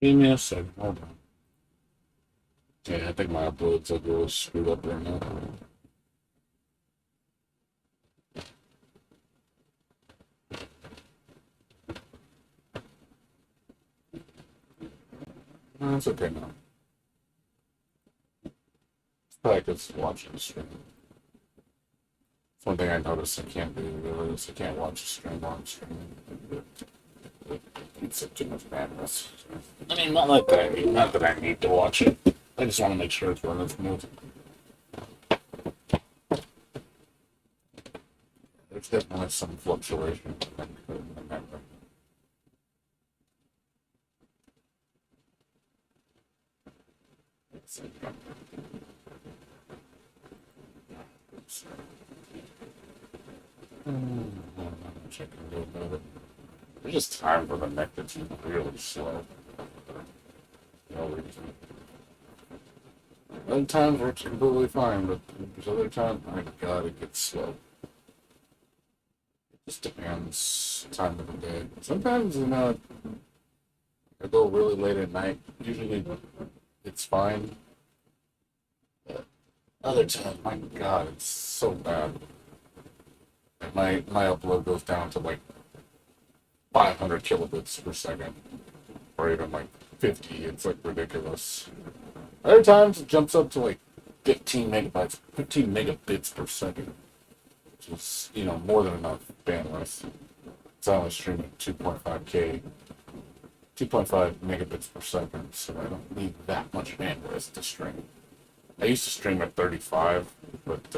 Give me a second. Hold on. Yeah, I think my uploads are really screwed up right now. No, it's okay now. It's probably because watching the stream. One thing I noticed I can't do really is I can't watch a stream on stream. It eats up too much bandwidth. I mean, not that I need to watch it. I just want to make sure it's running smooth. There's definitely some fluctuation in the memory. Check a little bit of it. There's just time for the neck that's really slow. No reason. Other times works completely fine, but there's other times, my god, it gets slow. It just depends time of the day. Sometimes, I go really late at night. Usually, it's fine. But other times, my god, it's so bad. And my upload goes down to like 500 kilobits per second, or even like 50. It's like ridiculous. Other times it jumps up to like 15 megabits per second, which is more than enough bandwidth. It's only streaming 2.5K, 2.5 megabits per second, so I don't need that much bandwidth to stream. I used to stream at 35, but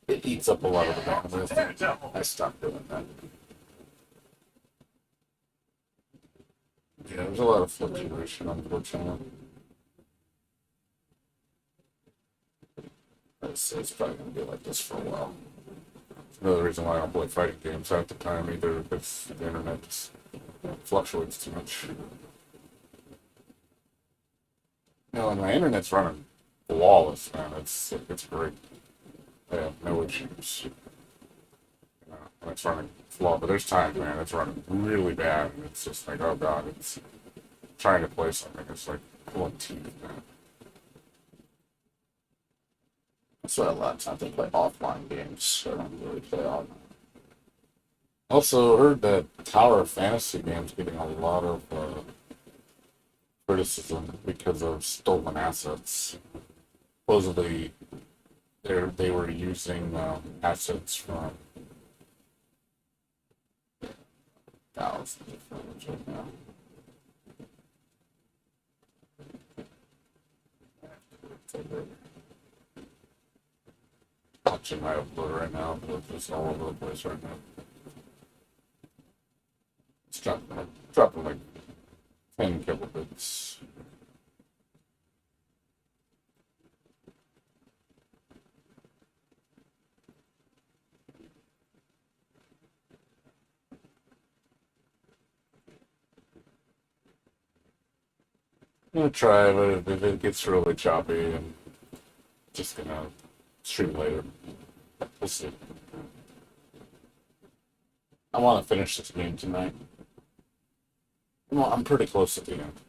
it eats up a lot of the bandwidth. I stopped doing that. Yeah, there's a lot of fluctuation, unfortunately. It's probably going to be like this for a while. Another reason why I don't play fighting games half the time either, because the internet just fluctuates too much. And my internet's running flawless, man. It's great. I have no issues. When it's running flawless, but there's times, man, it's running really bad, and it's just like, oh god, it's trying to play something. It's like pulling teeth, man. So a lot of times I play offline games, so I don't really play online. Also, heard that Tower Fantasy game's getting a lot of criticism because of stolen assets. Supposedly, they were using assets from thousands of photos right now. Watching my upload right now, but it's just all over the place right now. It's dropping like 10 kilobits. I'm gonna try, but if it gets really choppy, I'm just gonna stream later. We'll see. I want to finish this game tonight. Well, I'm pretty close at the end.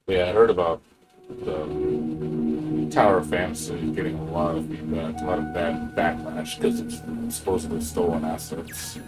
Yeah, I heard about the Tower of Fantasy getting a lot of feedback, a lot of bad backlash because it's supposedly stolen assets.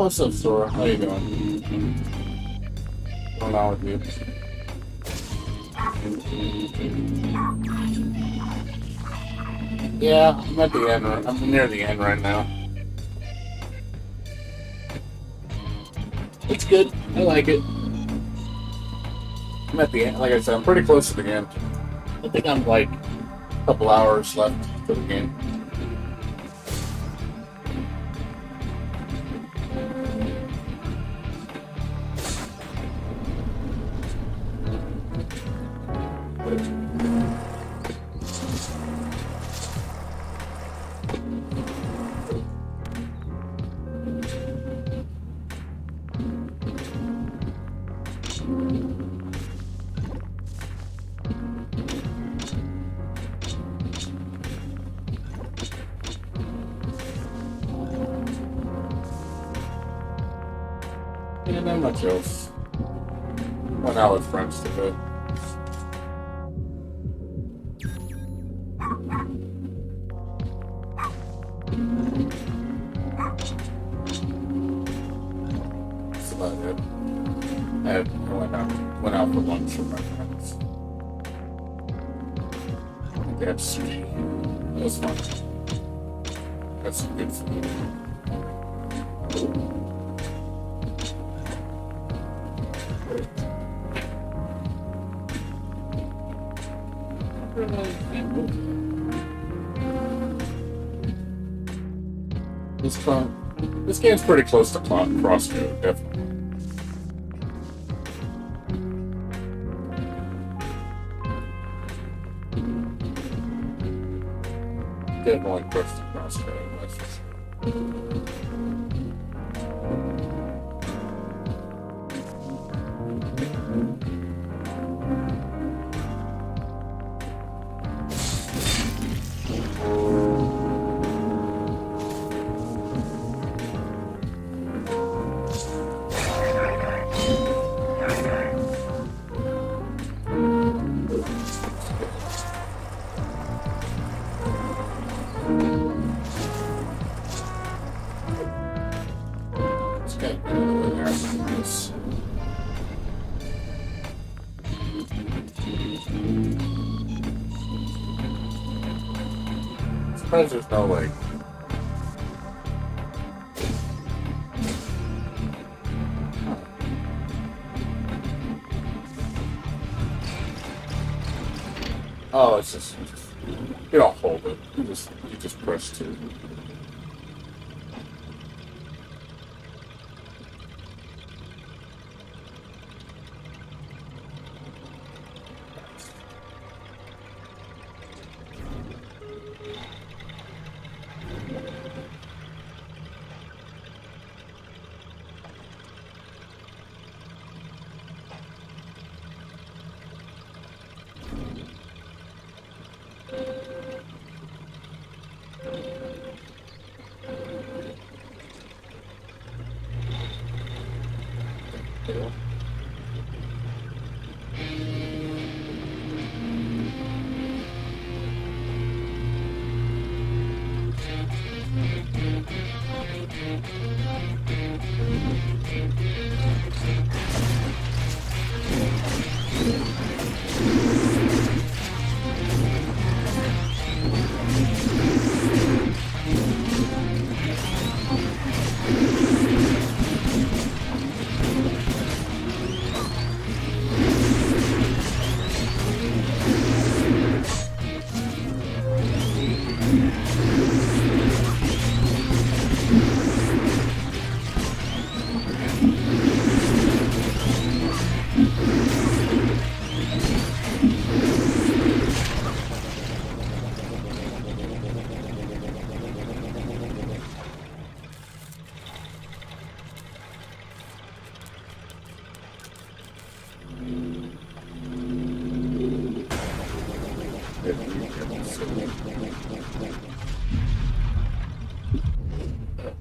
What's up, Sora? How you doing? What's going on with you? Yeah, I'm at the end. I'm near the end right now. It's good. I like it. I'm at the end. Like I said, I'm pretty close to the end. I think I'm like a couple hours left to the game. Yeah, not much else. Went out with friends today. That's about it. I went out for lunch with my friends. They had sushi. It was fun. Got some good food. This game's pretty close to Crosscode, definitely. Definitely close to Crosscode, that's for sure. Surprised there's no like. Oh, it's just you don't hold it. You just press to. Yeah.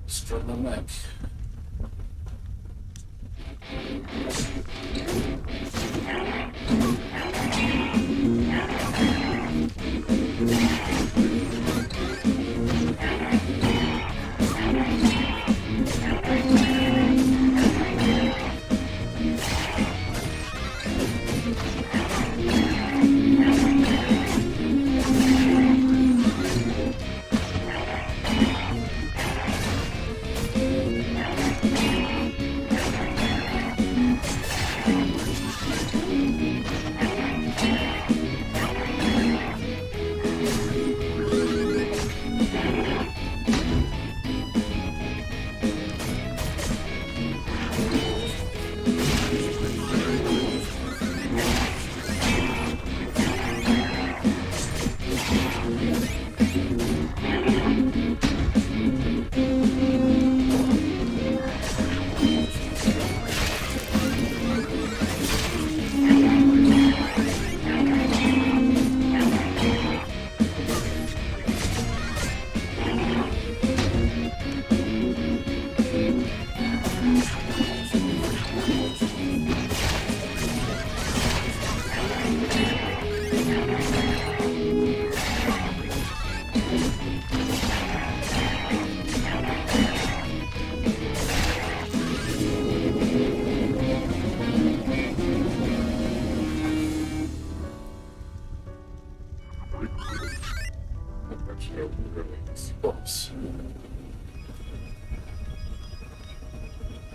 Straighten the neck. Oops.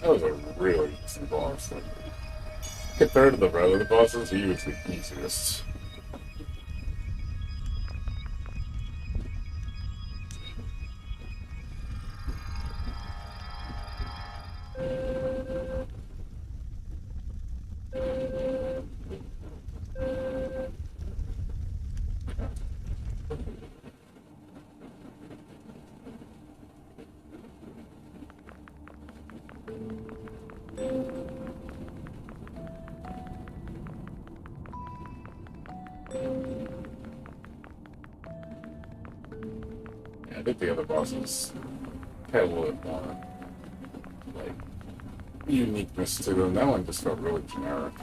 That was a really easy boss. Like, compared to the regular bosses, he was the easiest. Yeah, I think the other bosses had a little bit more like uniqueness to them. That one just felt really generic.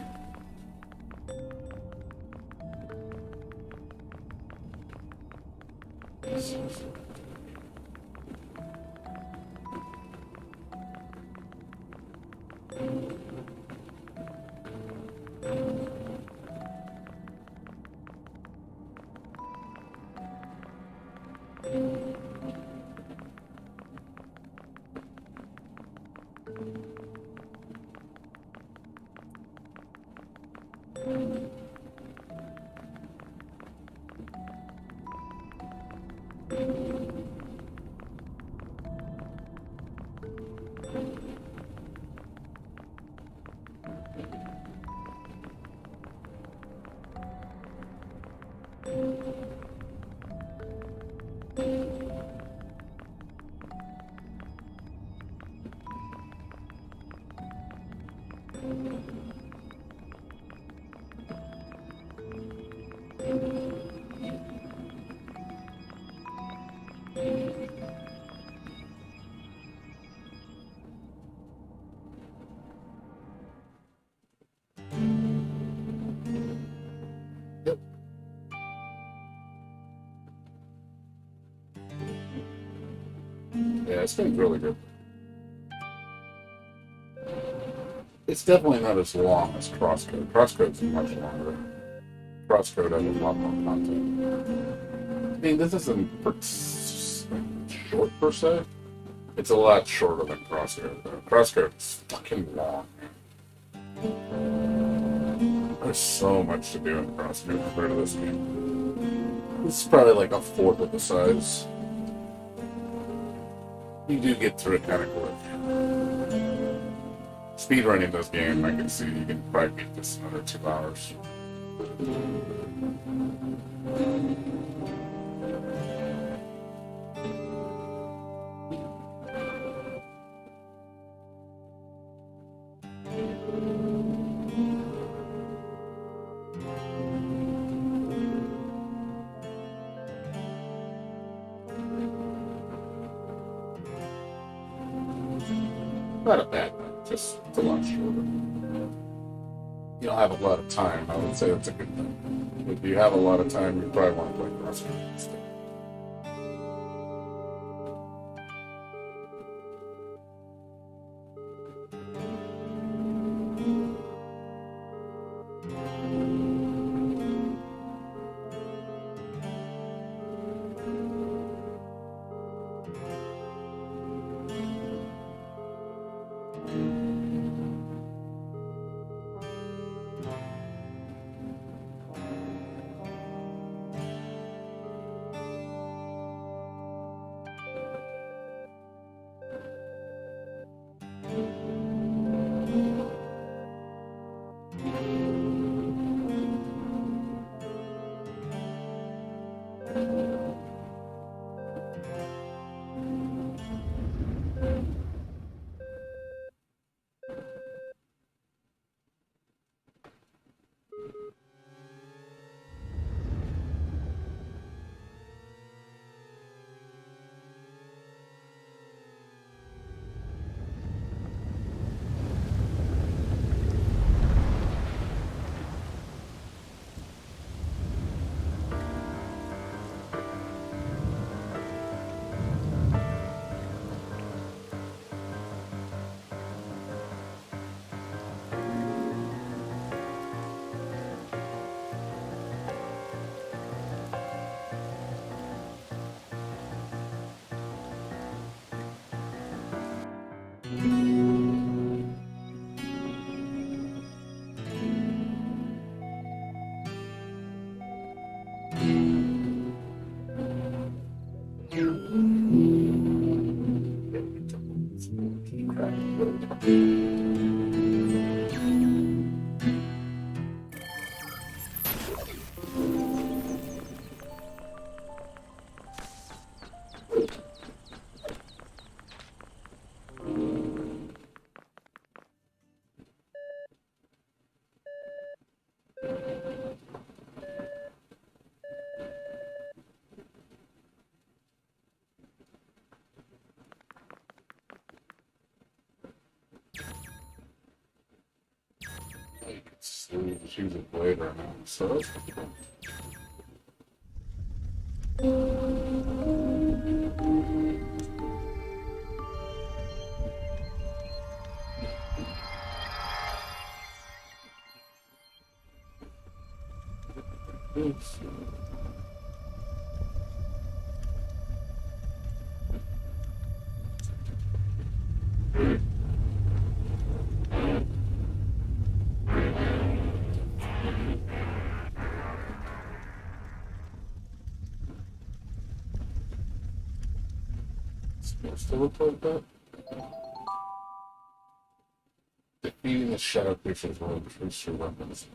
Yep. Yeah, this game's really good. It's definitely not as long as Crosscode. Crosscode's much longer. Crosscode has a lot more content. I mean, this isn't short per se. It's a lot shorter than Crosscode, though. Crosscode's fucking long. There's so much to do in Crosscode compared to this game. This is probably like a fourth of the size. You do get through it kind of quick. Speedrunning this game, I can see you can probably beat this in under 2 hours. Not a bad one, just it's a lot shorter. You don't have a lot of time, I would say that's a good thing. If you have a lot of time, you probably want to play Crossfire instead. Choose a blade right now, so that's pretty cool. Oops. Still report that? Defeating the shadow creatures will increase your weapons.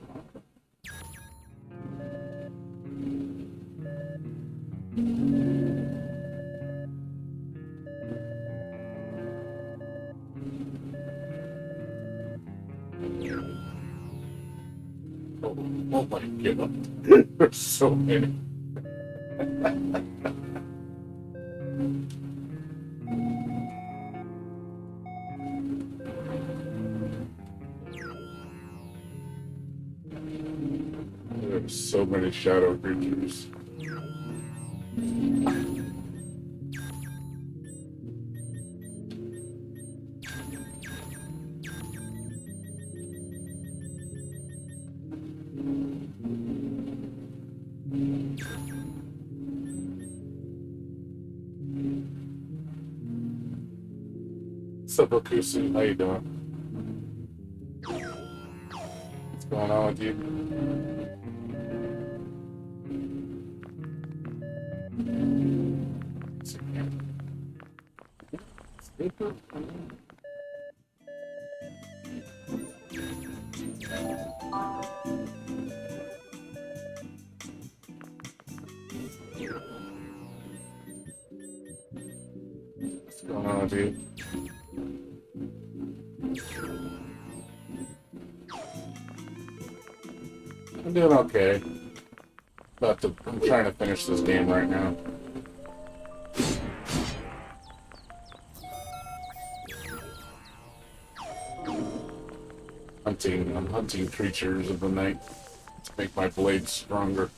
Oh my god. There's so many. There's so many shadow creatures. What's up, Okusu? How you doing? What's going on with you? What's going on with you? I'm doing okay. I'm trying to finish this game right now. I'm hunting creatures of the night to make my blades stronger.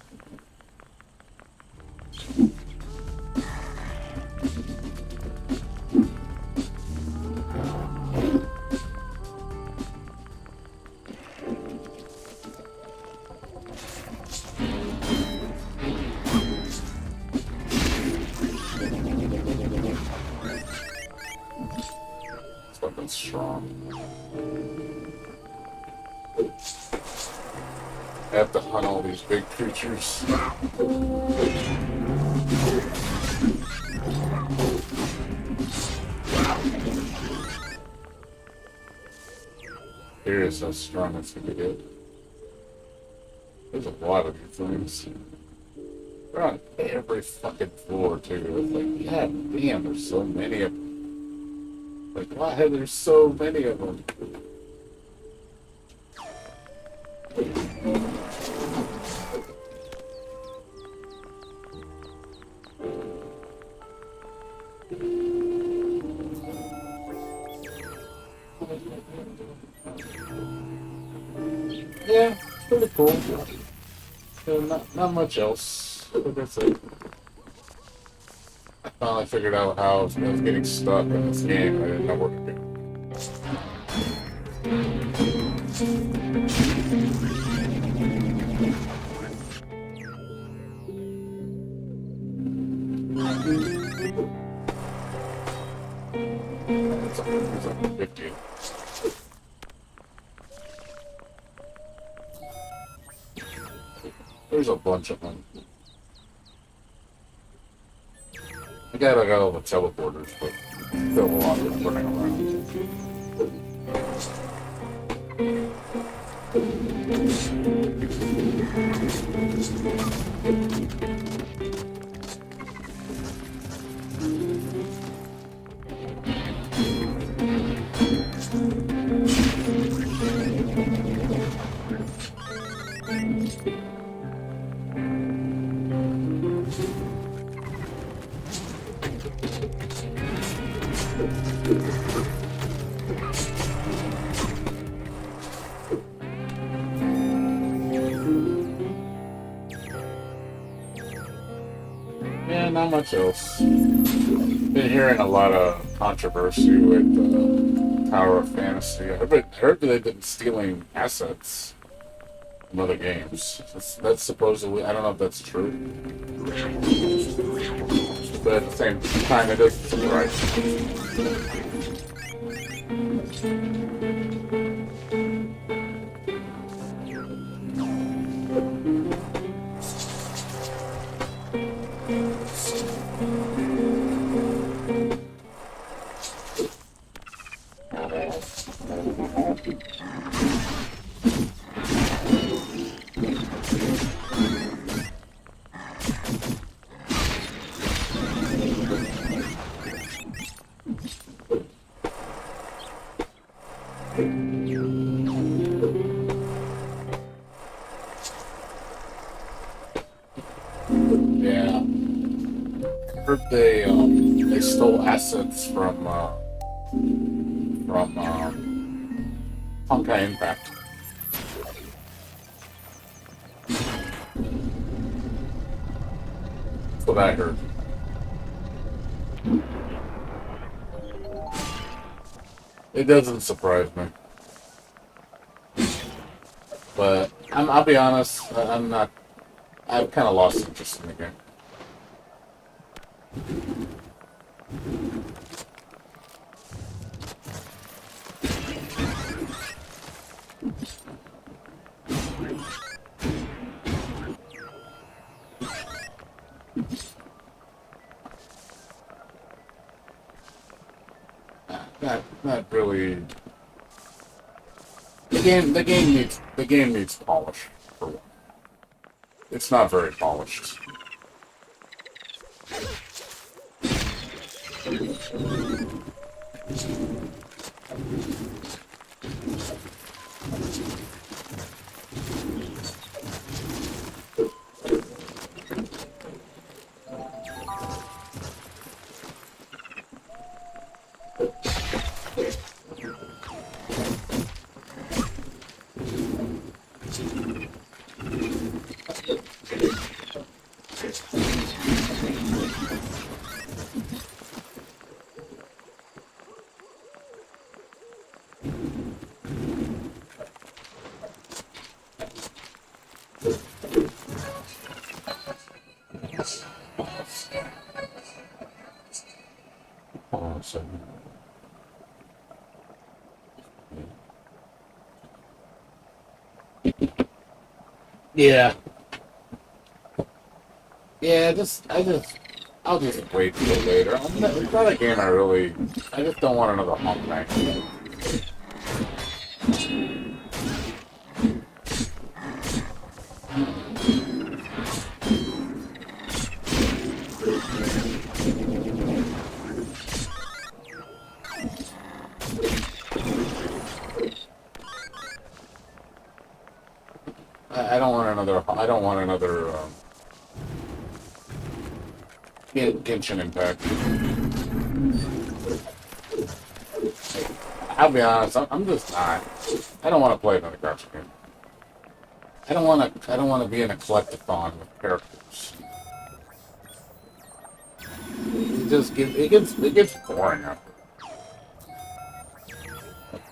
This weapon's strong. I have to hunt all these big creatures. Here's how strong it's gonna get. There's a lot of these things. They're on every fucking floor too. It's like, god damn, there's so many of them. Like, why there's so many of them? Yeah, it's pretty cool. Not much else. Like I said, I finally figured out how I was getting stuck in this game. I didn't know what to do. It's like a 50. There's a bunch of them. I got all the teleporters, but still a lot of them running around. Yeah, not much else. Been hearing a lot of controversy with Tower of Fantasy. I heard that they've been stealing assets from other games. That's supposedly, I don't know if that's true. But at the same time, it doesn't surprise me. Heard they stole assets from Honkai Impact. That's what I heard. It doesn't surprise me. But I'll be honest, I'm not. I've kind of lost interest in the game. Not really. The game needs polish. For one. It's not very polished. Awesome. Yeah. Yeah, I'll just wait till later. It's not a game I just don't want another Honk Mac. I don't want another, Genshin Impact. I'll be honest, I'm just not. I don't want to play another gotcha game. I don't want to be in a collectathon with characters. It gets boring after.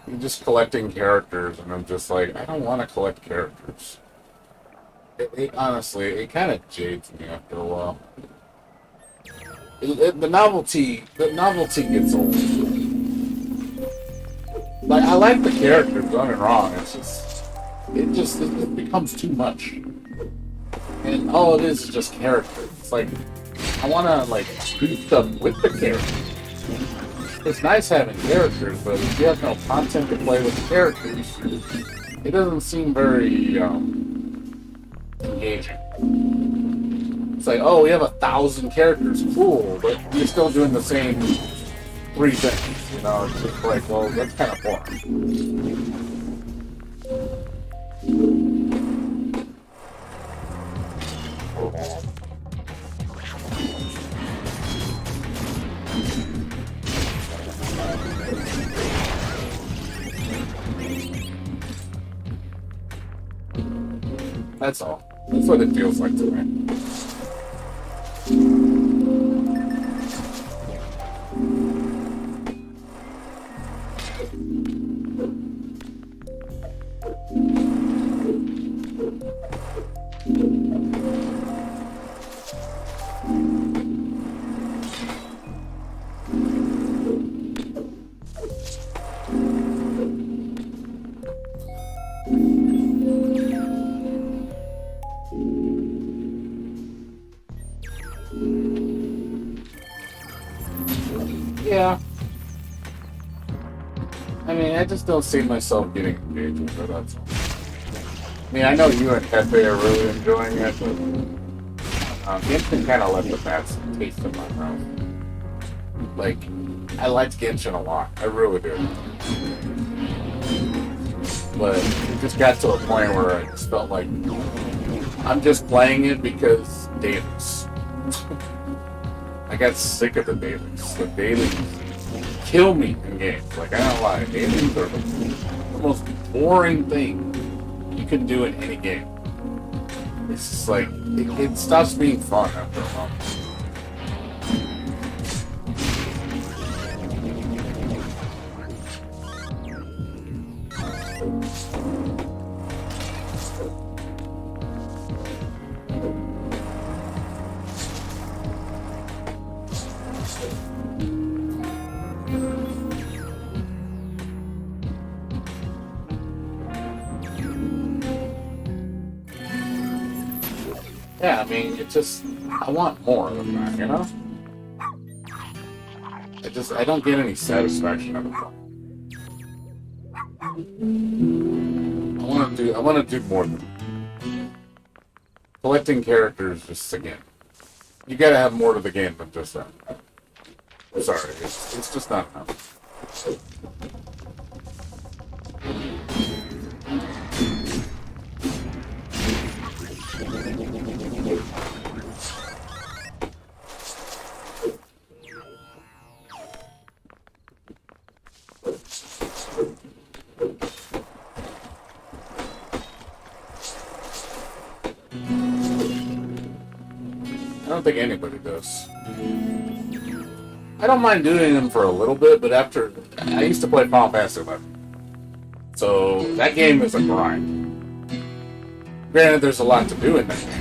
You're just collecting characters, and I'm just like, I don't want to collect characters. Honestly, it kind of jades me after a while. The novelty gets old. Like, I like the characters, don't get me wrong. It becomes too much, and all it is just characters. It's like I want to do stuff with the characters. It's nice having characters, but if you have no content to play with the characters, it doesn't seem very engaging. It's like, oh, we have 1,000 characters, cool, but you're still doing the same 3 things, It's just like, well, that's kind of boring. That's all. That's what it feels like to me. Yeah. I mean, I just don't see myself getting engaged with it, that's all. I mean, I know you and Pepe are really enjoying it, but Genshin kind of left a bad taste in my mouth. Like, I liked Genshin a lot. I really did. But it just got to a point where I just felt like I'm just playing it because Davis. I got sick of the dailies. The dailies kill me in games. Like, I don't lie, dailies are the most boring thing you can do in any game. It's just like, it stops being fun after a while. Yeah, I mean, it just, I want more of that, you know? I don't get any satisfaction out of it. I want to do more than collecting characters. Just again, you gotta have more to the game than just that. I'm sorry, it's just not enough. I don't think anybody does. I don't mind doing them for a little bit, but after I used to play Final Fantasy 11, so that game is a grind. Granted, there's a lot to do in that game.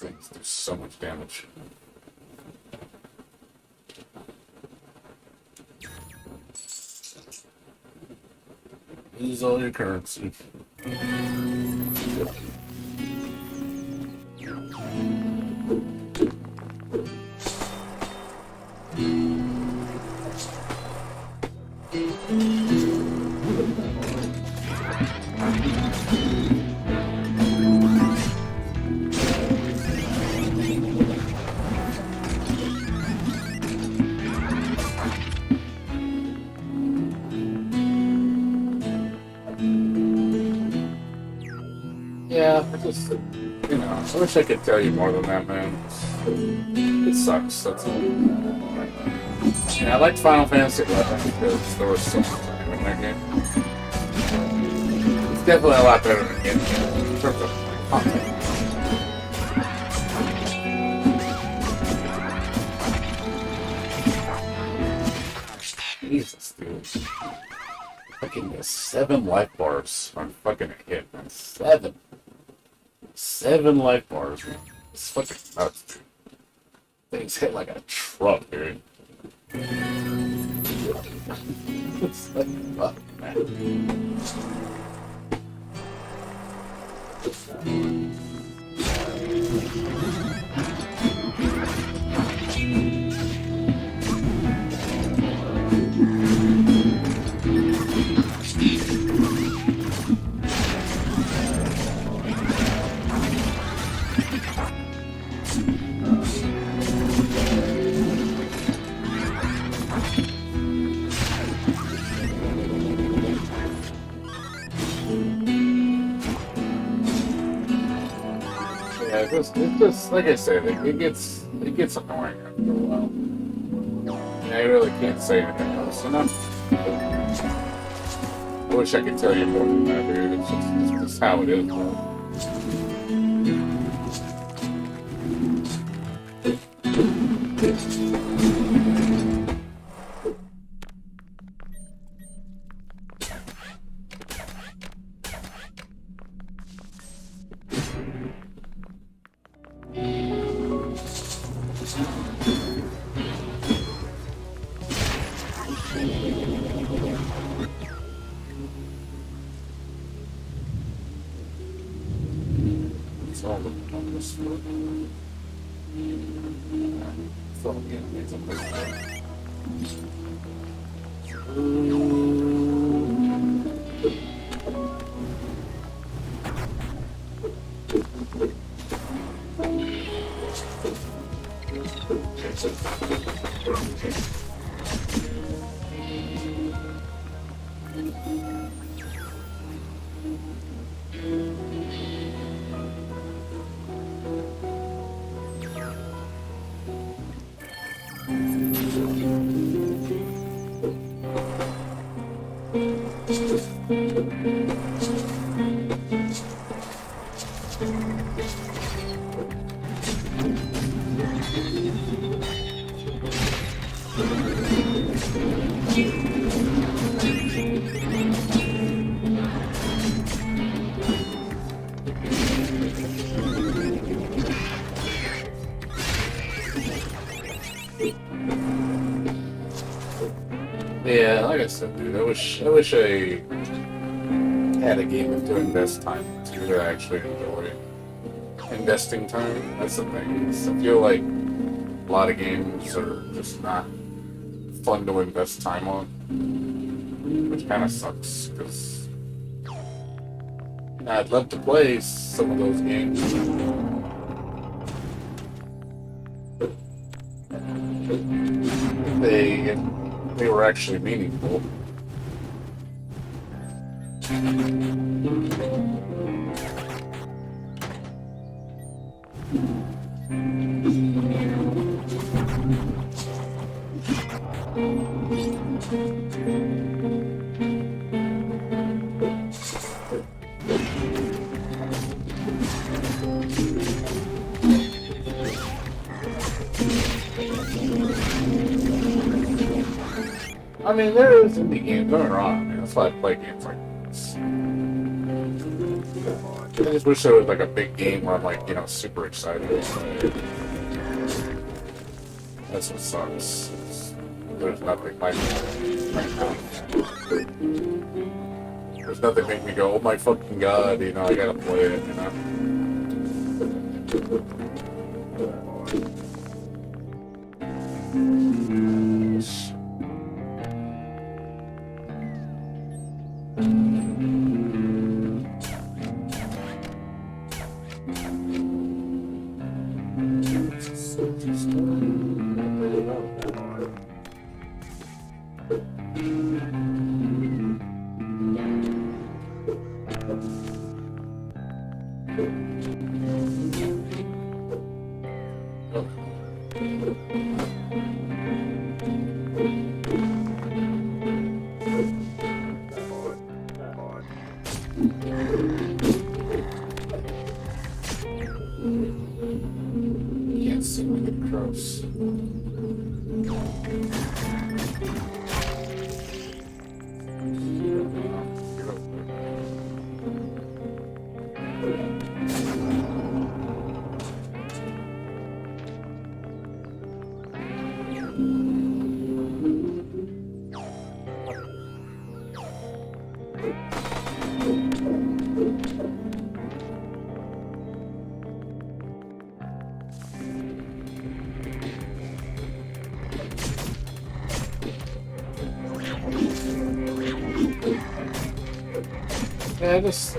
Things do so much damage. Use all your currency. Yeah, I just, you know, I wish I could tell you more than that, man. It sucks, that's all. Yeah, I liked Final Fantasy 11 because there was so much to do in that game. It's definitely a lot better than Genshin in terms of content. Jesus, dude. Fucking 7 life bars on fucking a hit, man. 7 life bars, man. It's fucking nuts, dude. Things hit like a truck, dude. It's like, fuck, man. It's just like I said, it gets annoying after a while. And I really can't say anything else, you know? I wish I could tell you more than that, dude. It's just how it is, bro. It's all on this one. It's all it's on this one. like I said, dude, I wish I had a game to invest time into that I actually enjoy. Investing time, that's the thing. I feel like a lot of games are just not fun to invest time on, which kind of sucks because I'd love to play some of those games. They they were actually meaningful. I mean, there is indie games, don't get me wrong. I mean, that's why I play games like this. I just wish there was like a big game where I'm like, super excited. That's what sucks. There's nothing like there's nothing make me go, oh my fucking god, I gotta play it. Can't see me get gross. Yeah, just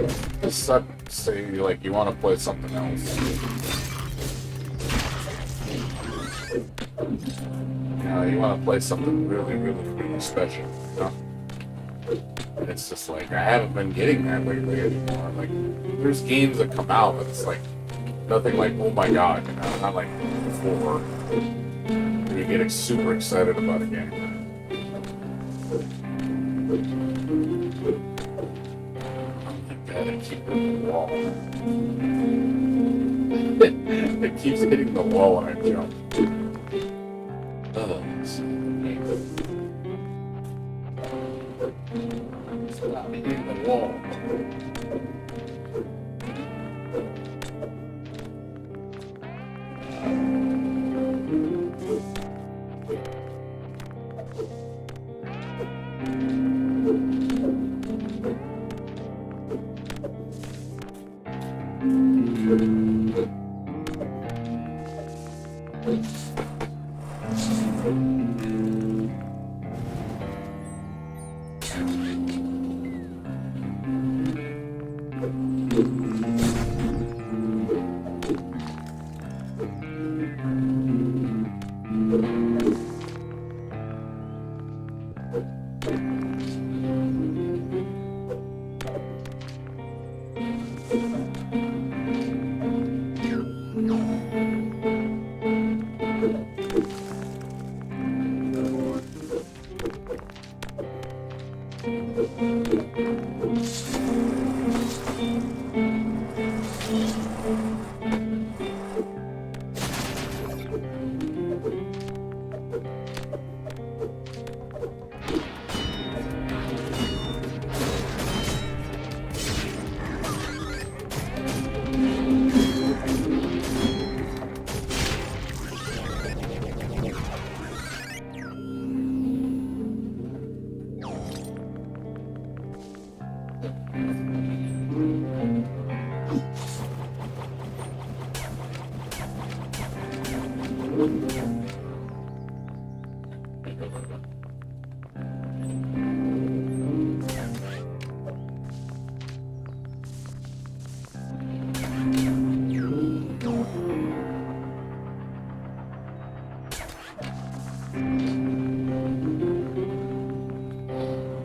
say like you want to play something else. You want to play something really, really, really special. And it's just like I haven't been getting that lately anymore. Like there's games that come out, but it's like nothing like oh my god, not like before. You get super excited about a game. It keeps hitting the wall. It keeps hitting the wall when I jump. Stop hitting the wall.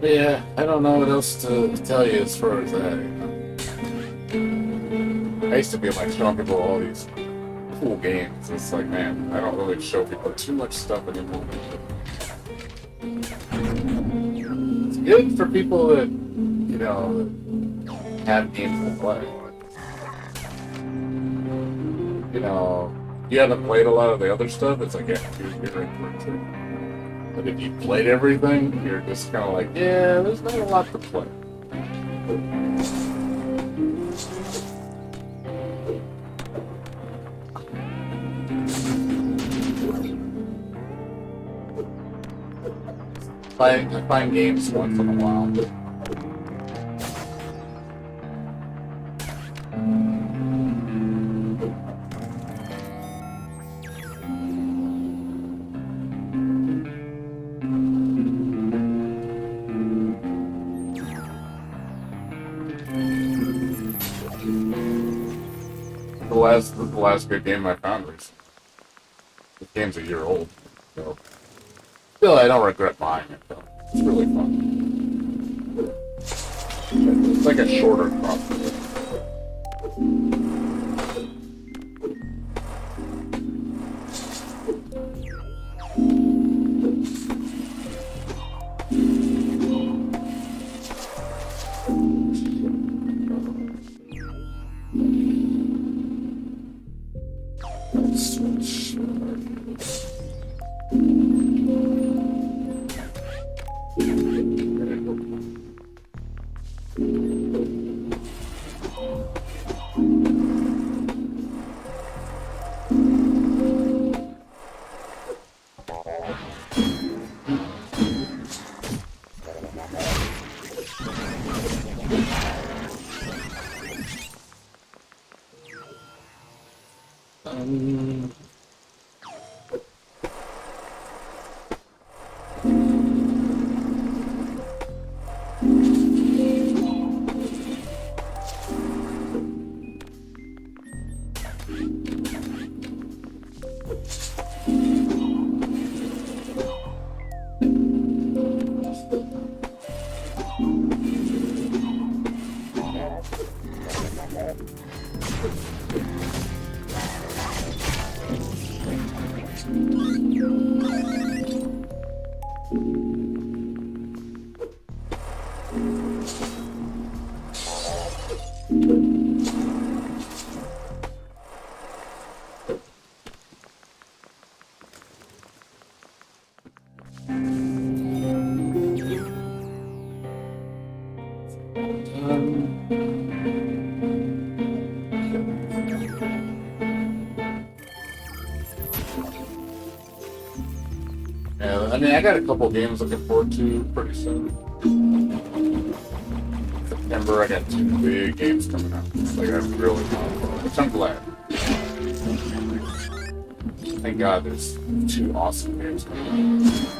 But yeah, I don't know what else to tell you as far as that. I used to be like showing people all these cool games. It's like, man, I don't really show people too much stuff anymore. It's good for people that, have games to play. You haven't played a lot of the other stuff, it's like, yeah, you're in for it too. But if you played everything, you're just kind of like, yeah, there's not a lot to play. I find games once in a while. The last good game I found recently. The game's a year old, so still I don't regret buying it though. It's really fun. It's like a shorter crossover. Switch. Um, yeah, I mean, I got a couple games looking forward to pretty soon. September, I got two big games coming out. Like, I'm really pumped, which I'm glad. Thank God there's two awesome games coming out.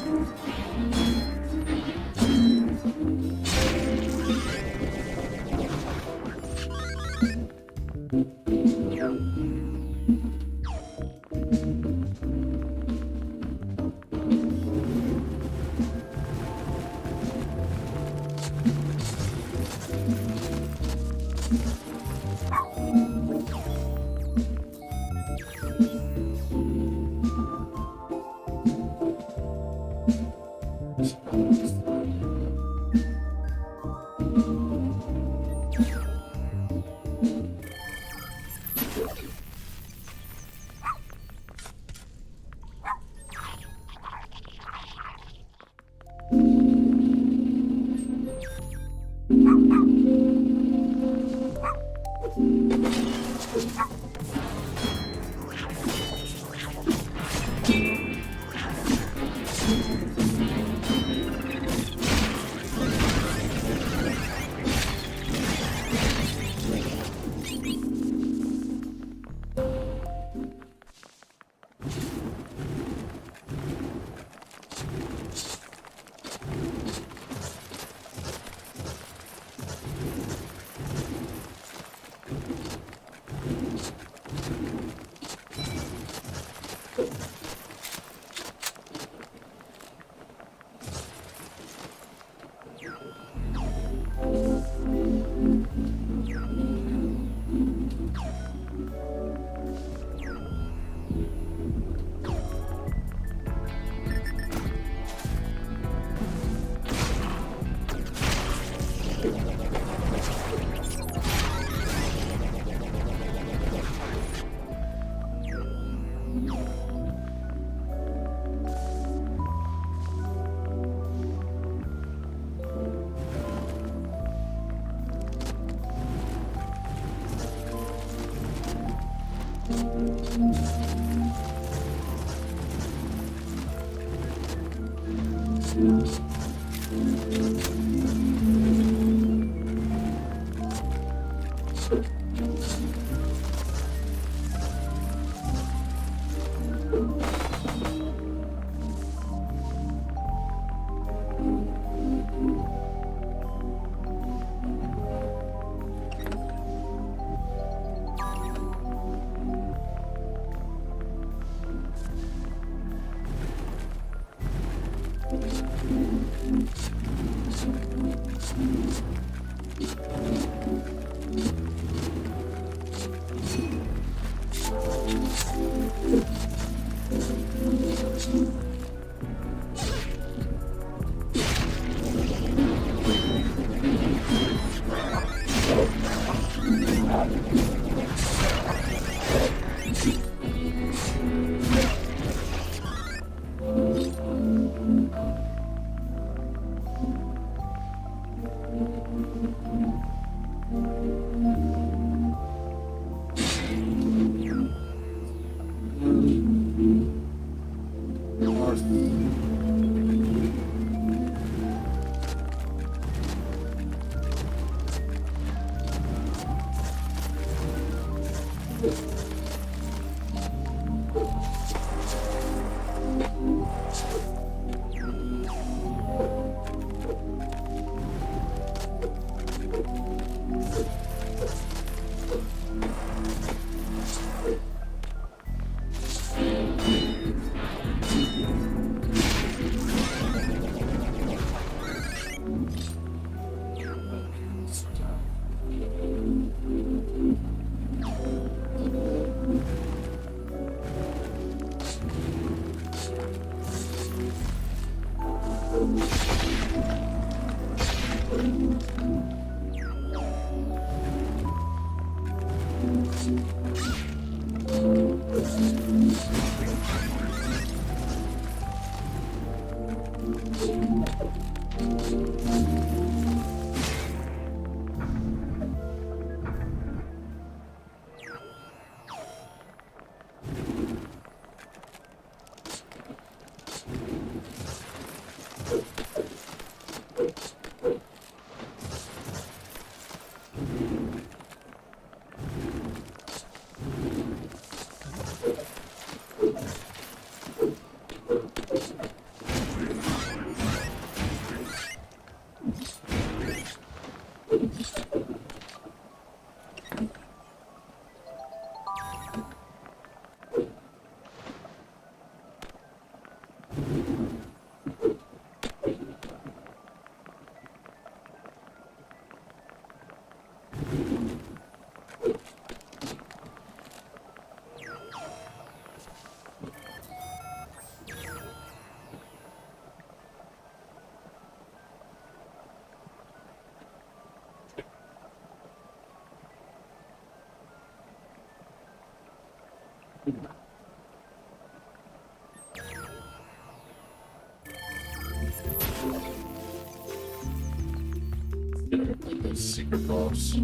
Like those secret boss.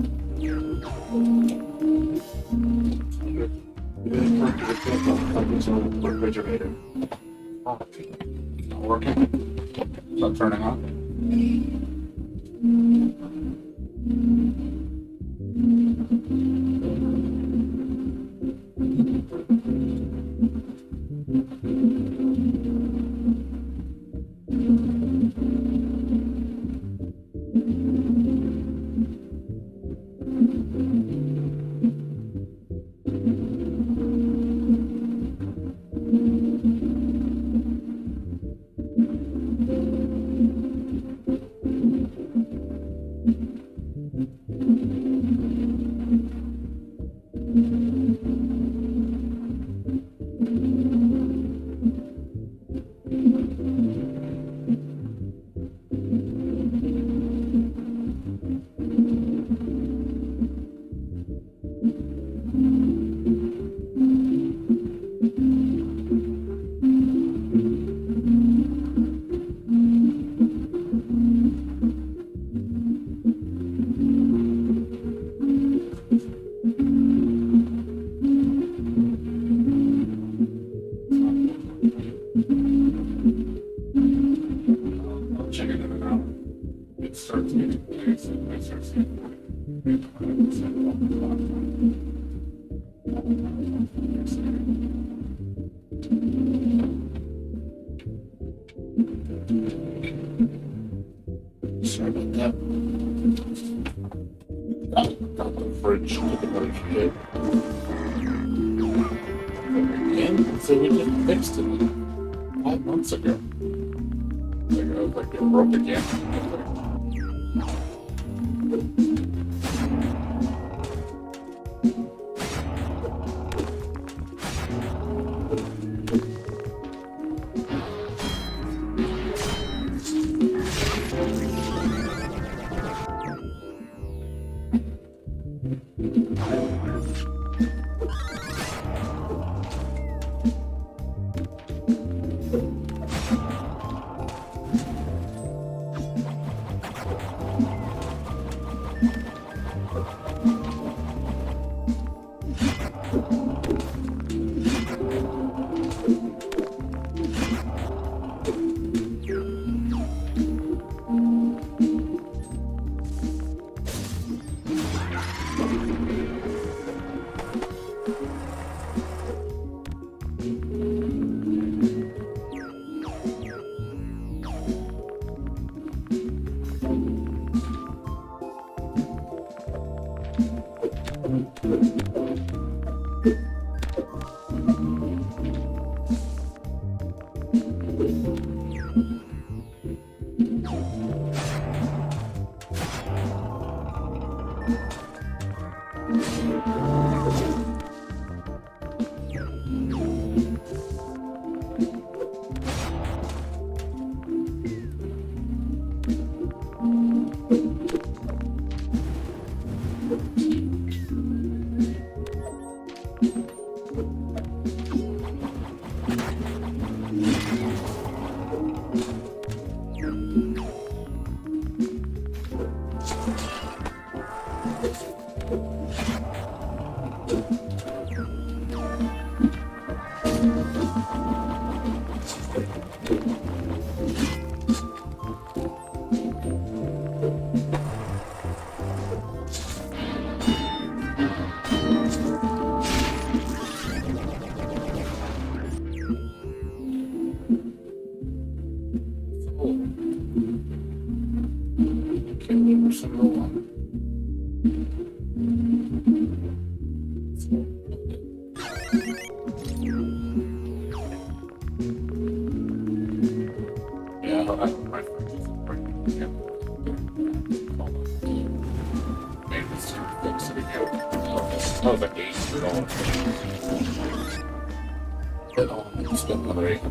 Refrigerator. Oh, not working. Not turning on. Sorry about that. Got the fridge took another hit. Again? So we just fixed it 5 months ago. Like, I was like, it broke again. That was like $800. Then I'll spend another $800.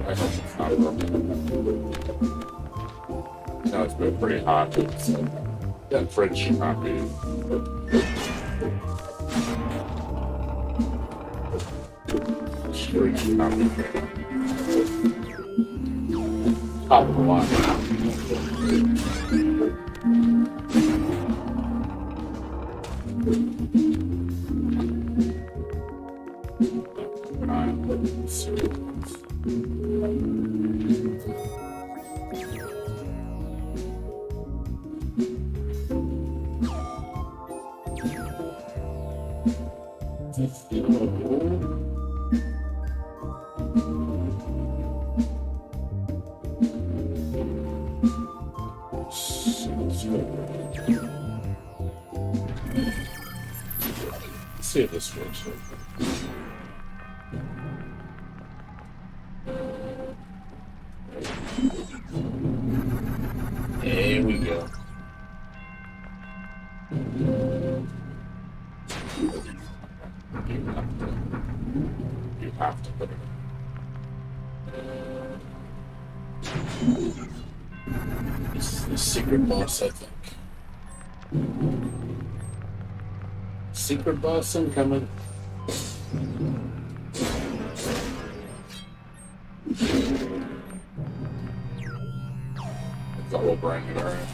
I hope it's not broken. No, it's been pretty hot. So that fridge should not be. This fridge should not be top of the line. Let's see if this works. There we go. You have to put it in. This is the secret boss, I think. Secret boss incoming. Double brand new, alright.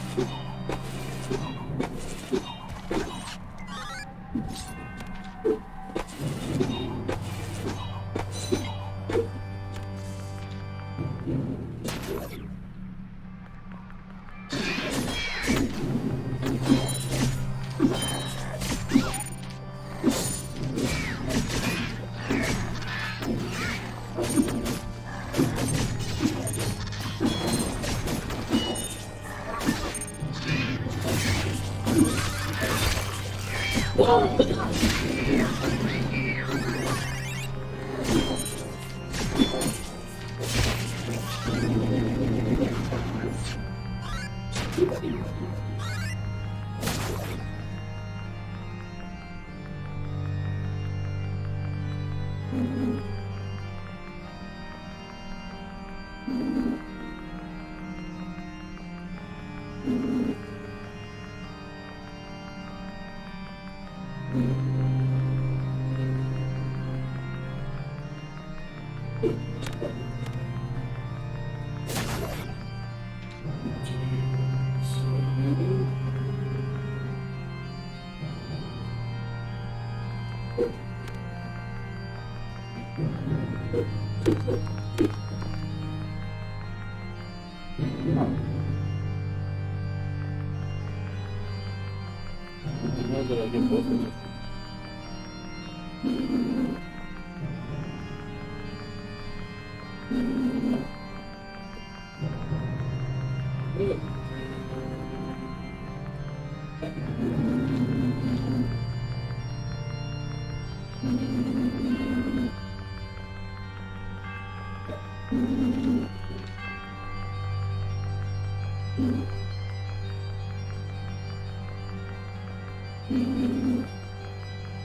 How did I get both of them?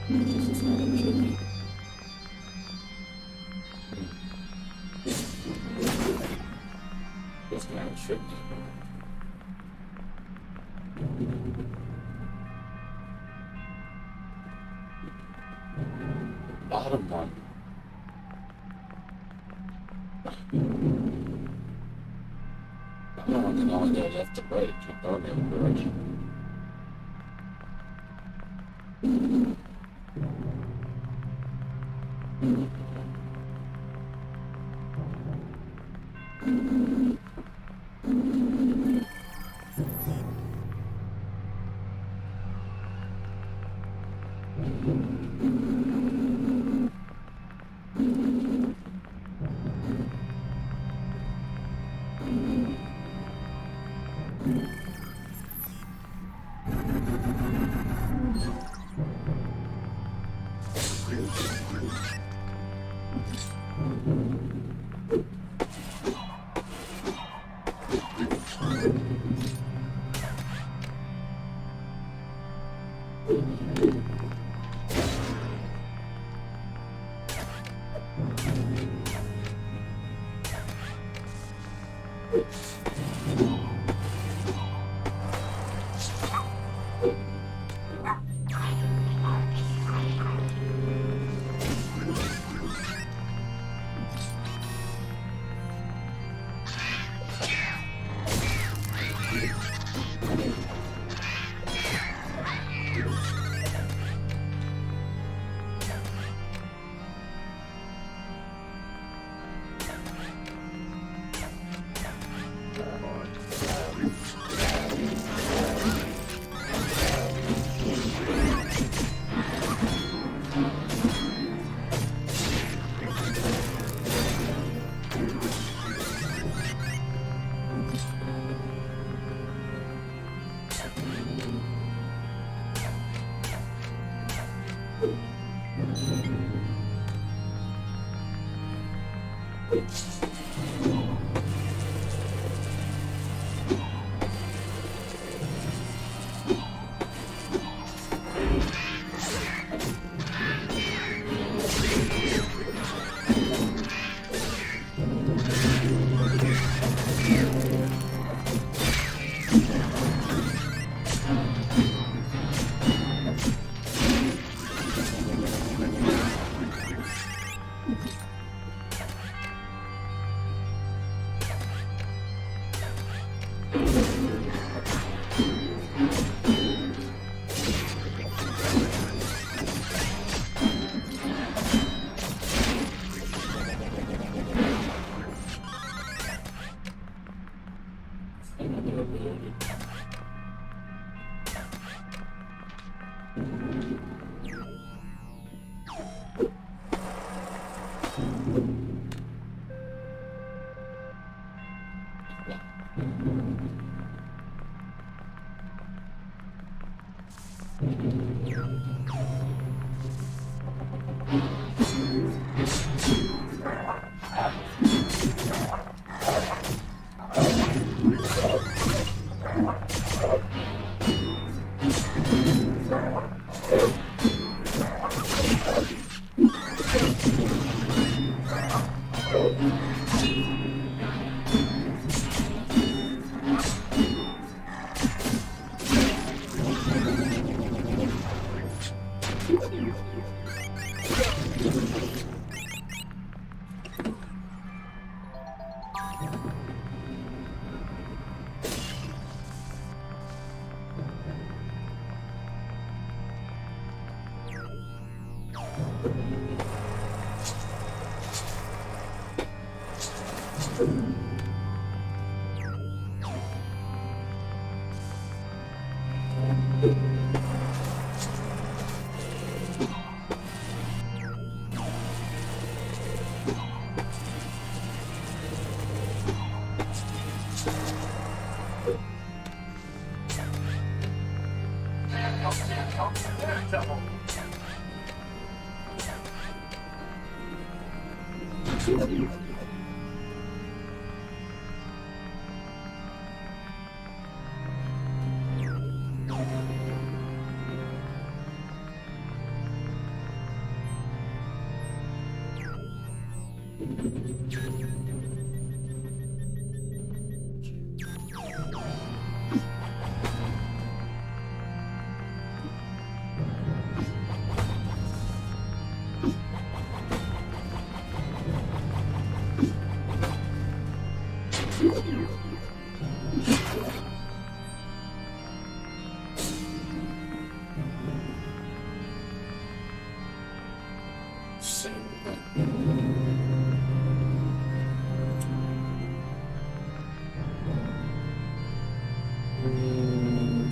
This is kind of tricky. It's kind of tricky. Bottom one. I don't know, only go left to right. Can't go in the other direction.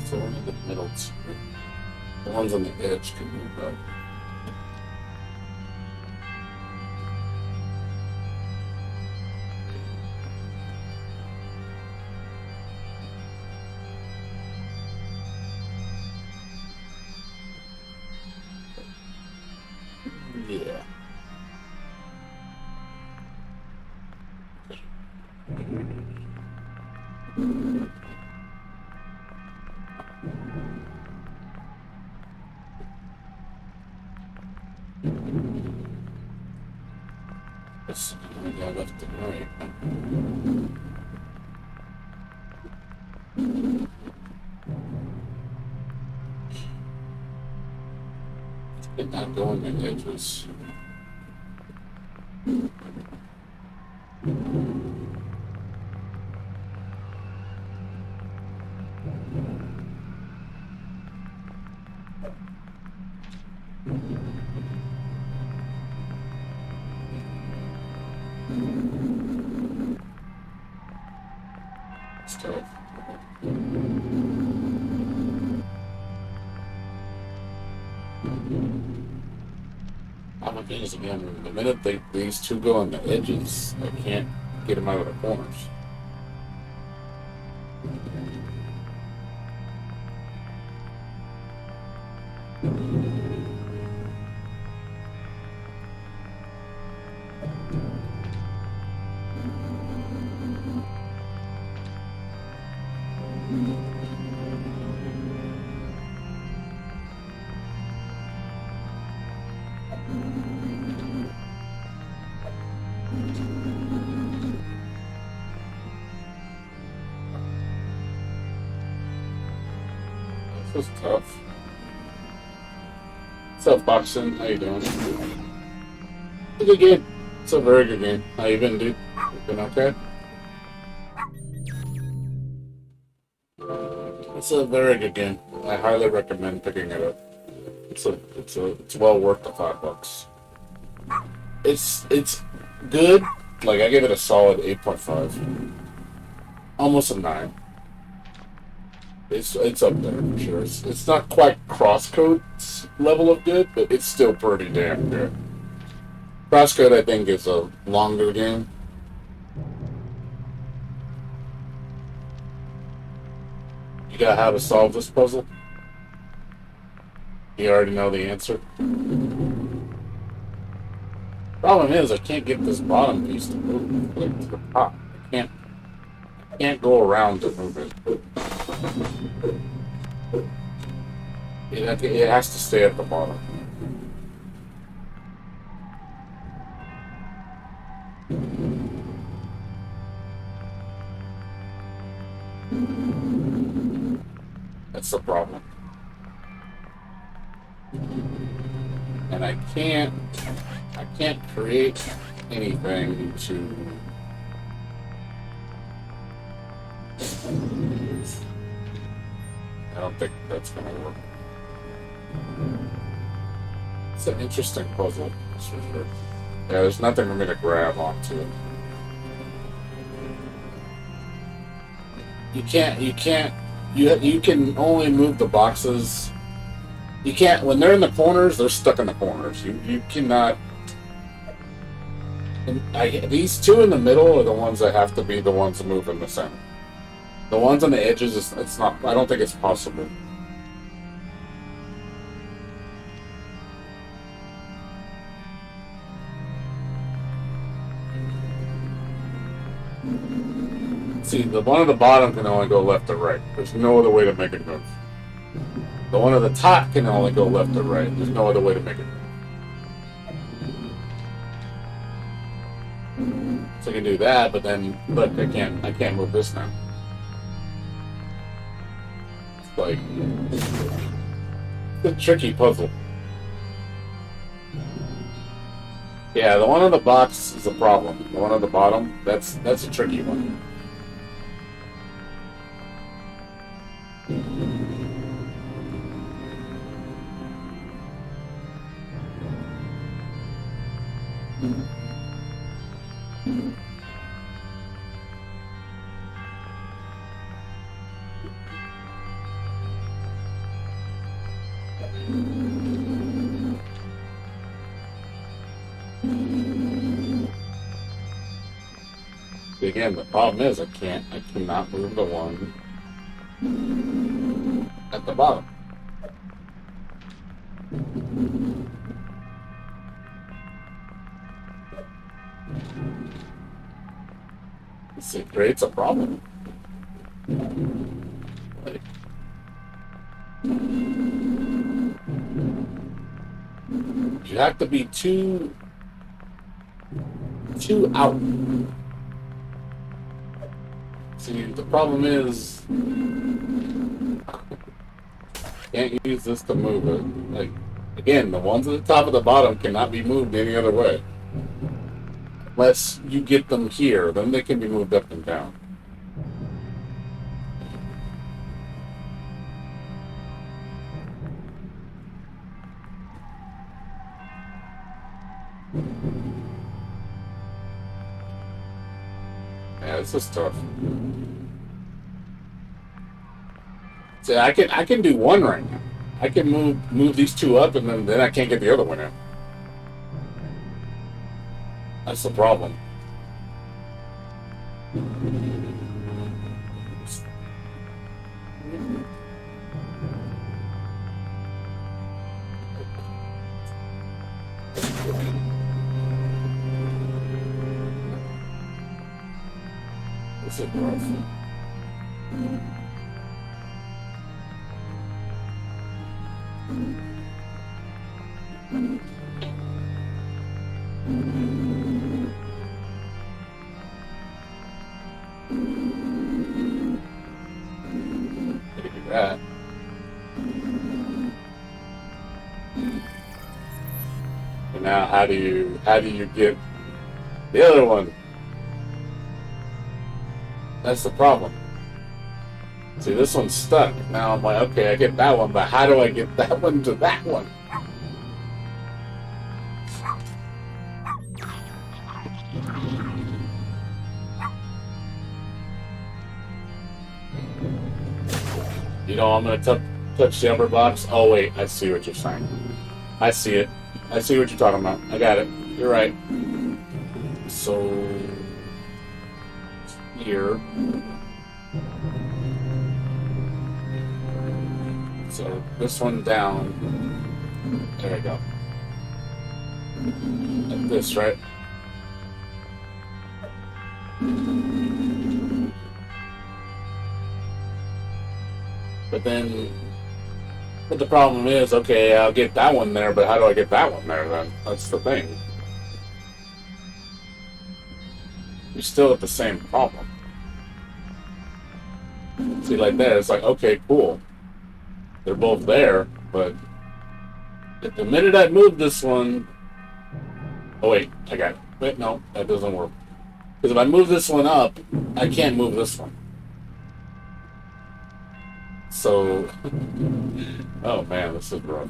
So one in the middle two. The ones on the edge can move up. Yeah. Let's go left and right. It's not going at edges. It's tough. I'm against again. The minute these two go on the edges, I can't get them out of the corners. This is tough. What's up, Boxing? How you doing? It's a good game. It's a very good game. How you been, dude? You been okay? It's a very good game. I highly recommend picking it up. It's well worth the $5. It's good. Like I give it a solid 8.5, almost a 9. It's up there for sure. It's not quite Crosscode's level of good, but it's still pretty damn good. Crosscode, I think, is a longer game. You got how to solve this puzzle? You already know the answer. Problem is, I can't get this bottom piece to move like to the top. I can't go around to move it. It has to stay at the bottom. That's the problem. and I can't create anything to. I don't think that's gonna work. It's an interesting puzzle, that's for sure. Yeah, there's nothing for me to grab onto. You can only move the boxes. You can't, when they're in the corners, they're stuck in the corners. You cannot. These two in the middle are the ones that have to be the ones that move in the center. The ones on the edges, it's not. I don't think it's possible. See, the one at the bottom can only go left or right. There's no other way to make it move. The one at the top can only go left or right. There's no other way to make it move. So I can do that, but then look, I can't move this now. It's like it's a tricky puzzle. Yeah, the one on the box is a problem. The one on the bottom, that's a tricky one. Again, the problem is I cannot move the one at the bottom. It creates a problem. Like, you have to be two out. See, the problem is can't use this to move it. Like, again, the ones at the top of the bottom cannot be moved any other way. Unless you get them here, then they can be moved up and down. Yeah, this is tough. See, I can do one right now. I can move these two up, and then I can't get the other one in. That's the problem. This is rough. That. And now how do you get the other one? That's the problem. See, this one's stuck. Now I'm like, okay, I get that one, but how do I get that one to that one? You know, I'm going to touch the upper box. Oh, wait, I see what you're saying. I see it. I see what you're talking about. I got it. You're right. So, here. So, this one down. There we go. Like this, right? But the problem is, okay, I'll get that one there, but how do I get that one there then? That's the thing. You're still at the same problem. See, like there, it's like, okay, cool. They're both there, but The minute I move this one, oh wait, I got it. Wait, no, that doesn't work. Because if I move this one up, I can't move this one. So, oh man, this is rough.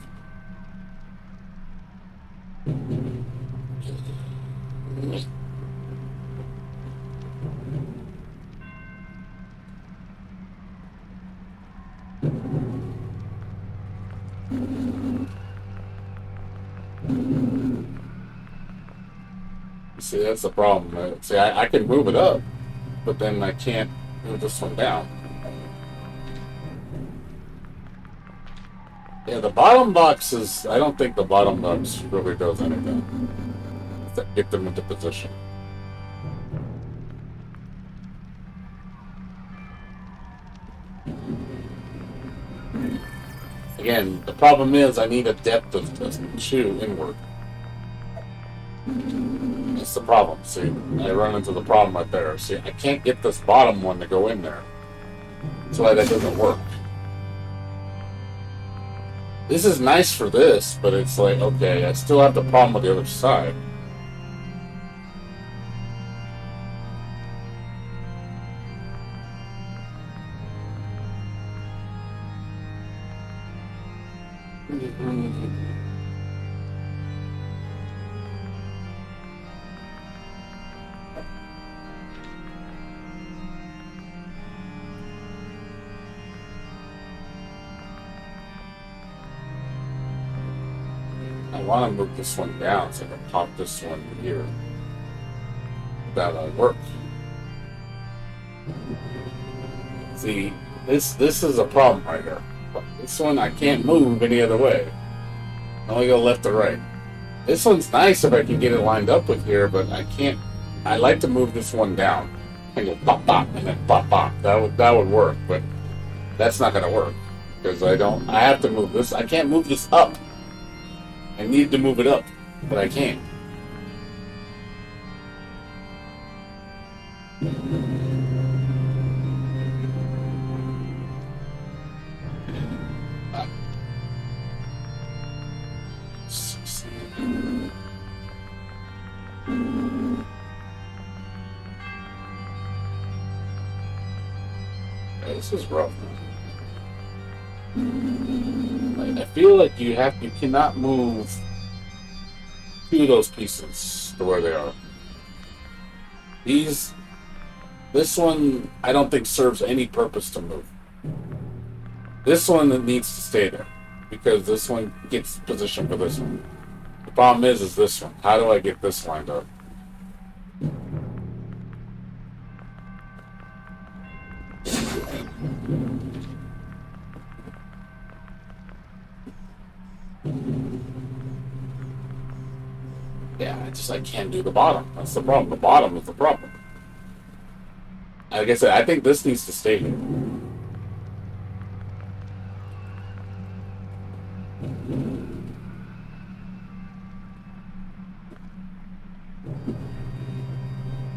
See, that's the problem. See, I can move it up, but then I can't move this one down. Yeah, the bottom box is... I don't think the bottom box really does anything to get them into position. Again, the problem is I need a depth of 2 inward. That's the problem. See, I run into the problem right there. See, I can't get this bottom one to go in there. That's why that doesn't work. This is nice for this, but it's like, okay, I still have the problem with the other side. I want to move this one down so I can pop this one here. That'll work. See, this is a problem right here. This one I can't move any other way. I only go left or right. This one's nice if I can get it lined up with here, but I can't. I like to move this one down. I go pop pop and then pop pop. That would work, but that's not gonna work because I have to move this. I can't move this up. I need to move it up, but I can't. This is rough. I feel like you cannot move 2 of those pieces to where they are. This one I don't think serves any purpose to move. This one that needs to stay there because this one gets positioned for this one. The problem is this one. How do I get this lined up? Yeah, I can't do the bottom. That's the problem. The bottom is the problem. Like I said, I think this needs to stay here.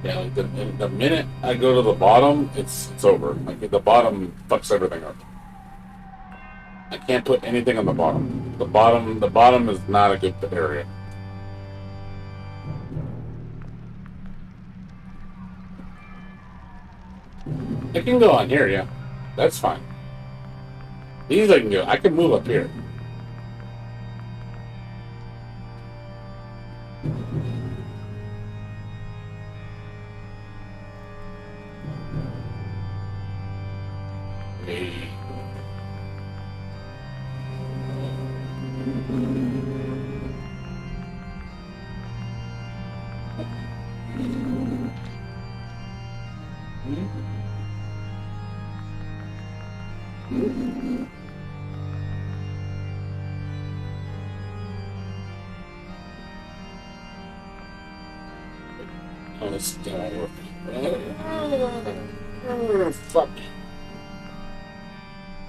Yeah, like the minute I go to the bottom, it's over. Like the bottom fucks everything up. I can't put anything on the bottom. The bottom is not a good area. It can go on here, yeah. That's fine. These I can do. I can move up here. Oh, this don't work. Oh, fuck.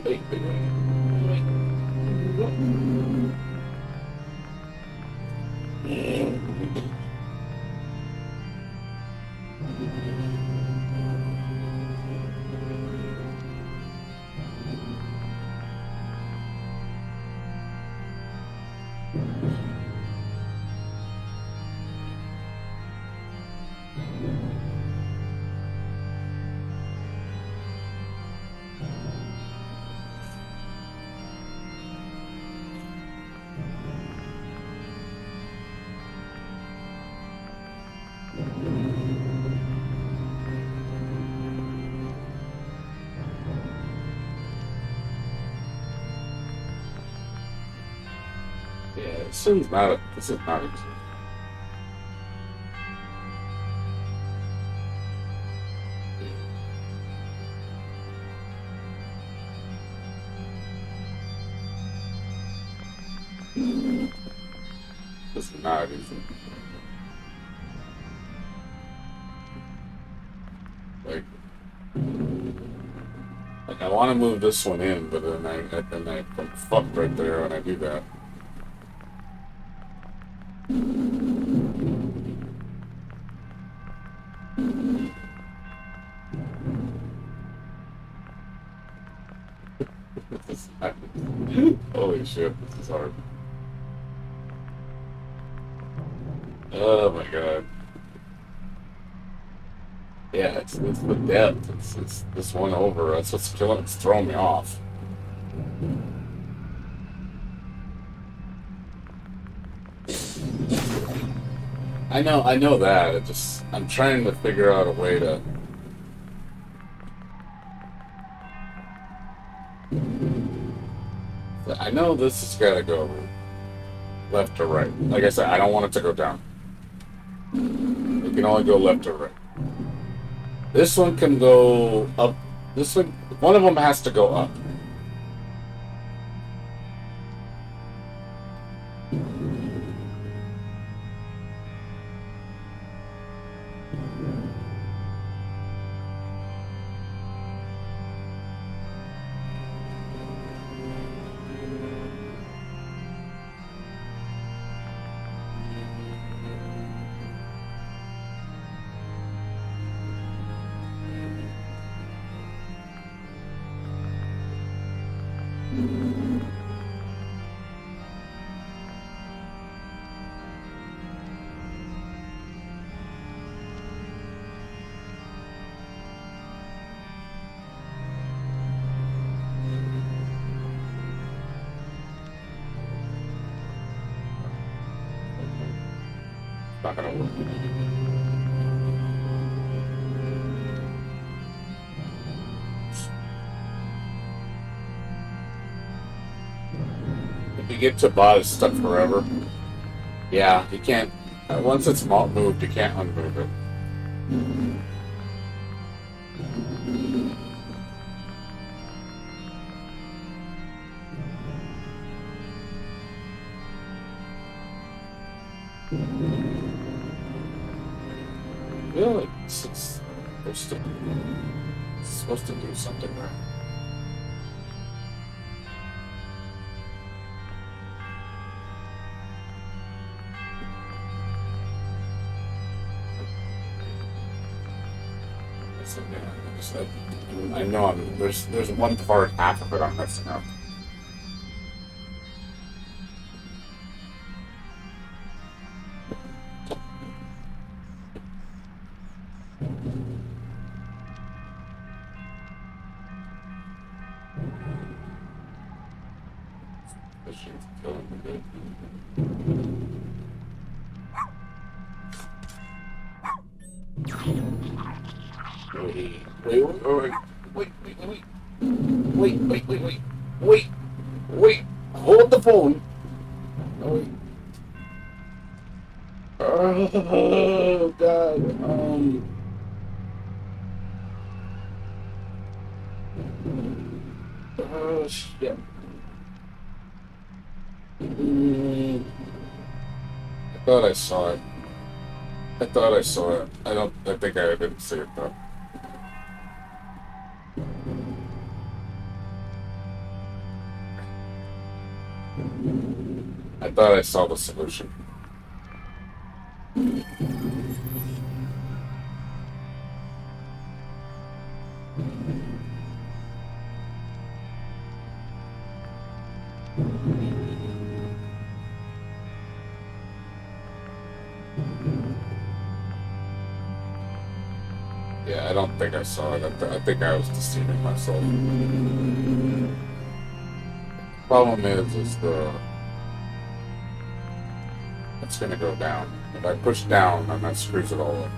Wait. This is not. This is not easy. Like, I want to move this one in, but I'm fucked right there when I do that. Holy shit, this is hard. Oh my god. Yeah, it's the depth. It's this one over. That's what's killing. It's throwing me off. I know that. I'm trying to figure out a way to. I know this has got to go left or right. Like I said, I don't want it to go down. It can only go left or right. This one can go up. One of them has to go up. Not gonna work. If you get to bot, it's stuck forever. Yeah, you can't. Once it's moved, you can't unmove it. Really? It's supposed to do something right. I know there's one part, half of it I'm messing up. This shit's killing me, dude. Wait. Hold the phone. Wait. Oh, God. Oh, shit. I thought I saw it. I think I didn't see it, though. I thought I saw the solution. Yeah, I don't think I saw it. I think I was deceiving myself. Problem is it's gonna go down. If I push down, then that screws it all up.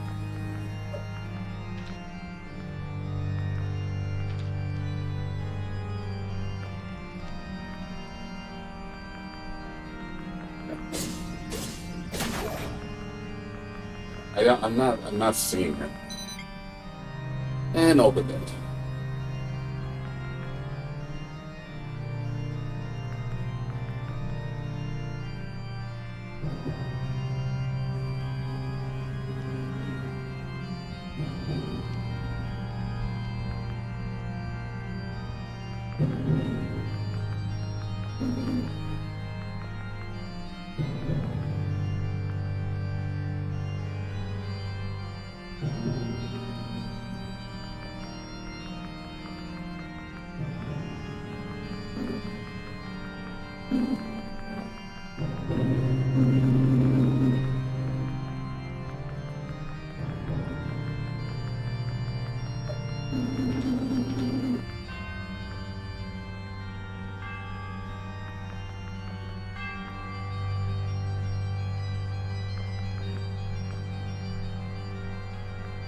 I'm not seeing her. And open it.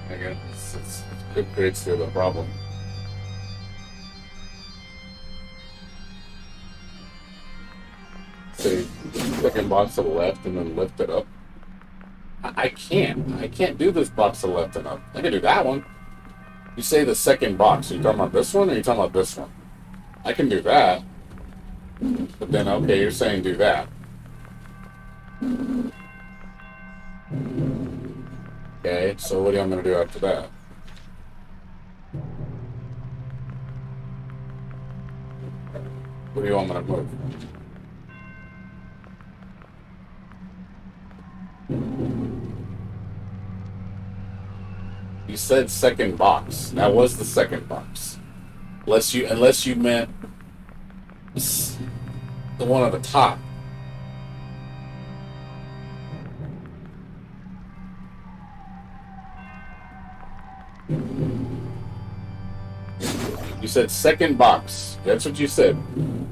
Again, it creates the other problem. Say, second box to the left and then lift it up. I can't. I can't do this box to the left and up. I can do that one. You say the second box. Are you talking about this one or are you talking about this one? I can do that. But then, okay, you're saying do that. Okay, so what do you want me to do after that? What do you want me to move? You said second box. That was the second box. Unless you meant the one at the top. You said second box. That's what you said.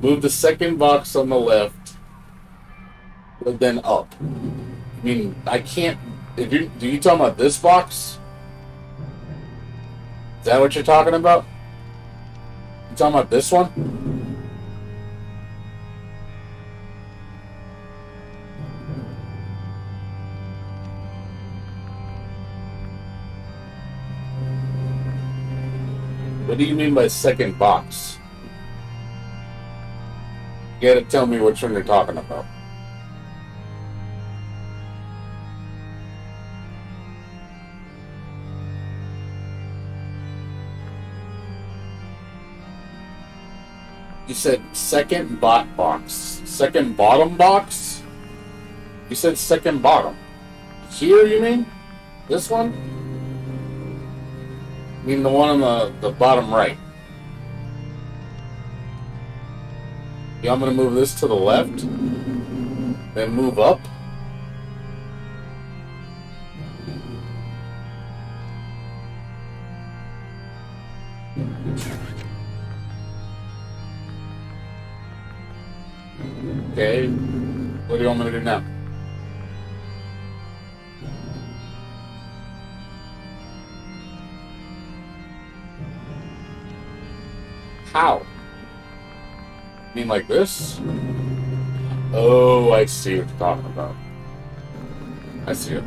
Move the second box on the left, but then up. I mean, I can't. Do you talking about this box? Is that what you're talking about? You talking about this one? What do you mean by second box? You gotta tell me which one you're talking about. You said second box. Second bottom box? You said second bottom. Here, you mean? This one? I mean the one on the bottom right. You want me to move this to the left? Then move up? Okay. What do you want me to do now? How? You mean like this? Oh, I see what you're talking about. I see it.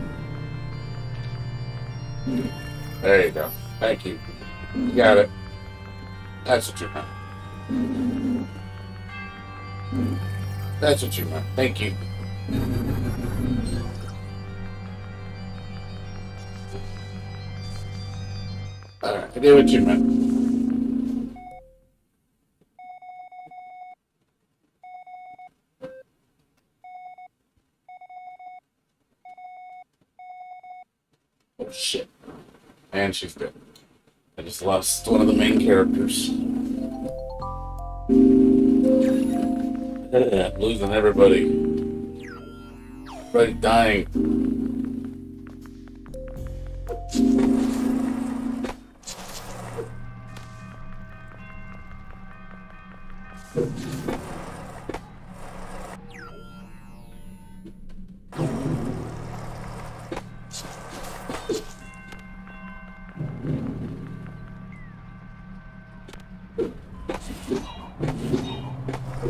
There you go. Thank you. You got it. That's what you meant. That's what you meant. Thank you. Alright, I did what you meant. Oh shit. And she's dead. I just lost one of the main characters. Losing everybody. Everybody dying.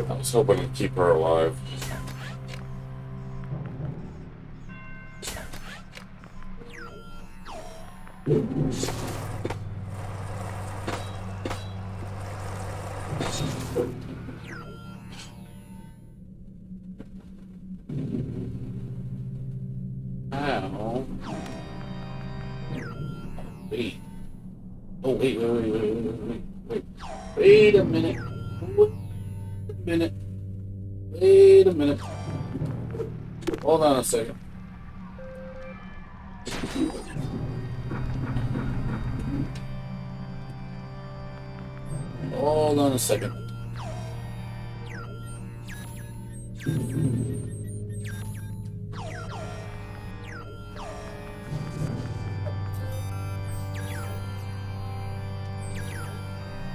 I was hoping to keep her alive. Ow. Wait. Oh, wait. Wait a minute. Wait a minute. Wait a minute. Hold on a second. Hold on a second.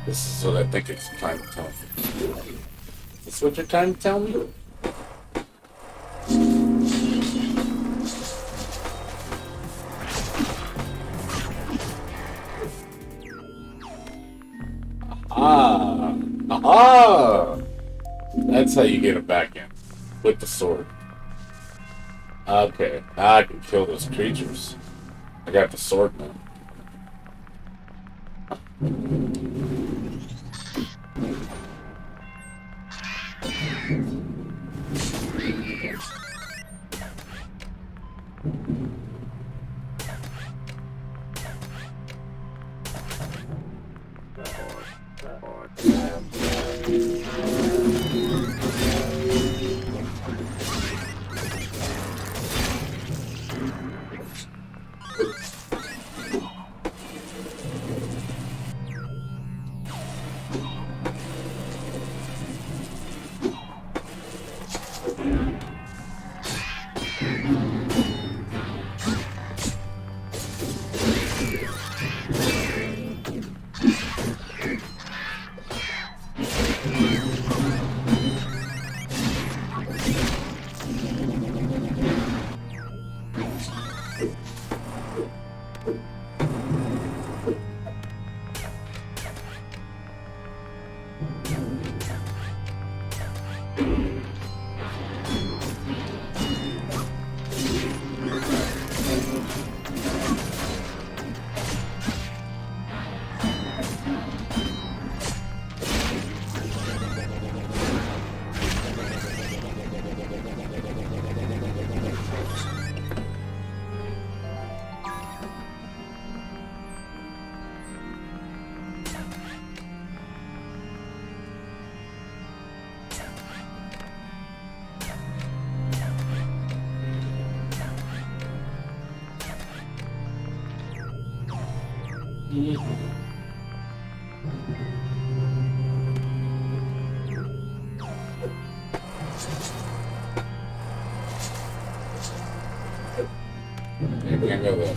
This is what I think it's time to tell me. Is this what you're trying to tell me? Ah! Aha! That's how you get it back in. With the sword. Okay, now I can kill those creatures. I got the sword now. You can't go there.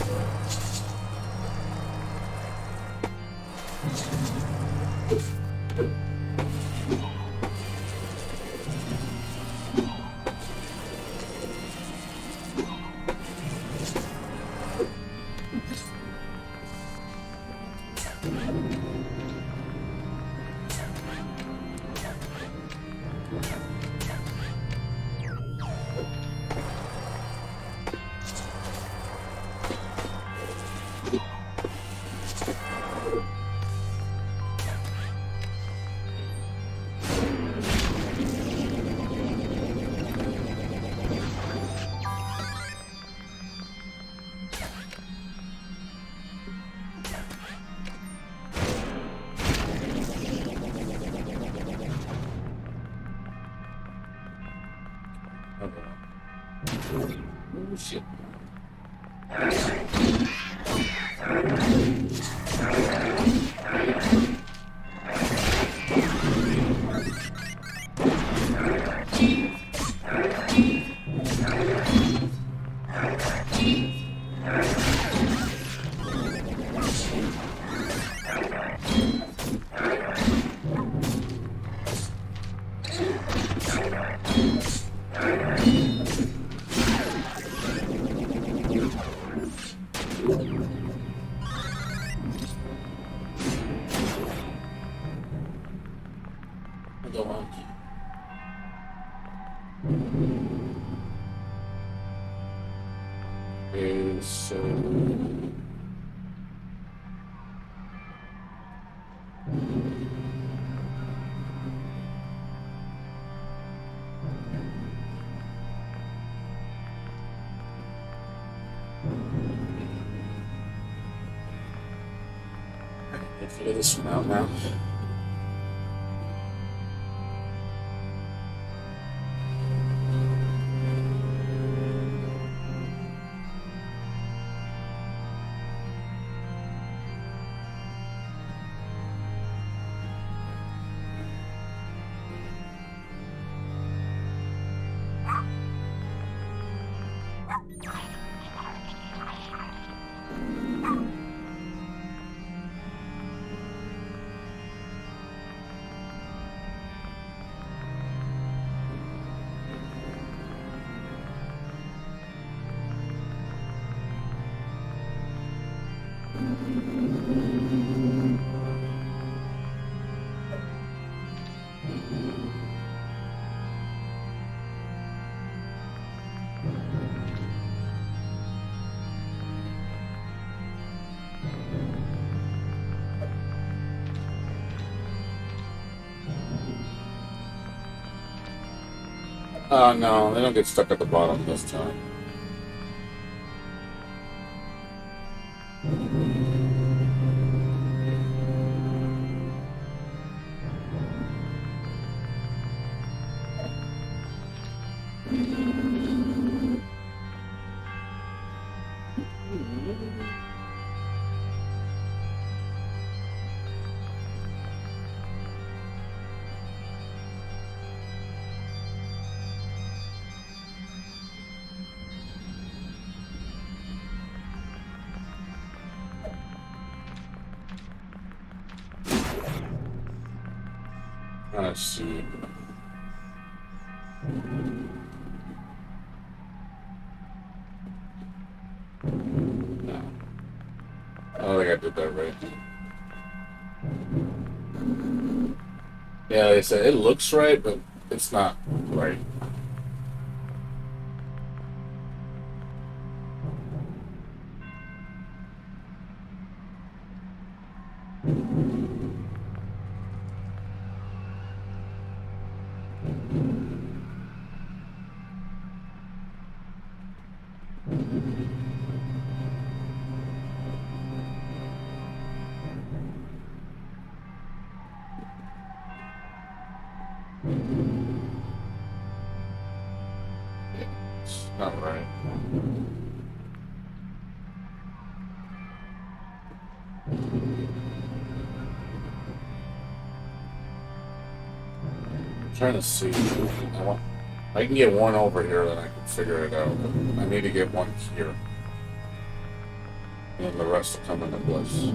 Oh shit. Go on. Okay, so Let's figure this one out now. Oh no, they don't get stuck at the bottom this time. Let's see. No. I don't think I did that right. Yeah, they said it looks right, but it's not right. It's not right. I'm trying to see. I can get one over here, then I can figure it out. But I need to get one here. And then the rest will come into place.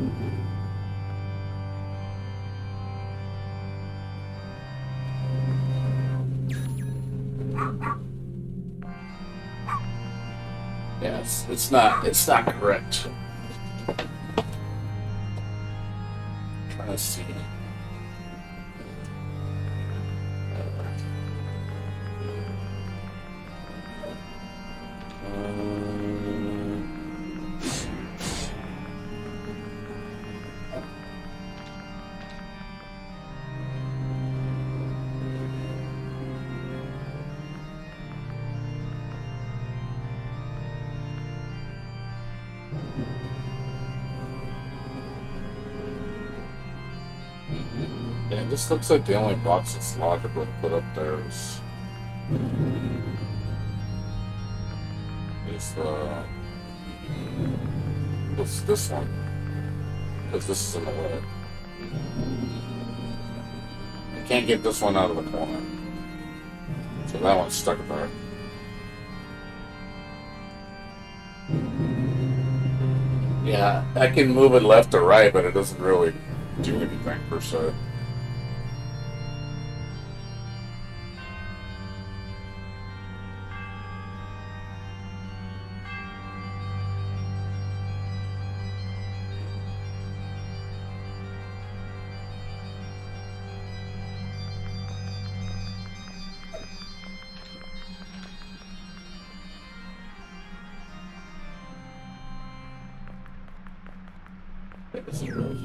Yes, it's not correct. Trying to see. Yeah, this looks like the only box that's logical to put up there is this one, because this is in the way. I can't get this one out of the corner, so that one's stuck there. Yeah, I can move it left or right, but it doesn't really do anything per se. Yes, it does.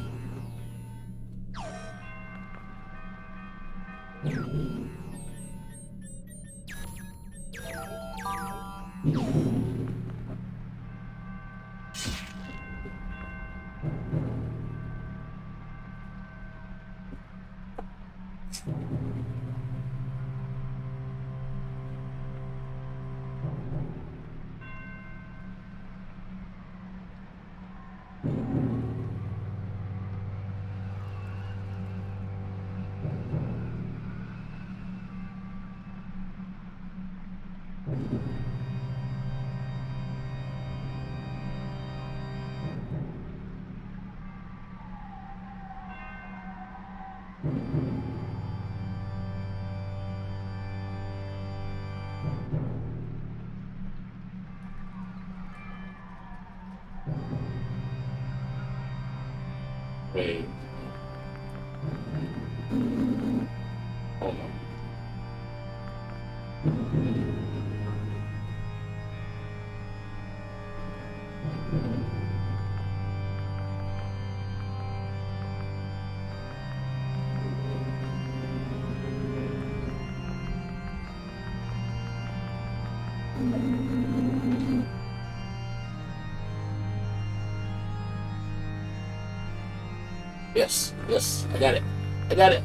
Wait, hold on. Yes, yes, I got it. I got it.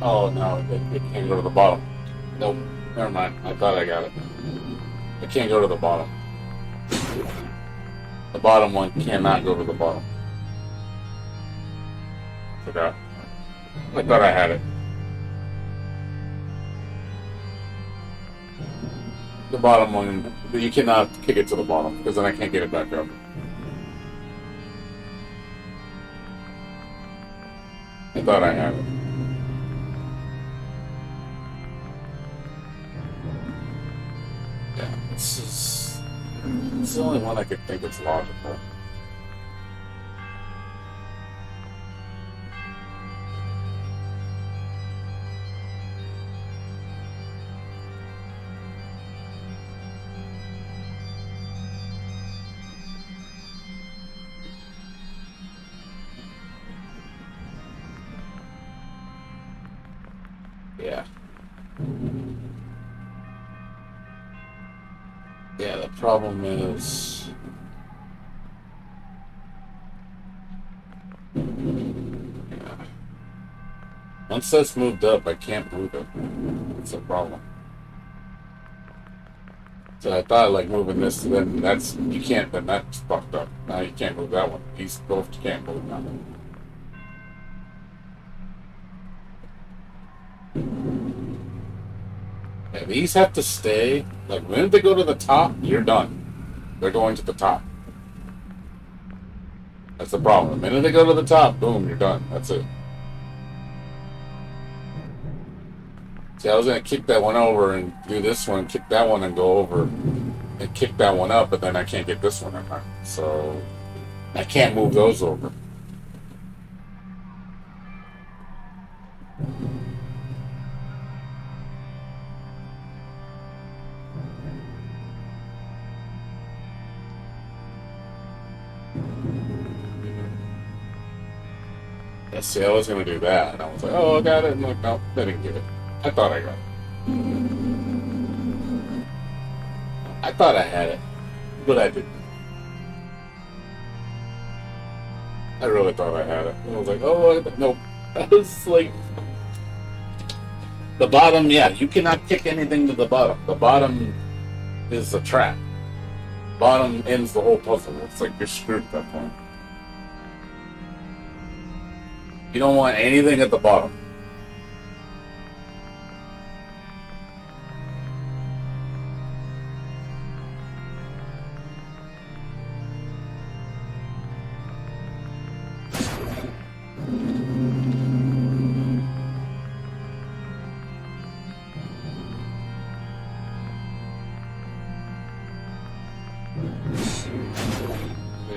Oh no, it can't go to the bottom. Nope, never mind. I thought I got it. It can't go to the bottom. The bottom one cannot go to the bottom. Forgot. I thought I had it. The bottom one, you cannot kick it to the bottom because then I can't get it back up. I thought I had it. Yeah, it's the only one I could think that's logical. Yeah. Yeah, the problem is yeah. Once that's moved up, I can't move it. That's a problem. So I thought like moving this to then that's you can't then that's fucked up. Now you can't move that one. These both you can't move now. Yeah, these have to stay. Like the minute they go to the top, you're done. They're going to the top. That's the problem. The minute they go to the top, boom, you're done. That's it. See, I was gonna kick that one over and do this one, kick that one and go over, and kick that one up, but then I can't get this one in there. So I can't move those over. Yeah, see, I was gonna do that, and I was like, "Oh, I got it." And like, no, they didn't get it. I thought I got it. I thought I had it, but I didn't. I really thought I had it. And I was like, "Oh, nope." I was like, the bottom. Yeah, you cannot kick anything to the bottom. The bottom is a trap. Bottom ends the whole puzzle. It's like you're screwed at that point. You don't want anything at the bottom.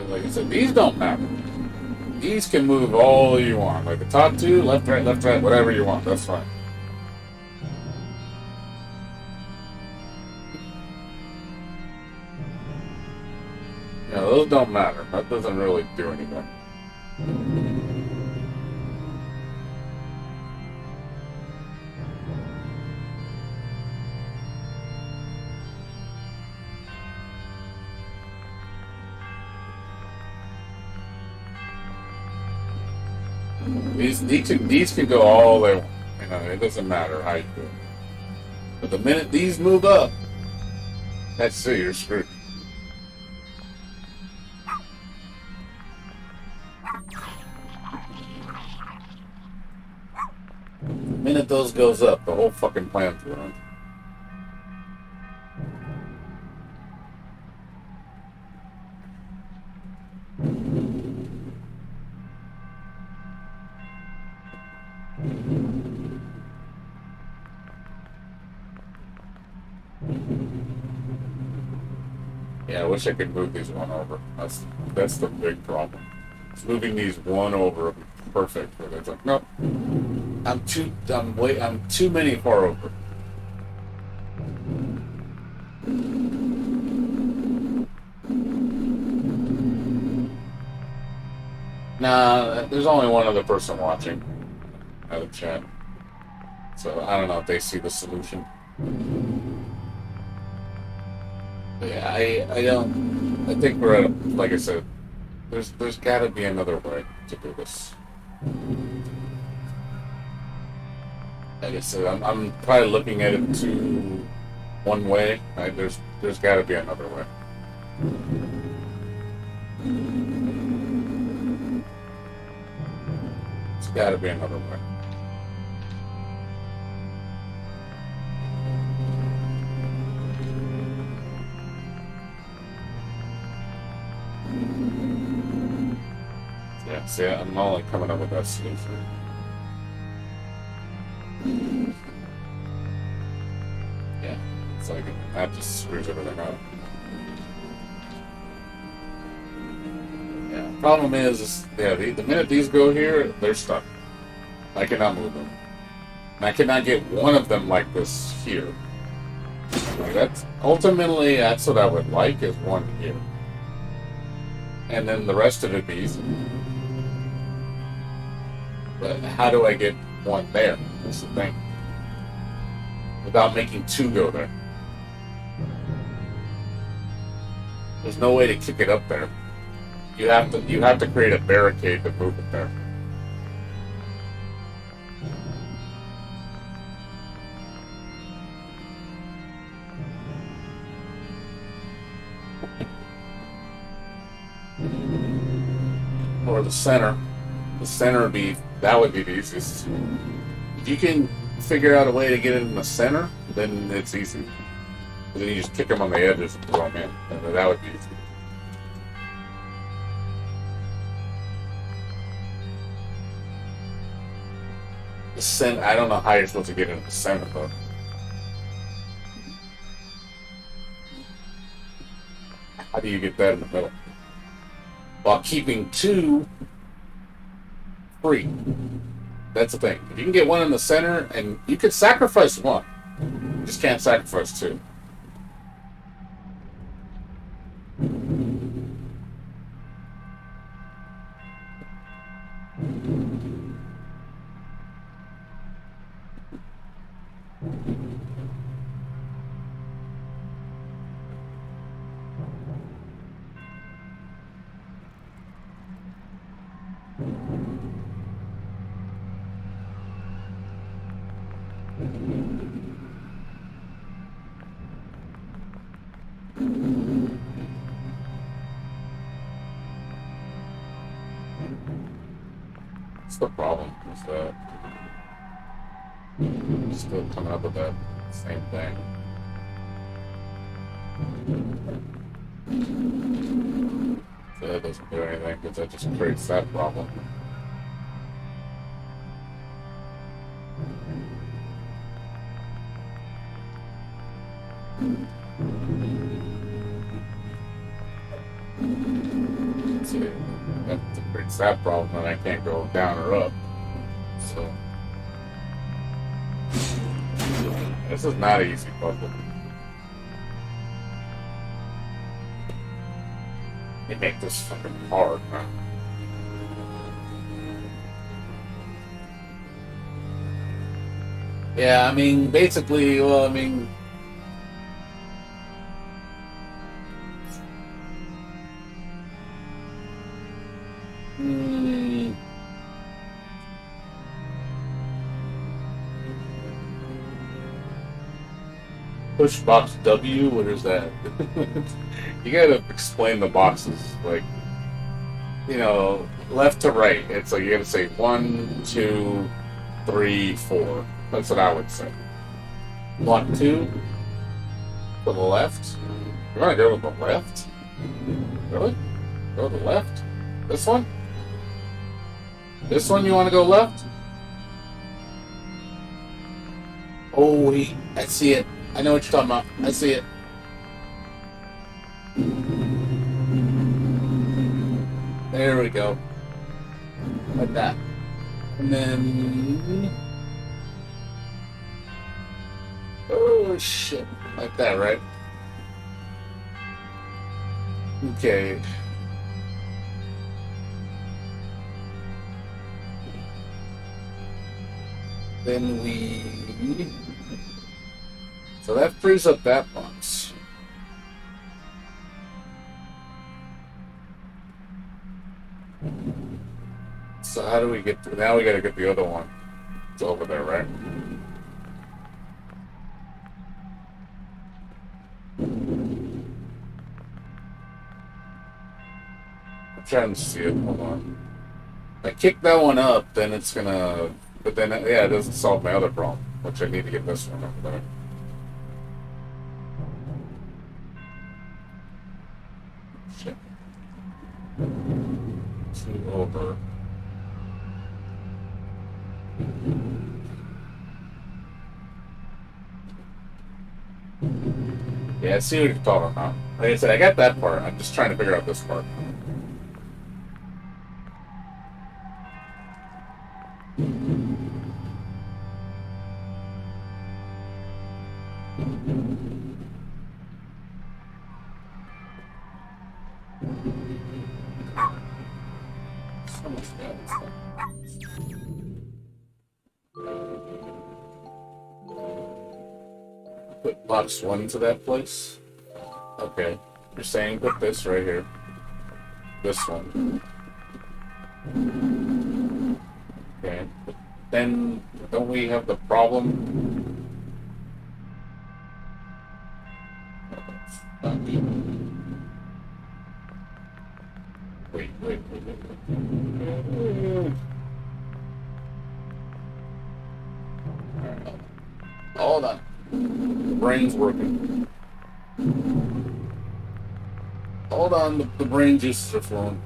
Like I said, these don't matter. These can move all you want. Like the top two, left, right, whatever you want. That's fine. Yeah, those don't matter. That doesn't really do anything. These can go all they want. You know, it doesn't matter how you do it. But the minute these move up, that's it. You're screwed. The minute those goes up, the whole fucking plan's ruined. Yeah, I wish I could move these one over. That's the big problem. It's moving these one over would be perfect, but it's like, nope. I'm too many far over. Nah, there's only one other person watching out of chat. So I don't know if they see the solution. But yeah, I don't. I think we're at like I said. There's got to be another way to do this. Like I said, I'm probably looking at it too one way. There's got to be another way. There's got to be another way. Yeah, see, I'm only coming up with that solution. Yeah, it's like that just screws everything up. Yeah, problem is yeah, the minute these go here, they're stuck. I cannot move them. And I cannot get one of them like this here. Like that's ultimately that's what I would like is one here. And then the rest of it be easy. But how do I get one there? That's the thing. Without making two go there. There's no way to kick it up there. You have to create a barricade to move it there. Or the center. The center would be the easiest. If you can figure out a way to get it in the center, then it's easy. Then you just kick them on the edges and throw them in. And that would be easy. The center, I don't know how you're supposed to get it in the center, though. How do you get that in the middle? While keeping two free. That's the thing. If you can get one in the center, and you could sacrifice one, you just can't sacrifice two. What's the problem? Is that I'm still coming up with that same thing? So that doesn't do anything because that just creates that problem. See, that creates that problem, and I can't go down or up. So this is not an easy puzzle. They make this fucking hard, man. Yeah, I mean, basically, well, I mean, push box W? What is that? You gotta explain the boxes. Like, you know, left to right. It's like you gotta say 1, 2, 3, 4. That's what I would say. Block 2 to the left. You wanna go to the left? Really? Go to the left? This one? This one you wanna go left? Oh, wait. I see it. I know what you're talking about. I see it. There we go. Like that. And then... Oh, shit. Like that, right? Okay. Then we... So that frees up that box. So how do we get to... Now we gotta get the other one. It's over there, right? I'm trying to see it. Hold on. If I kick that one up, then it's gonna... But then, yeah, it doesn't solve my other problem, which I need to get this one over there. Shit. 2 over. Yeah, I see what you're talking about. Like I said, I got that part. I'm just trying to figure out this part. So much bad stuff. Put box 1 into that place. Okay. You're saying put this right here. This one. Okay. But then don't we have the problem? Wait. Alright. Hold on. The brain's working. Hold on, the brain juices are flowing.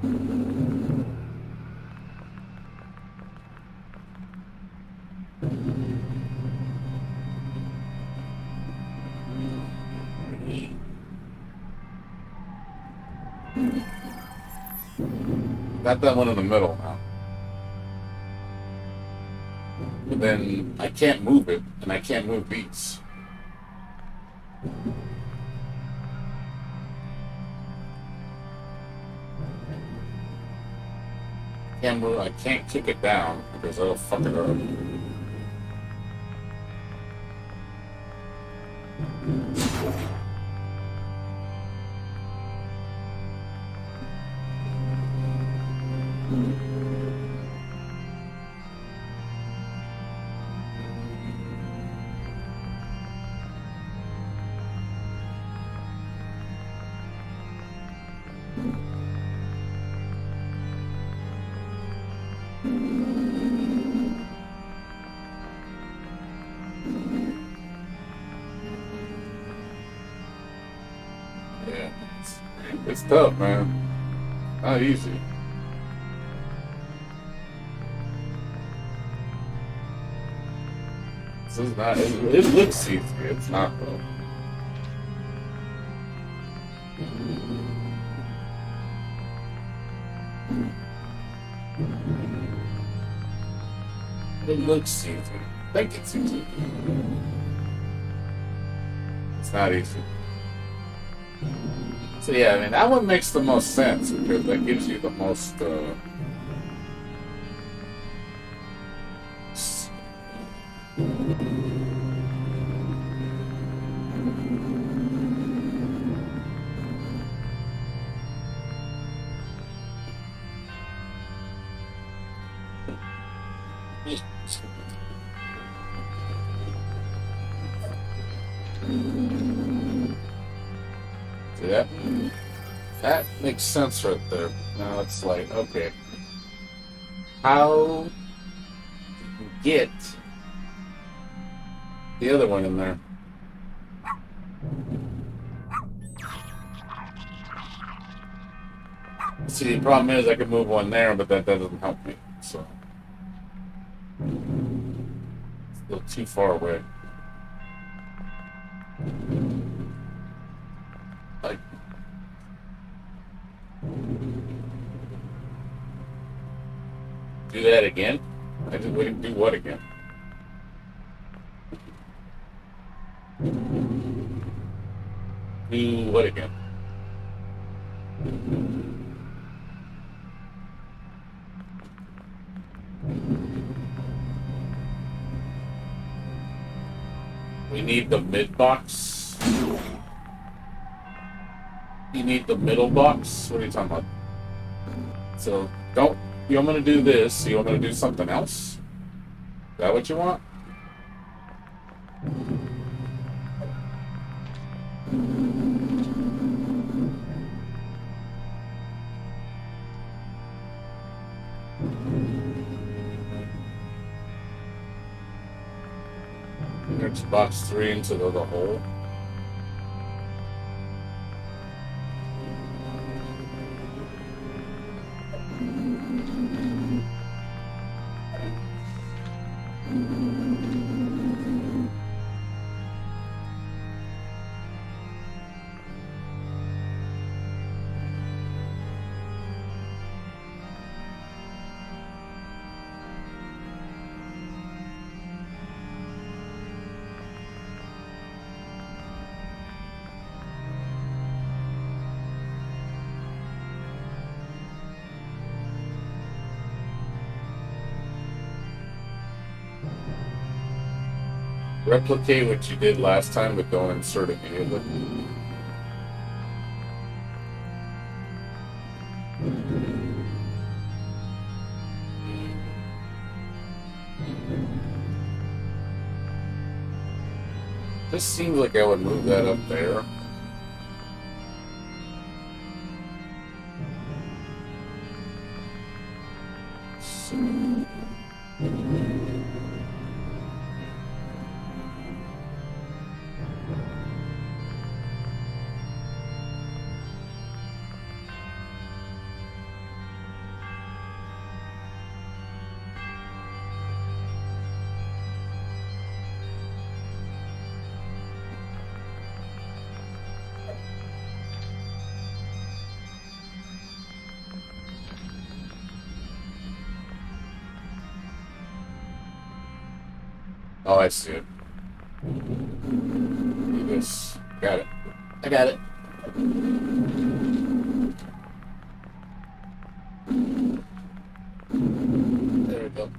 Got that one in the middle now. But then I can't move it, and I can't move these. I can't kick it down because it'll fuck it up. Yeah, it's tough, man. Not easy. This is not. It looks easy. It's not though. It looks easy. I think it's easy. It's not easy. So yeah, I mean that one makes the most sense because that gives you the most. See that? That makes sense right there. Now it's like, okay, how do you get the other one in there? See, the problem is I could move one there, but that doesn't help me. So, still too far away. Do what again? We need the mid box. You need the middle box? What are you talking about? So, don't. You want me to do this? You want me to do something else? Is that what you want? Next box 3 into the hole. Replicate what you did last time, but don't insert it immediately. This seems like I would move that up there. Oh, I see it. Do this. Got it. I got it. There we go.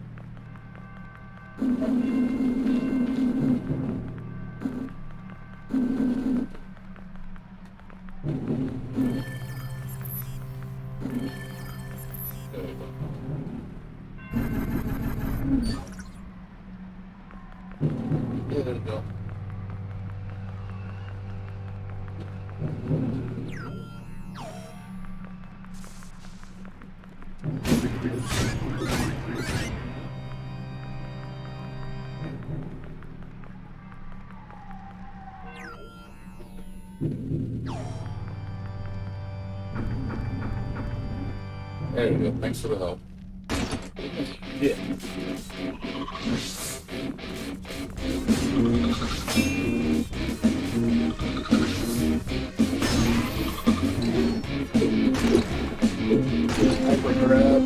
There we go. Yeah, there we go. There we go. Thanks for the help. Yeah. Hyper grab.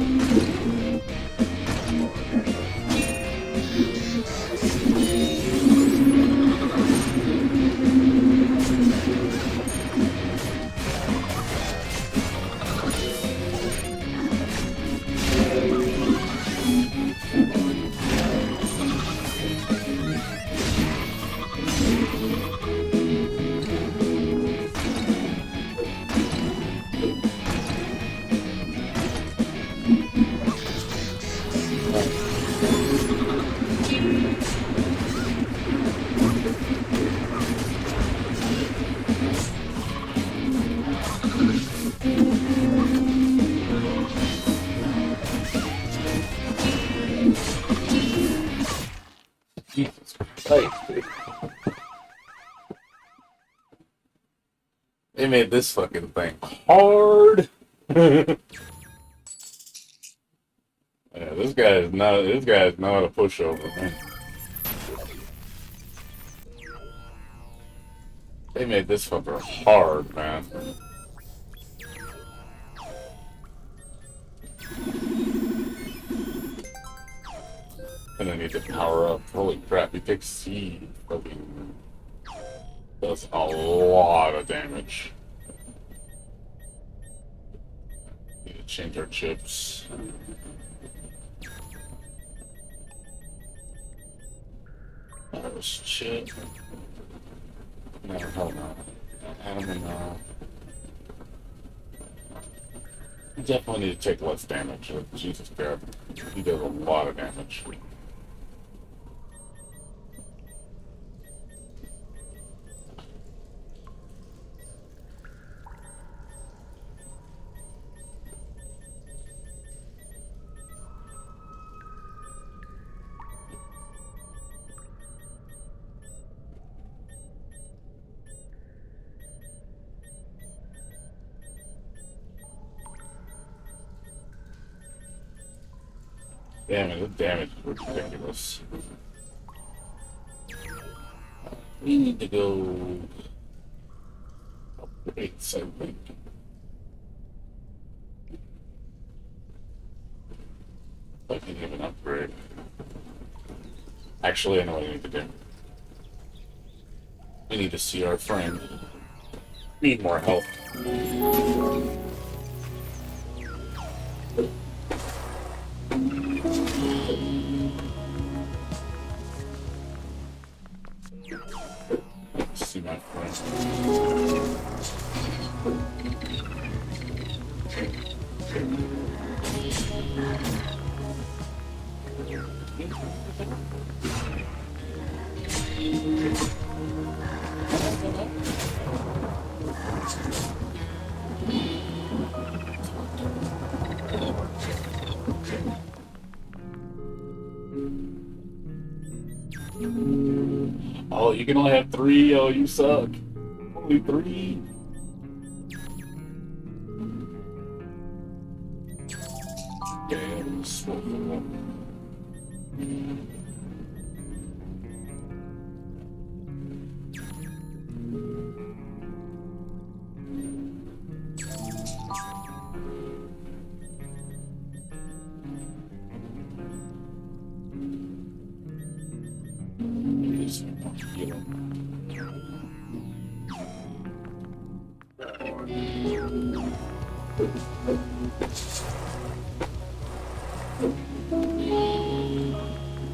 Jesus Christ, dude. They made this fucking thing hard. Yeah, this guy is not. This guy is not a pushover, man. They made this fucker hard, man. And I need to power up. Holy crap! He takes C. Fucking. Does a lot of damage. Need to change our chips. This chip. No, hell no. Animal no. Definitely need to take less damage. Jesus God. He does a lot of damage. Damn it, the damage is ridiculous. We need to go upgrades, I think. I can even upgrade. Actually, I know what I need to do. We need to see our friend. Need more help. See my friend. Oh, you can only have 3. Oh, you suck. Only 3. Damn, swole.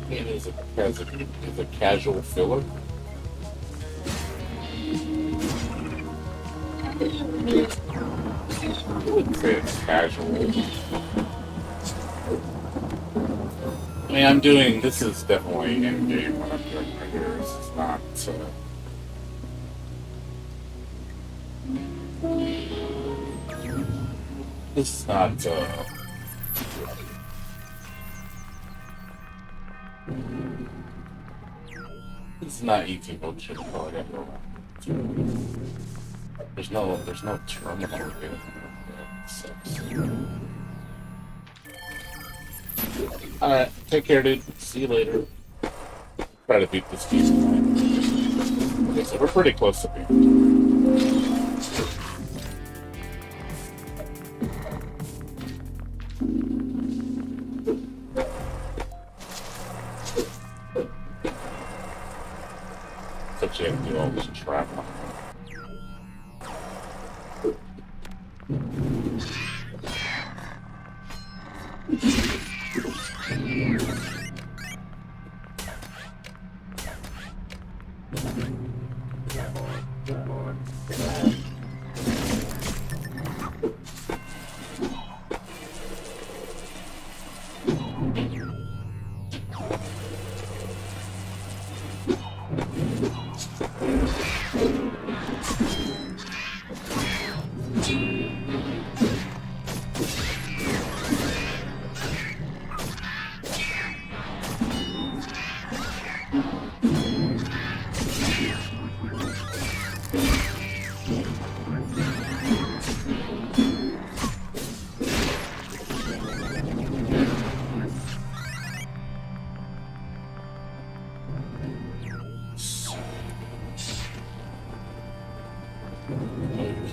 It is a casual filler. I wouldn't say it's casual. I mean, I'm doing. This is definitely in game what I'm doing right here. This is not. This is not. This is not easy bullshit. Oh, I gotta go around. There's no terminal here. That sucks. Alright, take care, dude. See you later. Try to beat this game tonight. Okay, so we're pretty close to being. But you have to do all this trap on.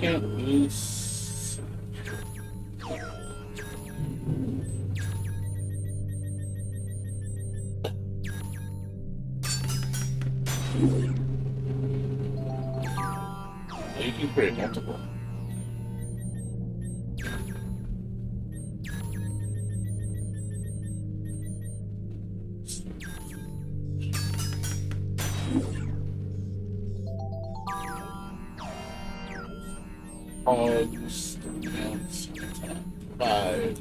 Can't lose. You create multiple. Hogs, defense, attack, 5.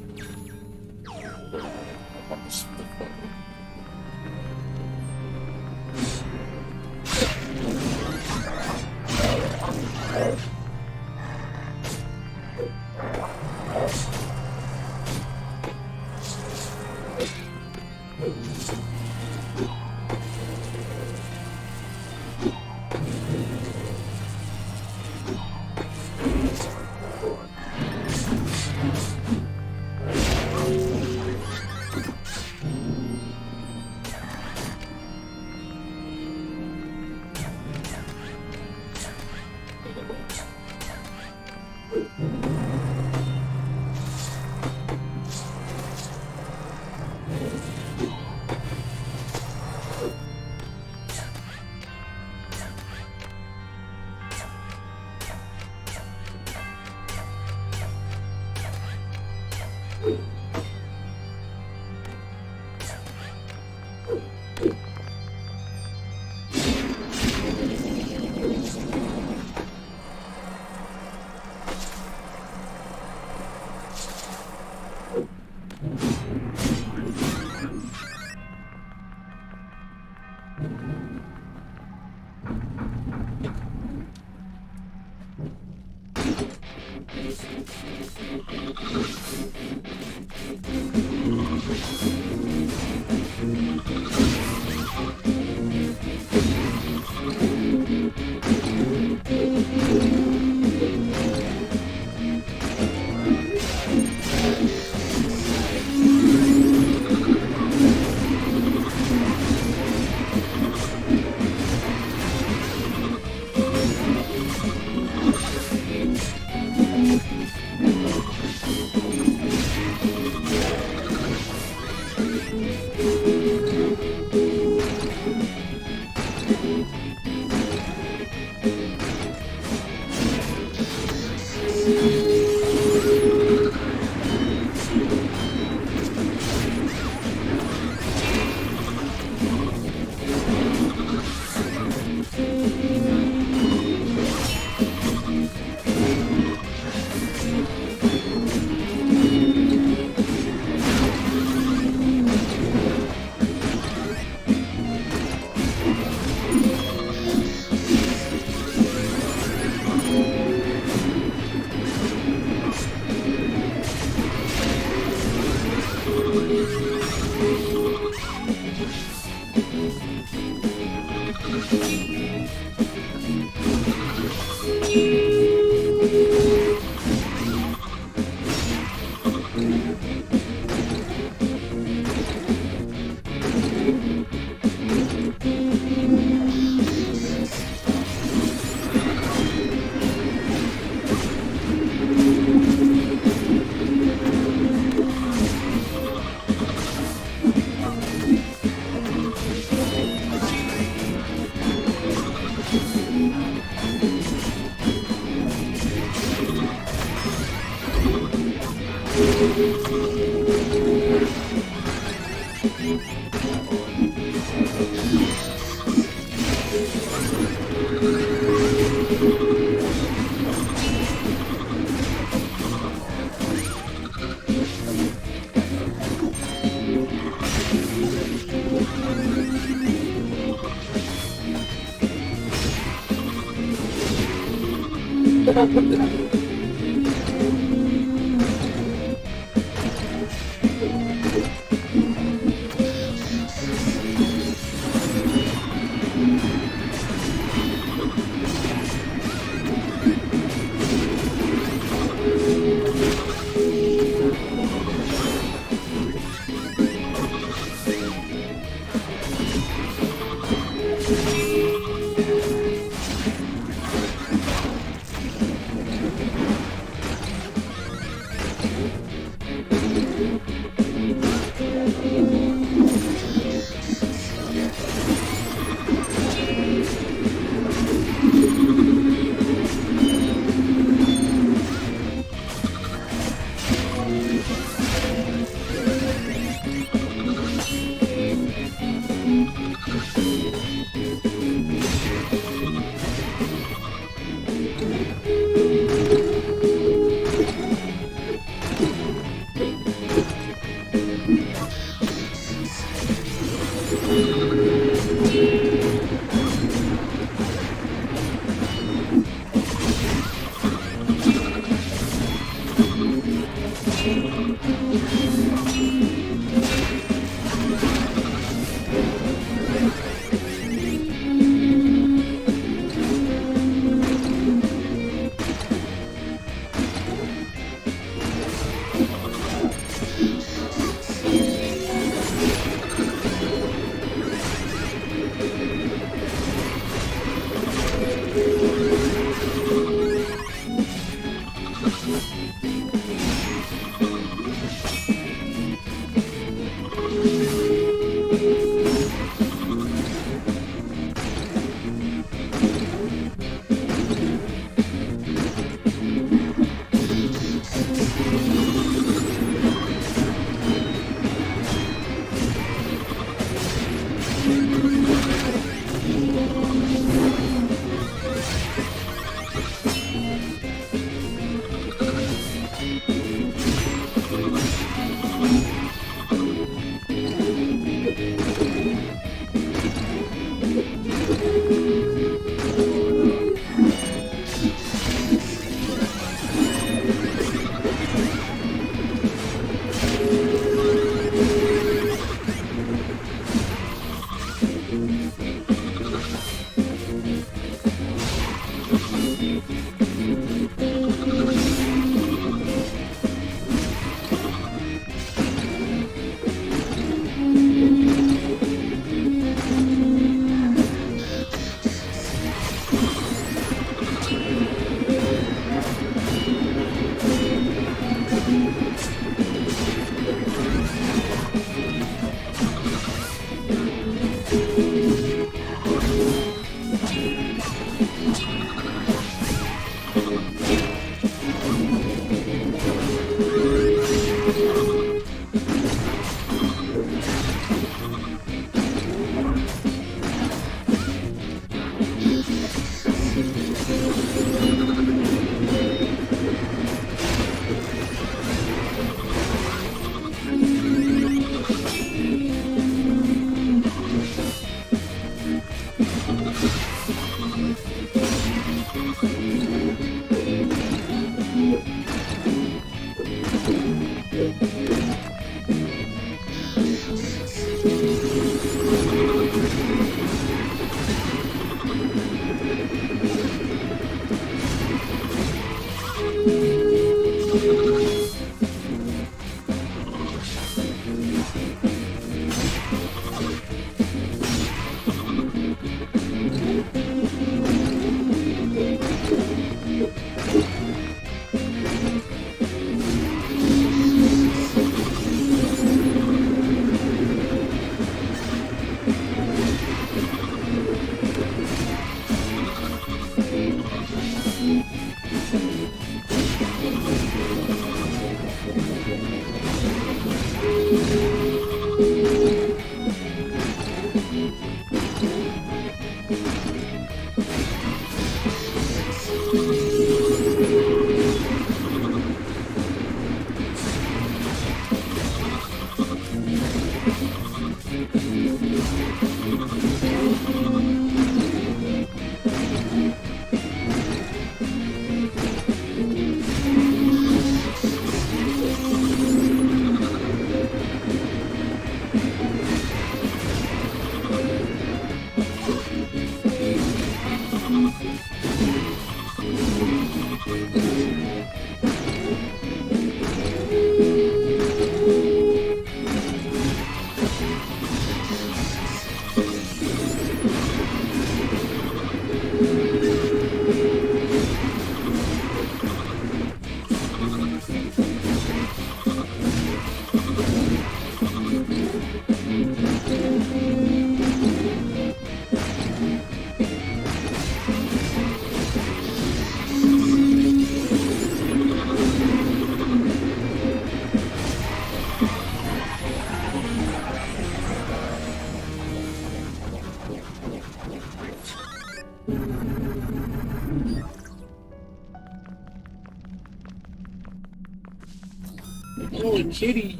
Oh, kitty.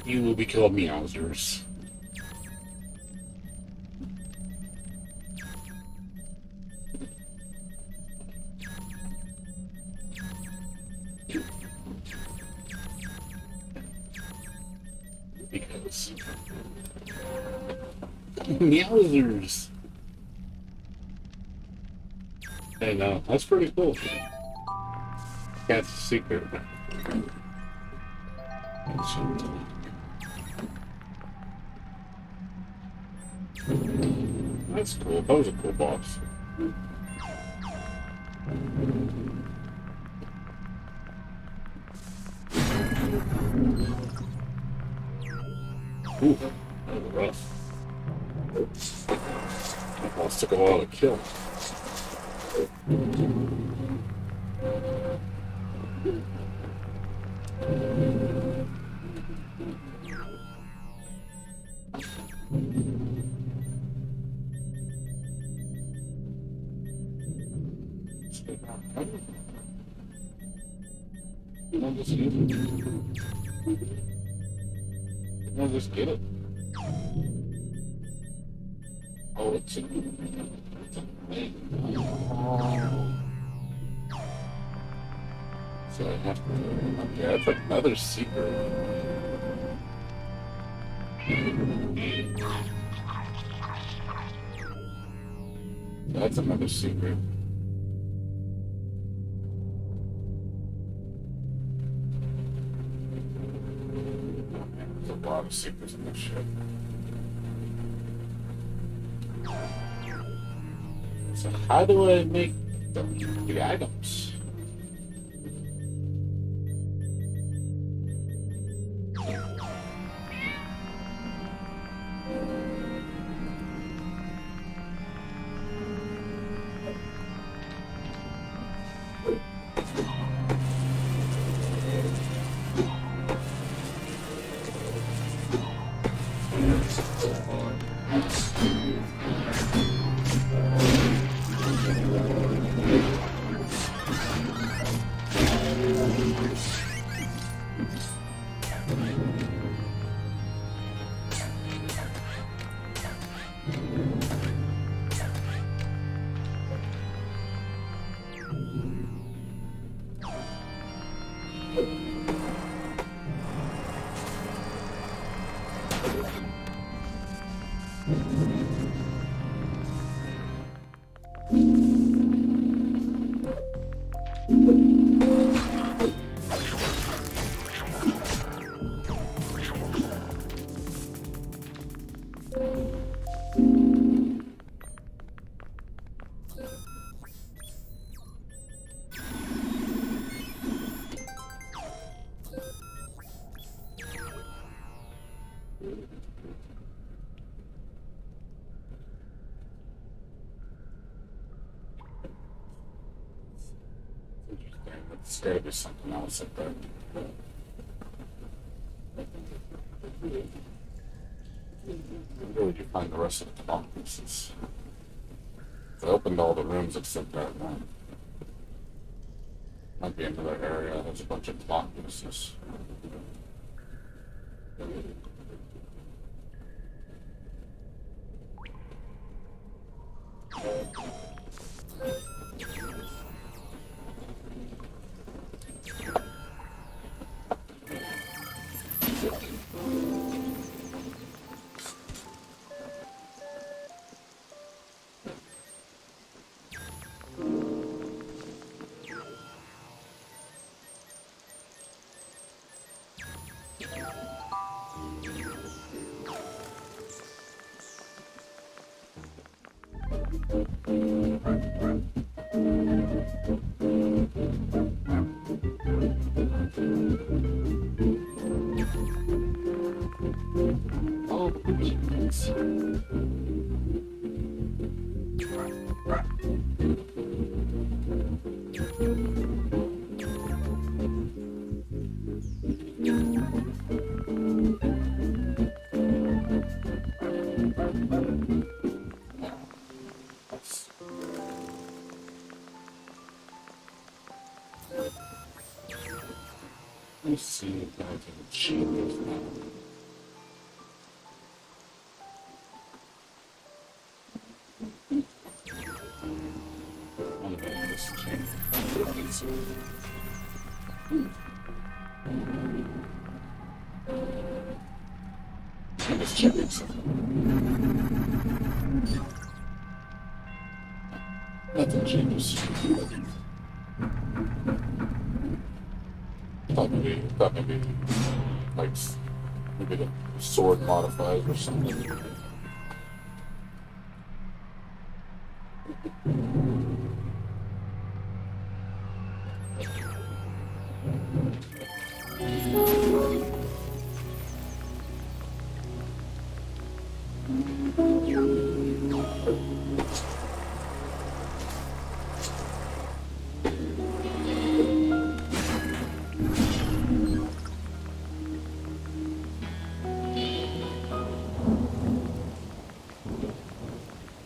You will be called Meowsers. Because Meowsers. Hey, no, that's pretty cool. Cat's a secret. That's cool. That was a cool boss. Ooh, that was rough. That boss took a while to kill. I'll just use it. I'll just get it. Oh, it's a thing. So I have to. Yeah, that's another secret. That's another secret. There's a lot of secrets in this shit. So how do I make the items? There's gotta be something else up there. Where would you find the rest of the clock pieces? I opened all the rooms except that one. Might be another area. There's a bunch of clock pieces. Oh, jeez. Let me see if I can change now. I'm gonna this change. I'm just checking something. Nothing changes. Thought maybe, like, maybe the sword modifies or something.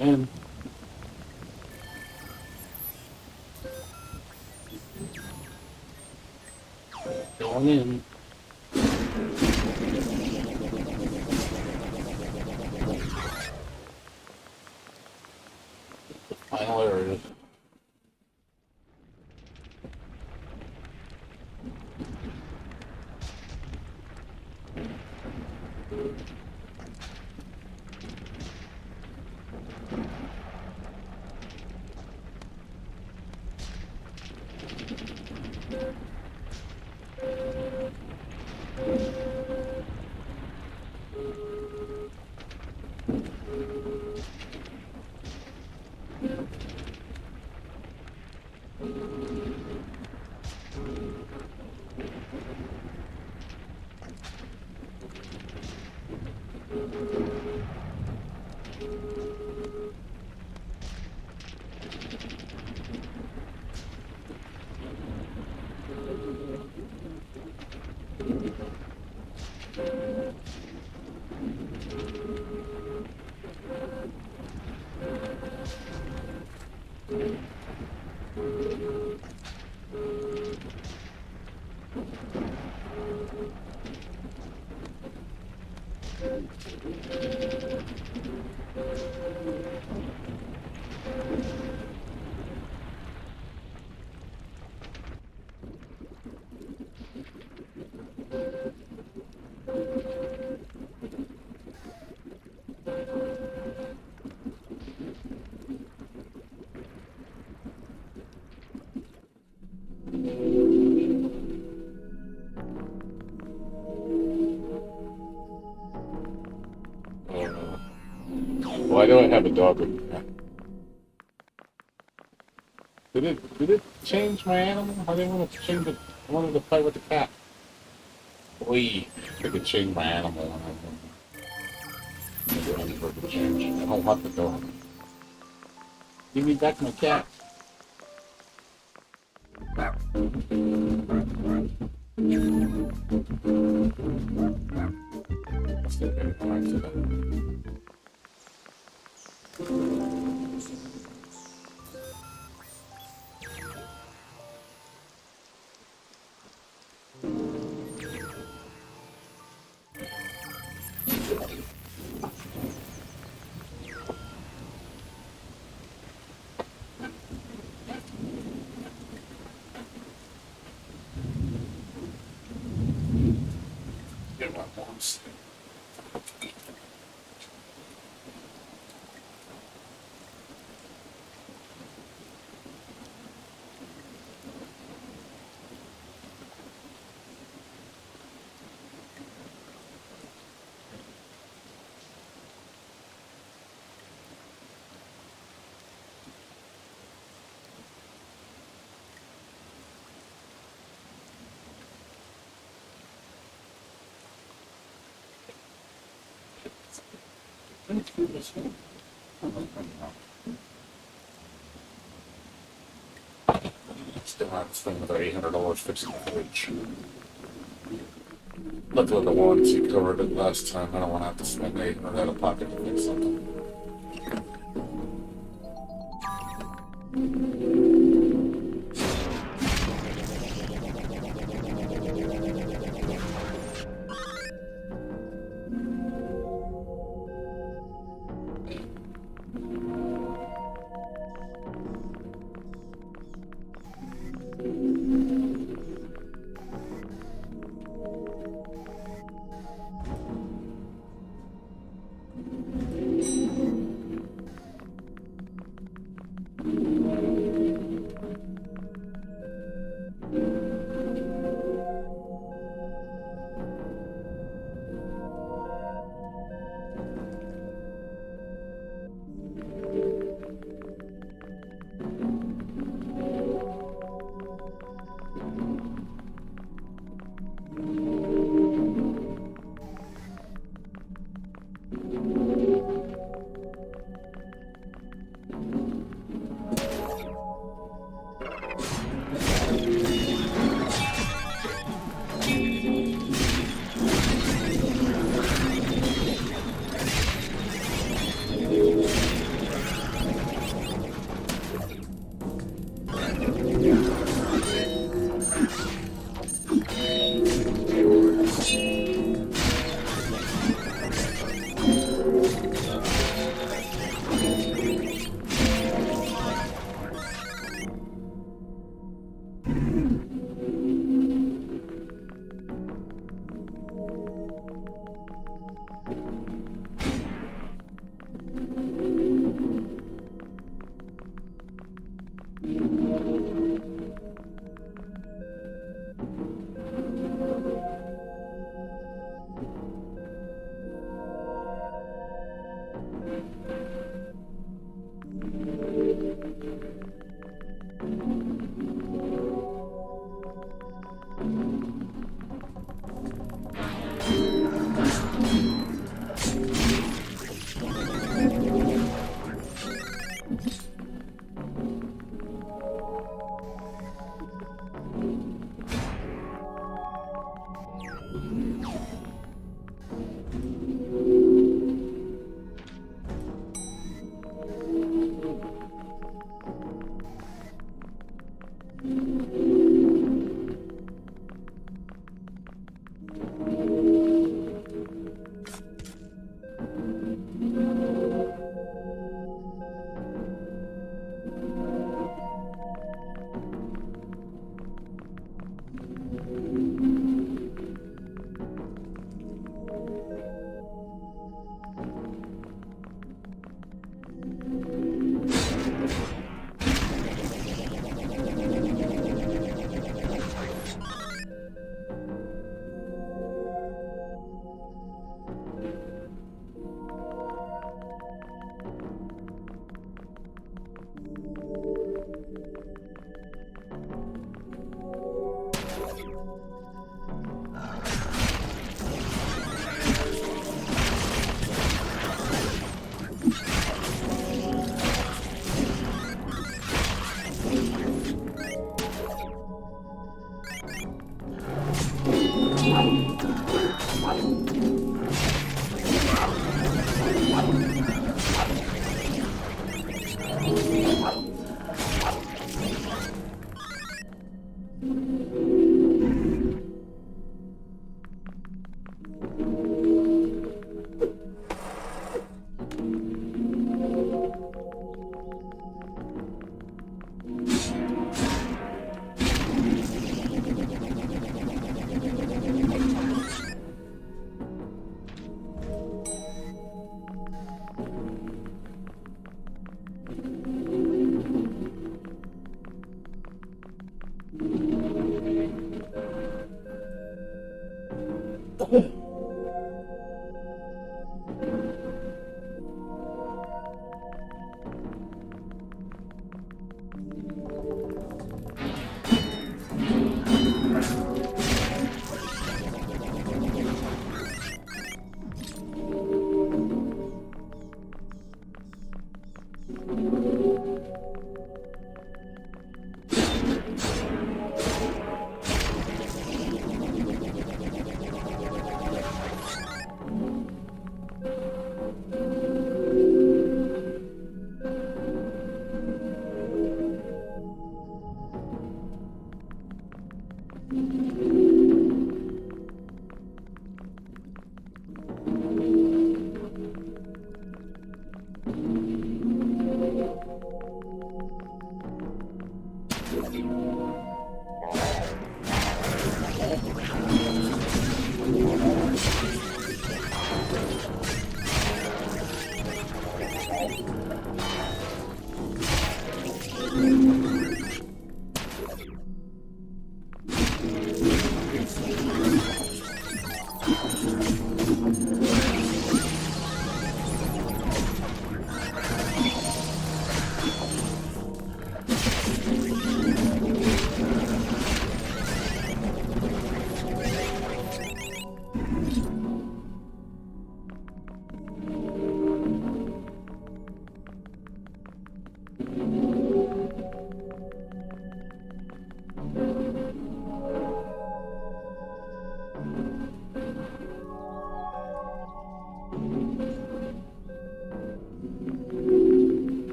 And going in. Final area. Why do I have a dog with me? Did it change my animal? I didn't want to change it. I wanted to play with the cat. Oi, I could change my animal when I do any sort of change. I don't want the dog. Give me back my cat. Still very fine today. Get my mom's. Let's do this one. Still have to spend another $800 fixing the fridge. Luckily, the warranty covered it last time. I don't want to have to spend $800 out of pocket to fix something.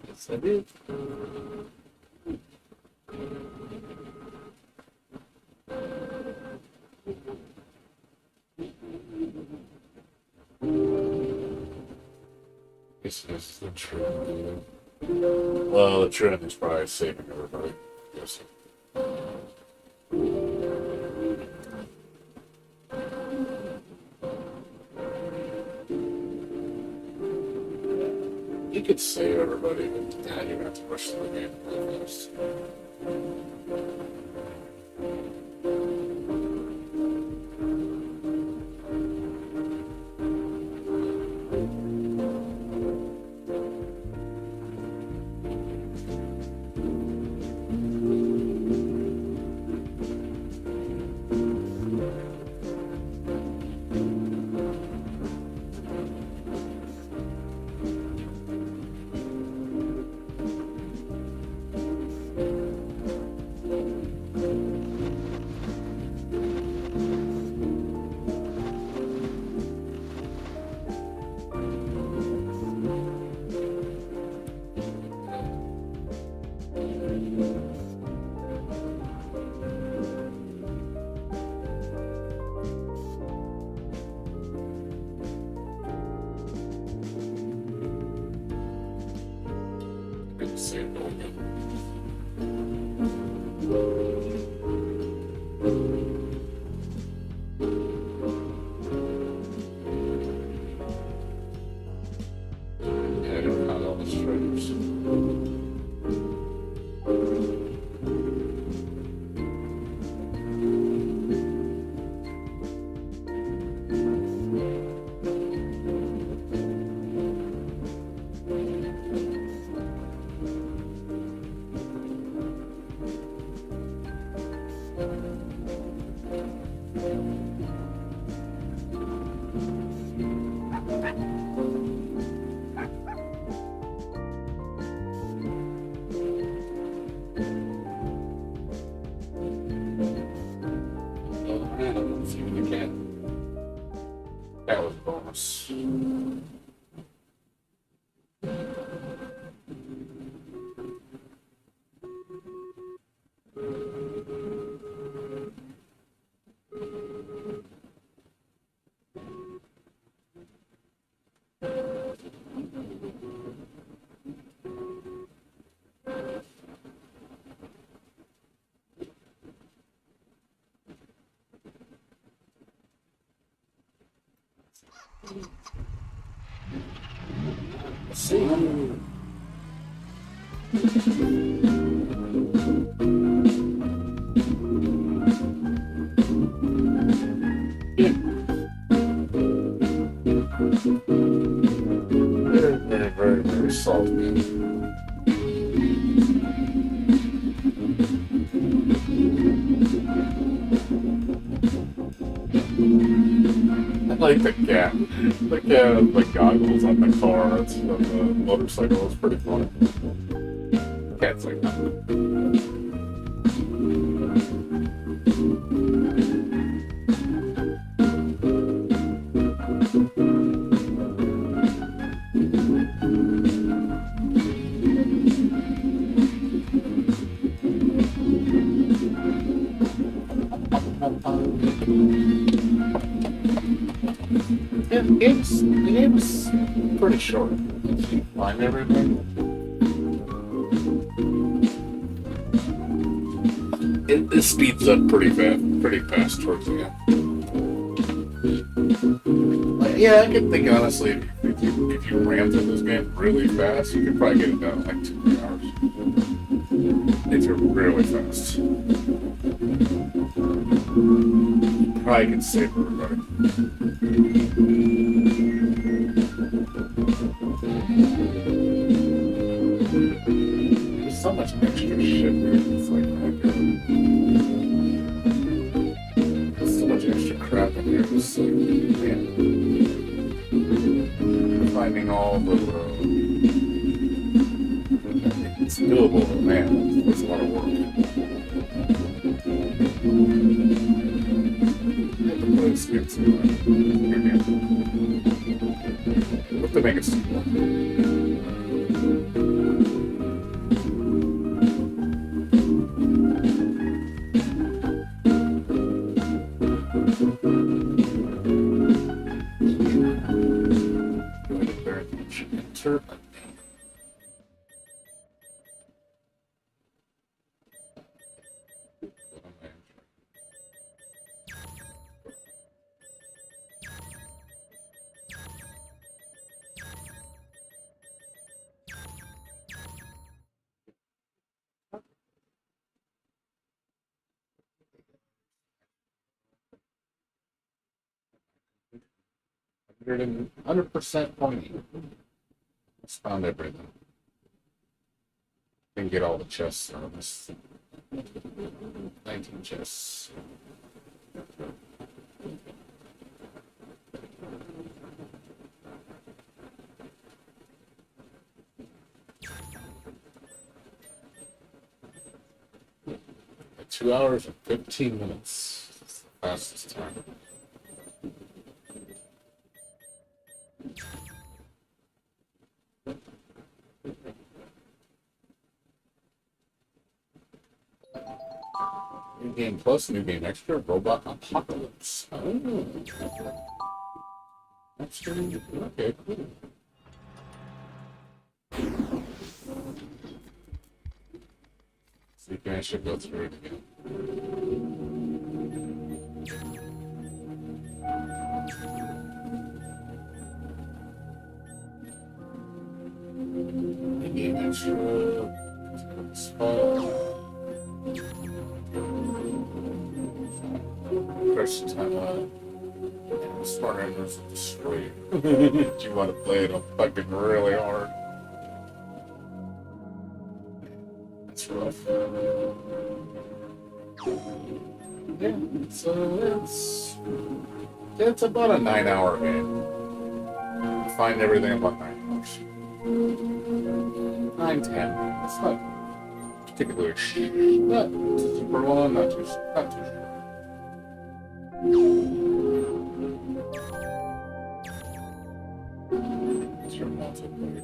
Yes, I did. This is the trend. Well, the trend is probably saving everybody. Yes. You could save everybody, but now you have to push the game really fast. Save the yeah, I don't have all the stripes. See what you can. That was a bonus. Let's see. like the cat with the goggles on the car, it's on the motorcycle. It's pretty funny. Cat's like, yeah, the game's pretty short. If you find everything, it speeds up pretty fast towards the end. Like, yeah, I can think honestly, if you ran through this game really fast, you could probably get it done in like 2 3 hours. If you're really fast, probably can save everybody. There's so much extra shit. It's like, my God. There's so much extra crap in here. Just like, man. Finding all the. It's doable, but man, it's a lot of work. Skip to what to make it simple. Enter. 100% pointy. Just found everything. Didn't get all the chests on this. 19 chests. At 2 hours and 15 minutes. It's the fastest time. New game plus, new game extra, robot apocalypse. Oh, that's really okay. Cool. So you can actually go through it again. New game extra. Spot. First time Smart Enders will destroy you. If you want to play it fucking really hard. That's rough. Yeah, so it's about a 9-hour game. You find everything in about 9 hours. 9, 10. It's not particularly not super long, not too short. It's your multiplayer.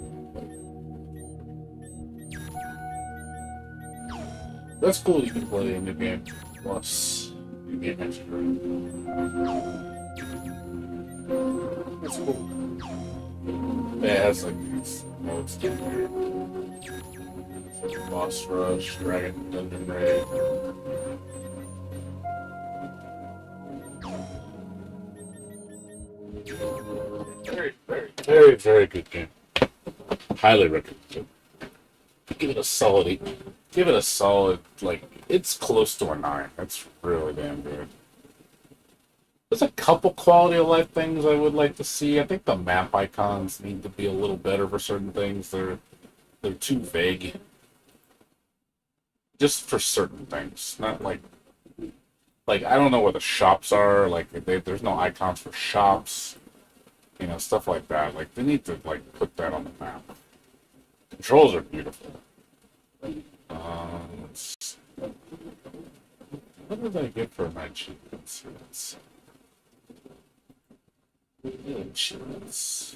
That's cool. You can play a new game plus new game extra. That's cool. Yeah, it has like these modes in there. Boss rush, dragon dungeon raid. Very good game. Highly recommended. Give it a solid 8. Give it a solid, like, it's close to a 9. That's really damn good. There's a couple quality of life things I would like to see. I think the map icons need to be a little better for certain things. They're too vague. Just for certain things. Not like Like I don't know where the shops are. Like there's no icons for shops. Stuff like that. Like they need to like put that on the map. Controls are beautiful. Let's what did I get for my achievements? Achievements.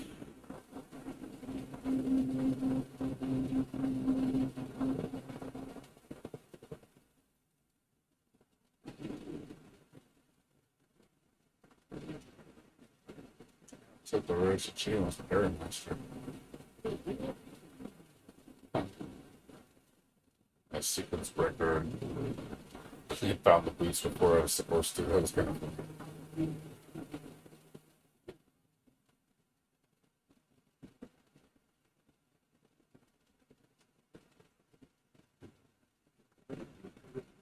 Took the rarest achievements, Barry Master. A sequence breaker. I found the beast before I was supposed to. That was kind of funny.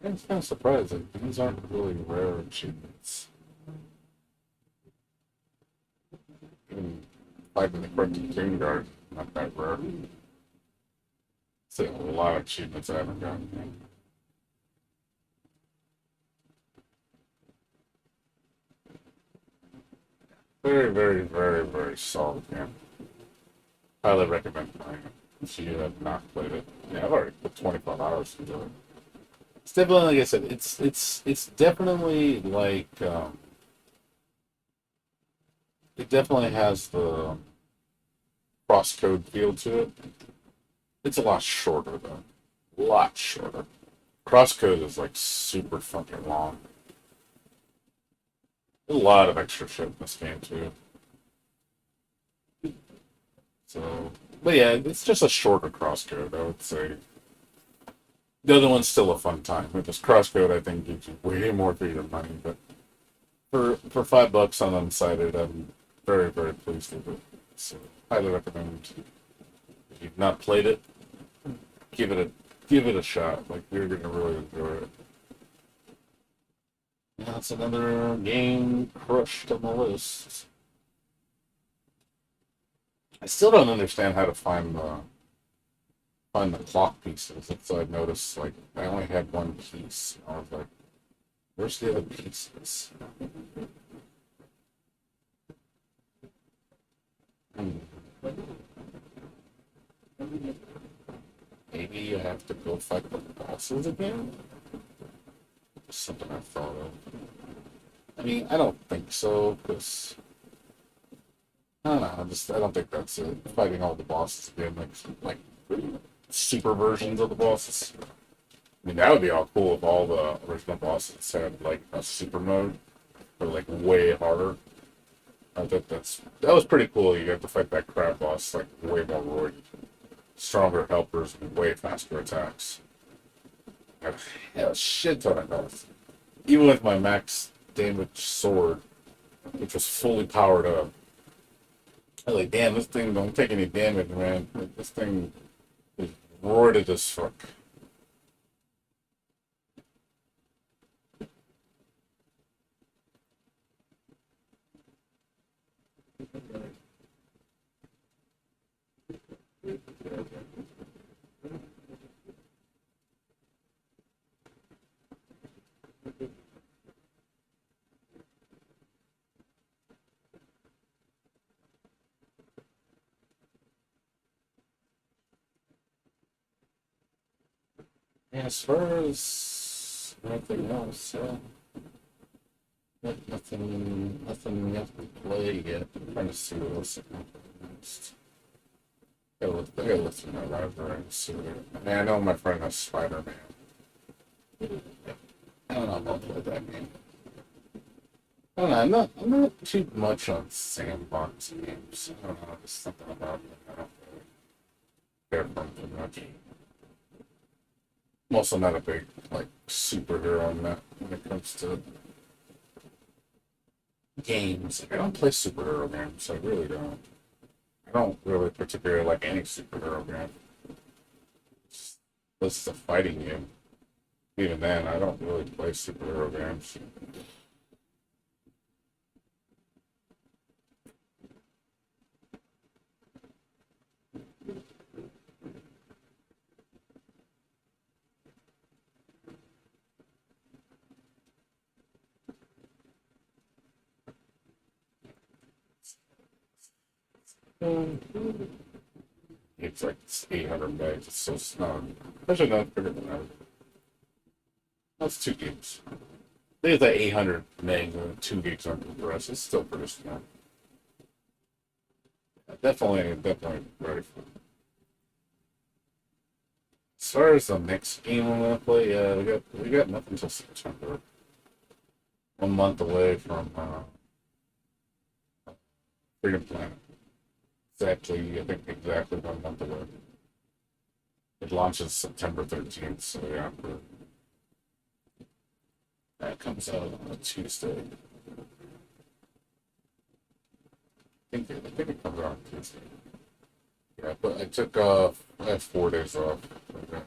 I was kind of surprised that these aren't really rare achievements. Even fighting the corrupted King Guard, not that rare. It's a lot of achievements I haven't gotten yet. Very, very, very, very solid game. Highly recommend playing it if you have not played it. Yeah, I've already put 25 hours into it. It's definitely, like I said, it's definitely like it definitely has the crosscode feel to it. It's a lot shorter though, a lot shorter. Crosscode is like super fucking long. A lot of extra shit in this game too. So, but yeah, it's just a shorter crosscode. I would say the other one's still a fun time. With this crosscode, I think gives you way more for your money. But for $5 on Unsighted, I'm very very pleased with it. So highly recommend. If you've not played it, give it a give it a shot. Like you're gonna really enjoy it. Yeah, that's another game crushed on the list. I still don't understand how to find the clock pieces. That's what I noticed. Like I only had one piece. I was like, "Where's the other pieces?" Hmm. Maybe you have to go fight the bosses again. Something I thought of. I mean, I don't think so because I don't know. I don't think that's it. Fighting all the bosses again, like super versions of the bosses. I mean, that would be all cool if all the original bosses had like a super mode, or like way harder. I think that was pretty cool. You have to fight that crab boss like way more roid, stronger helpers, and way faster attacks. I had a shit ton of health, even with my max damage sword, which was fully powered up. I was like, damn, this thing don't take any damage, man. Like, this thing is roided as fuck. Yeah, as far as anything else, nothing yet to play yet. I'm trying to see what else I can play next. I gotta look through my library and see what I mean, I know my friend has Spider-Man. I don't know if I'll play that game. I don't know. I'm not too much on sandbox games. I don't know. There's something about them I don't really care for them too much. I'm also not a big like superhero nut when it comes to games. Like, I don't play superhero games. I really don't. I don't really particularly like any superhero game. This is a fighting game. Even then, I don't really play superhero games. It's like it's 800 megs. It's so snug. Actually, not bigger than that. That's 2 gigs. I think it's like 800 megs and 2 gigs on compressed. It's still pretty snug. Definitely ready for it. As far as the next game I'm gonna play, yeah, we got nothing until September. 1 month away from Freedom Planet. Exactly, I think exactly 1 month away. It launches September 13th, so yeah, that comes out on a Tuesday. I think it comes out on Tuesday. Yeah, but I had 4 days off. Okay.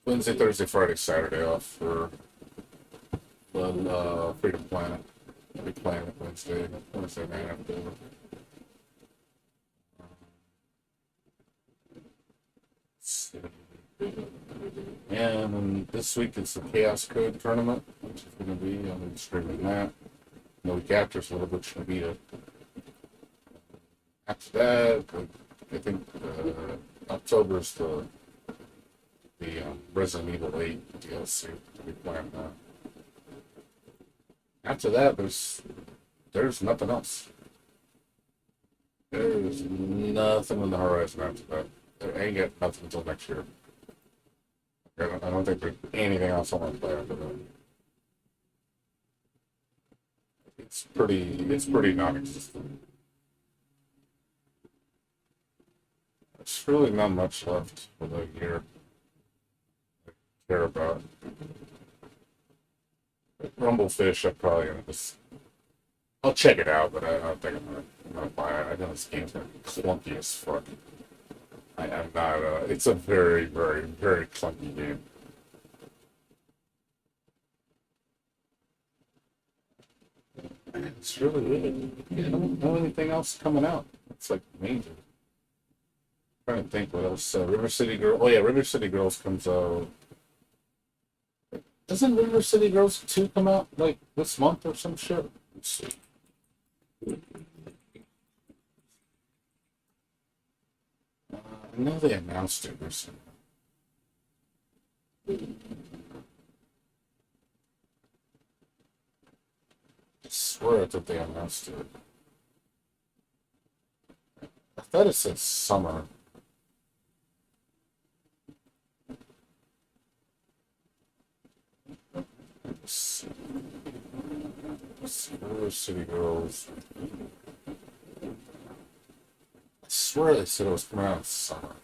Wednesday, Thursday, Friday, Saturday off for the Freedom Planet. I'll be playing it Wednesday night after. And then this week it's the Chaos Code tournament, which is going to be, I'm going to be streaming that. The week after, so which will be after that. I think October is the Resident Evil 8 DLC. We'll be playing that. After that, there's nothing else. There's nothing on the horizon after that. There ain't got nothing until next year. I don't think there's anything else I want to play after that. It's pretty non-existent. There's really not much left for the year to care about. Rumblefish, I'll check it out, but I don't think I'm gonna buy it. I know this game's gonna be clunky as fuck. I'm not. It's a very, very, very clunky game. It's really good. Yeah, I don't know anything else coming out. It's like major. I'm trying to think what else. River City Girl. Oh yeah, River City Girls comes out. Doesn't River City Girls 2 come out like this month or some shit? Let's see. I know they announced it recently. I swear that they announced it. I thought it said summer. River City Girls. I swear they said it was coming out in summer.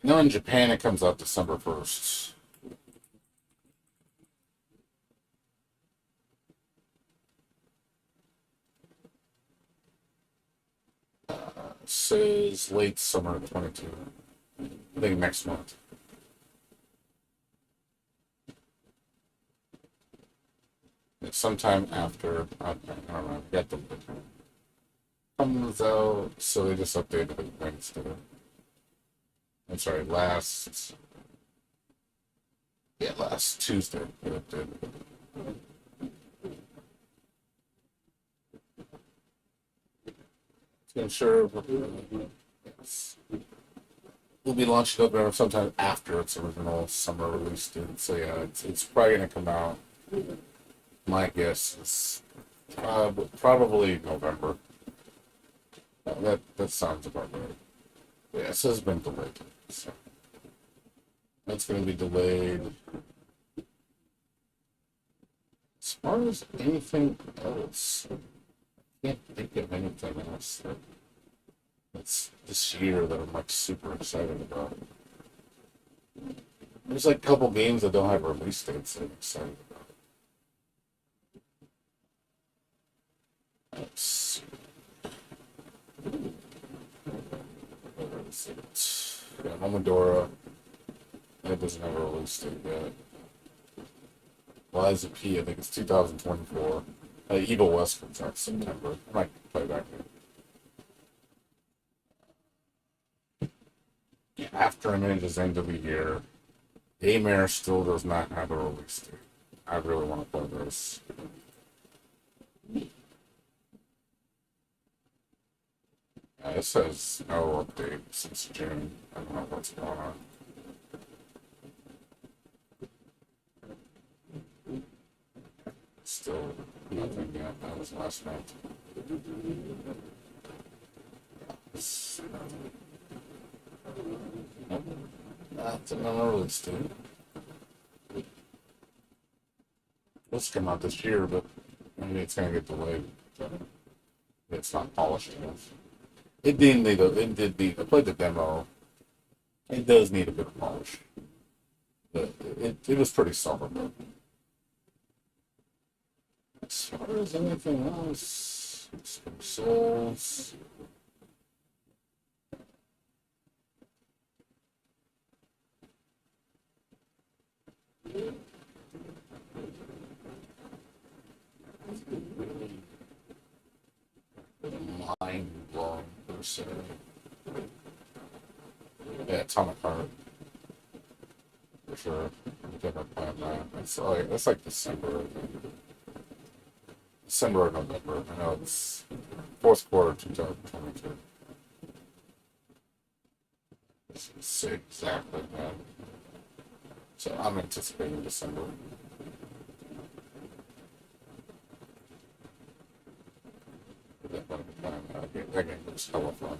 No, in Japan it comes out December 1st. It says late summer 22. I think next month. It's sometime after. I don't know. Get the comes out, so they just updated it Wednesday. I'm sorry, last Tuesday they updated it. I'm sure yes. We'll be launching up there sometime after its original summer release date. So yeah, it's probably gonna come out. My guess is probably November. That sounds about right. Yeah, it says it's been delayed. So that's going to be delayed. As far as anything else, I can't think of anything else that's this year that I'm like super excited about. There's like a couple games that don't have release dates that I'm excited about. Let's see. Where is it? Yeah, Momodora. That doesn't have a release date yet. Liza P, I think it's 2024. Evil West comes out September. I might play that game. Yeah, After Image is end of the year. Daymare still does not have a release date. I really want to play this. It says no update since June. I don't know what's going on. Still nothing yet. That was last night. Nope. Nothing on the release date. This come out this year, but maybe it's gonna get delayed. It's not polished enough. It did need a, it did need. I played the demo. It does need a bit of polish, but it was pretty solid. Though. As far as anything else, some souls. Mind blowing per se. Yeah, Atomic Heart for sure. I'm definitely playing that. It's like December or November. I know it's fourth quarter 2022. Let's see exactly that. So I'm anticipating December. That game looks hella fun.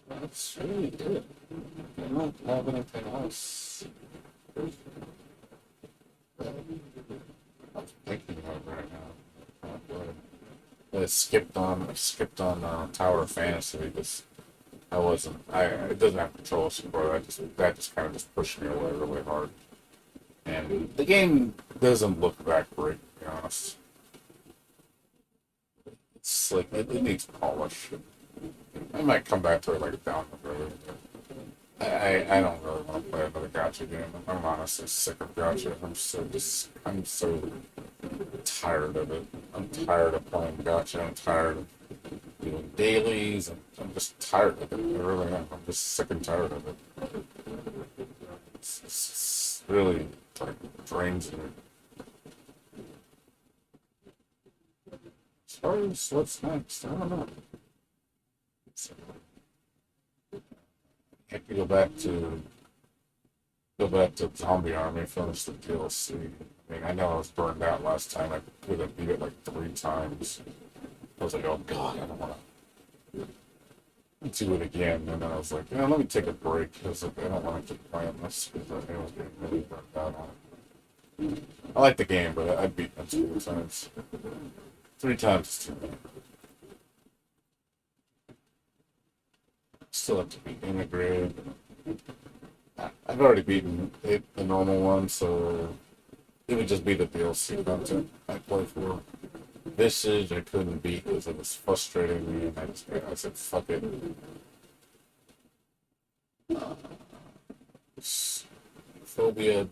That's really good. I don't have anything else. I'm thinking of right now. I skipped on Tower of Fantasy because I wasn't. It doesn't have control support. That just kind of just pushed me away really hard. And the game doesn't look that great, to be honest. It's like it needs polish. I might come back to it like down the road. I don't really want to play another gotcha game. I'm honestly sick of gotcha. I'm so tired of it. I'm tired of playing gotcha. I'm tired of doing dailies. I'm just tired of it. I really am. I'm just sick and tired of it. It's really like drains me. As far as what's next, I don't know. I have to go back to Zombie Army, finish the DLC. I mean, I know I was burned out last time. I could have beat it like 3 times. I was like, oh god, I don't want to do it again. And then I was like, let me take a break because I don't want to keep playing this because I think I was getting really burned out on it. I like the game, but I beat it 2 times. 3 times is too many. Still have to beat Integrate. I've already beaten it, the normal one, so it would just be the DLC content I play for. Visage I couldn't beat because it was frustrating me, and I said fuck it. Phobia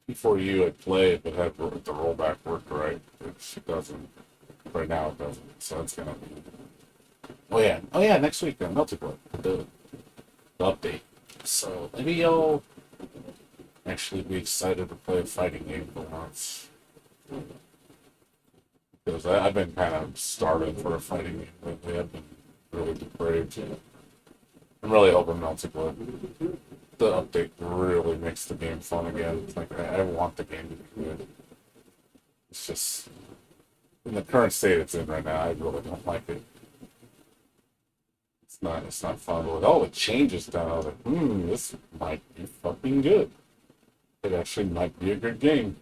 before you I'd play it, but had the rollback worked right, which it doesn't. Right now it doesn't, so it's gonna be. Oh yeah, next week then multiplayer the update. So maybe you'll actually be excited to play a fighting game for once. Because I've been kind of starving for a fighting game lately. I've been really depraved. I'm really hoping multiplayer. The update really makes the game fun again. It's like I want the game to be good. It's just in the current state it's in right now. I really don't like it. It's not fun. With all the changes done, I was like, this might be fucking good. It actually might be a good game.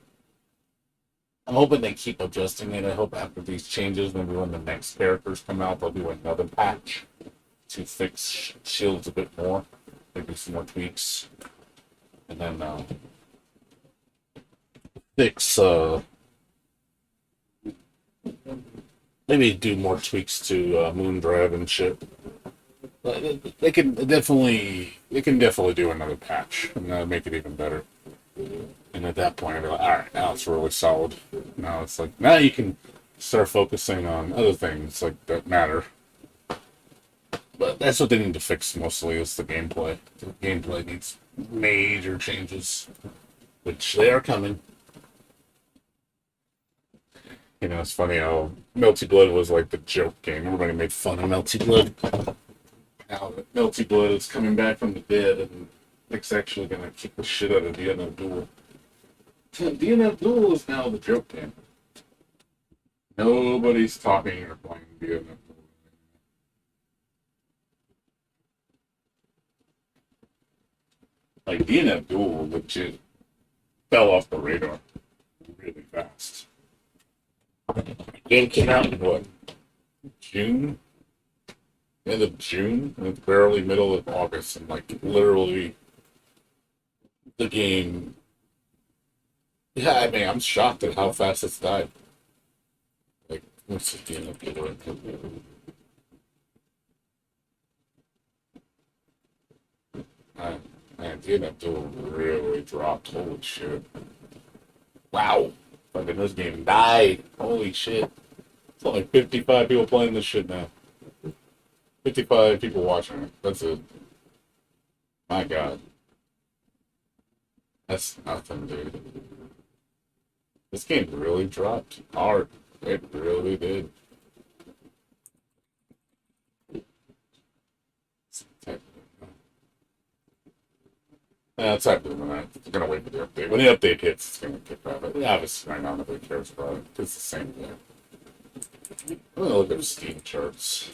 I'm hoping they keep adjusting it. I hope after these changes, maybe when the next characters come out, they'll do another patch to fix shields a bit more. Maybe some more tweaks. And then fix maybe do more tweaks to Moondrive and shit. They can definitely do another patch and make it even better. And at that point, I'd be like, all right, now it's really solid. Now it's like now you can start focusing on other things like that matter. But that's what they need to fix mostly is the gameplay. The gameplay needs major changes, which they are coming. You know, it's funny how Melty Blood was like the joke game. Everybody made fun of Melty Blood. Now that Melty Blood is coming back from the dead and Nick's actually going to kick the shit out of DNF Duel. DNF Duel is now the joke game. Nobody's talking or playing DNF Duel. Like, DNF Duel legit fell off the radar really fast. Game came out in what? June? End of June? And it's barely middle of August, and like literally the game. Yeah, I mean, I'm shocked at how fast it's died. Like, what's the game of Duel? Man, DNF Duel really dropped. Holy shit. Wow. Fucking this game died. Holy shit. It's only 55 people playing this shit now. 55 people watching it. That's it. My god. That's nothing, dude. This game really dropped hard. It really did. That's happening. I'm gonna wait for the update. When the update hits, it's gonna kick out. But obviously, right now nobody cares about it. It's the same thing. I'm gonna look at Steam charts.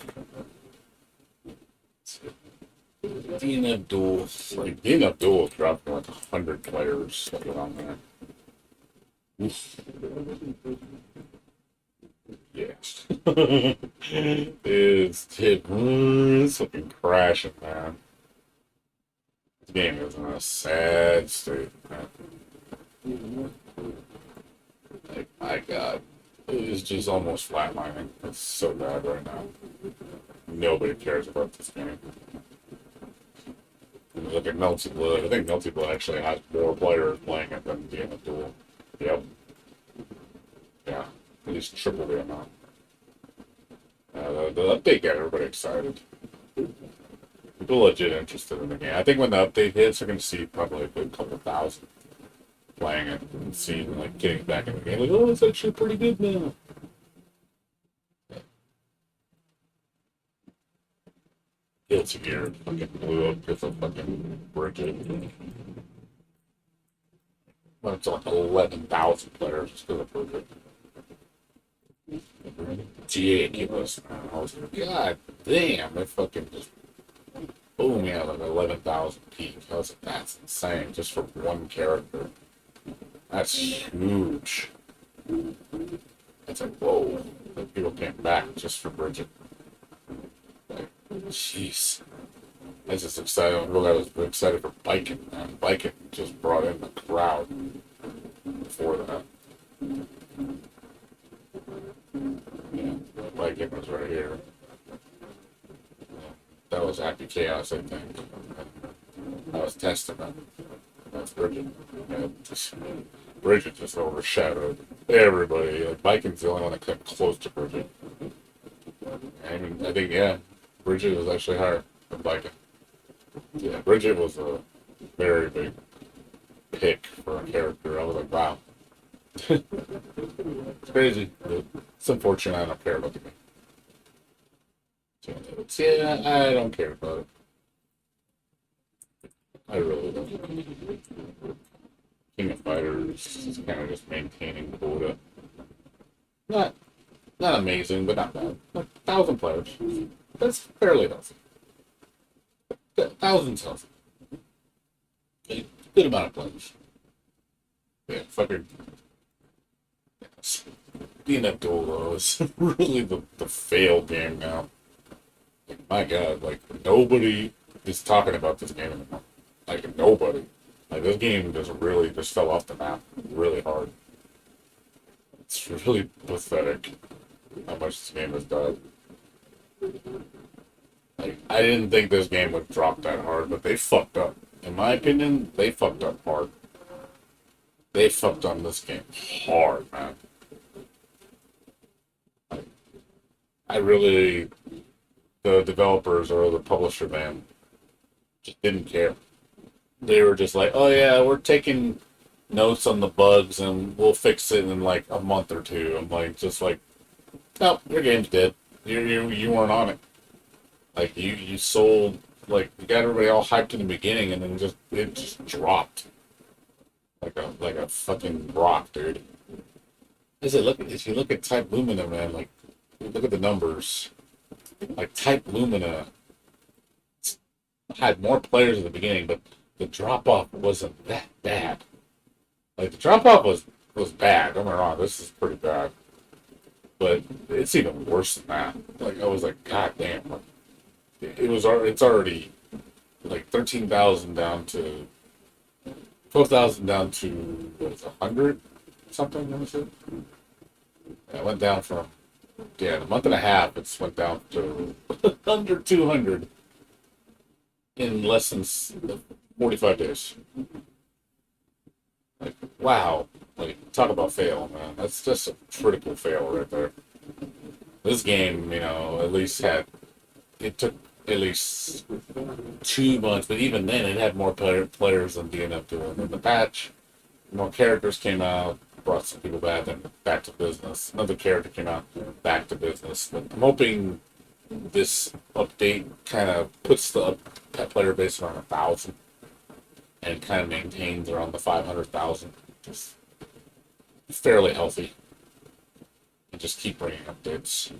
DNF Duel. Like, DNF Duel dropped like 100 players on there. Oof. Yeah. It's fucking crashing, man. This game is in a sad state, man. Like, my god. It is just almost flatlining. It's so bad right now. Nobody cares about this game. Look at Melty Blood. I think Melty Blood actually has more players playing it than DNF Duel. Yep. Yeah. At least triple the amount. The update got everybody excited. People legit interested in the game. I think when the update hits, you're going to see probably a good couple thousand playing it and seeing, like, getting back in the game. Like, oh, it's actually pretty good now. Guilty Gear fucking blew up because of fucking Bridget. Well, it's like 11,000 players just because of Bridget. GA gave us, man. I was like, God damn, they fucking just boom, yeah, like 11,000 peak. I was like, that's insane, just for one character. That's huge. It's like, whoa. Like, people came back just for Bridget. Like, jeez. I was just excited. I was excited for biking, man. Biking just brought in the crowd before that. Yeah, biking was right here. That was Happy Chaos, I think. That was Testament. That's Bridget. Yeah, Bridget just overshadowed everybody. Like, biking's the only one that came close to Bridget. I mean, I think, yeah, Bridget was actually higher than biking. Yeah, Bridget was a very big pick for a character. I was like, wow. It's crazy. It's unfortunate I don't care about the game. Yeah, I don't care about it. I really don't. King of Fighters is kind of just maintaining quota. Not, not amazing, but not bad. Like 1,000 players. That's fairly healthy. 1,000's healthy. A good amount of players. Yeah, fucking. DNF Duel though is really the fail game now. Like, my god, like nobody is talking about this game anymore. Like nobody. Like this game just fell off the map really hard. It's really pathetic how much this game has died. Like I didn't think this game would drop that hard, but they fucked up. In my opinion, they fucked up hard. They fucked on this game hard, man. I really the developers or the publisher, man, just didn't care. They were just like, oh yeah, we're taking notes on the bugs and we'll fix it in like a month or two. I'm like, just like, no, your game's dead. You weren't on it. Like you sold, like you got everybody all hyped in the beginning, and then just it just dropped like a fucking rock, dude. If you look at Type Lumina, man, like look at the numbers. Like Type Lumina had more players at the beginning, but the drop off wasn't that bad. Like the drop off was bad. Don't get me wrong, this is pretty bad, but it's even worse than that. Like I was like, God damn, like, it's already like 13,000 down to 12,000 down to what is it, 100 something. Let me see. Yeah, it went down from in a month and a half. It's went down to under 200 in less than 45 days. Like wow, like talk about fail, man. That's just a critical fail right there. This game, at least had it took at least 2 months, but even then, it had more players than DNF doing. In the patch, more characters came out, brought some people back to business. Another character came out, back to business. But I'm hoping this update kind of puts the pet player base around 1,000 and kind of maintains around the 500,000. Just fairly healthy, and just keep bringing updates.